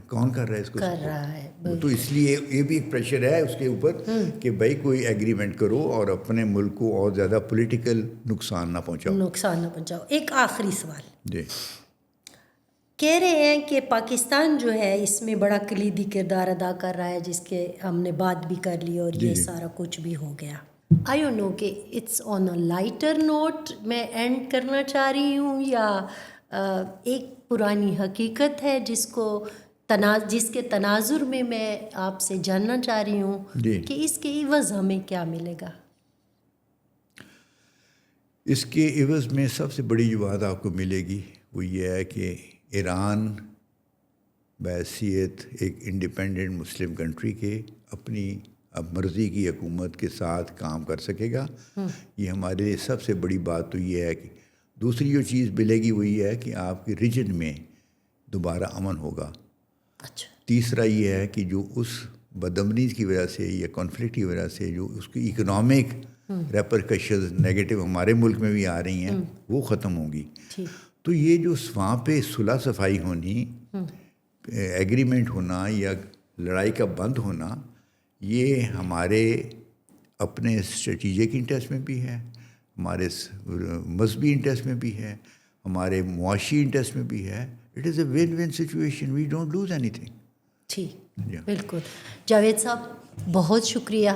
کون کر رہا ہے اس کو کر رہا ہے. تو اس لیے یہ بھی ایک پریشر ہے اس کے اوپر کہ بھائی کوئی ایگریمنٹ کرو اور اپنے ملک کو اور زیادہ پولیٹیکل نقصان نہ پہنچاؤ. ایک آخری سوال. جی. کہہ رہے ہیں کہ پاکستان جو ہے اس میں بڑا کلیدی کردار ادا کر رہا ہے، جس کے ہم نے بات بھی کر لی اور یہ سارا کچھ بھی ہو گیا. آئی ڈونٹ نو کہ it's on a lighter note میں اینڈ کرنا چاہ رہی ہوں یا ایک پرانی حقیقت ہے جس کے تناظر میں آپ سے جاننا چاہ رہی ہوں کہ اس کے عوض ہمیں کیا ملے گا. اس کے عوض میں سب سے بڑی جو بات آپ کو ملے گی وہ یہ ہے کہ ایران بحیثیت ایک انڈیپینڈنٹ مسلم کنٹری کے اپنی اب مرضی کی حکومت کے ساتھ کام کر سکے گا. یہ ہمارے لیے سب سے بڑی بات تو یہ ہے کہ دوسری جو چیز ملے گی وہ یہ ہے کہ آپ کے ریجن میں دوبارہ امن ہوگا. اچھا. تیسرا یہ ہے کہ جو اس بدامنی کی وجہ سے یا کانفلکٹ کی وجہ سے جو اس کی اکنامک ریپرکشنز نیگیٹو ہمارے ملک میں بھی آ رہی ہیں وہ ختم ہوں گی. تو یہ جو وہاں پہ صلح صفائی ہونی، ایگریمنٹ ہونا یا لڑائی کا بند ہونا، یہ ہمارے اپنے اسٹریٹجک انٹرسٹ میں بھی ہے، ہمارے مذہبی انٹرسٹ میں بھی ہے، ہمارے معاشی انٹرسٹ میں بھی ہے. It is a win win situation, we don't lose anything. ٹھیک، بالکل. جاوید صاحب بہت شکریہ.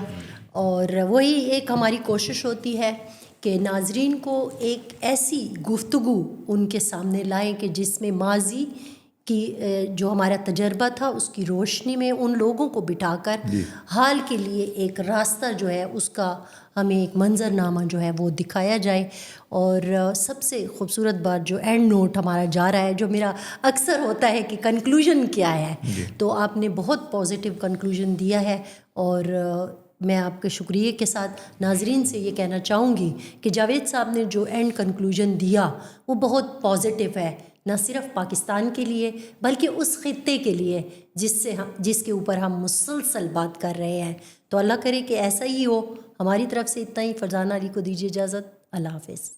اور وہی ایک ہماری کوشش ہوتی ہے کہ ناظرین کو ایک ایسی گفتگو ان کے سامنے لائیں کہ جس میں ماضی کی جو ہمارا تجربہ تھا اس کی روشنی میں ان لوگوں کو بٹھا کر حال کے لیے ایک راستہ جو ہے اس کا ہمیں ایک منظر نامہ جو ہے وہ دکھایا جائے. اور سب سے خوبصورت بات جو اینڈ نوٹ ہمارا جا رہا ہے، جو میرا اکثر ہوتا ہے کہ کنکلوژن کیا ہے، تو آپ نے بہت پازیٹیو کنکلوژن دیا ہے. اور میں آپ کے شکریہ کے ساتھ ناظرین سے یہ کہنا چاہوں گی کہ جاوید صاحب نے جو اینڈ کنکلوژن دیا وہ بہت پازیٹیو ہے، نہ صرف پاکستان کے لیے بلکہ اس خطے کے لیے جس کے اوپر ہم مسلسل بات کر رہے ہیں. تو اللہ کرے کہ ایسا ہی ہو. ہماری طرف سے اتنا ہی. فرزانہ علی کو دیجیے اجازت. اللہ حافظ.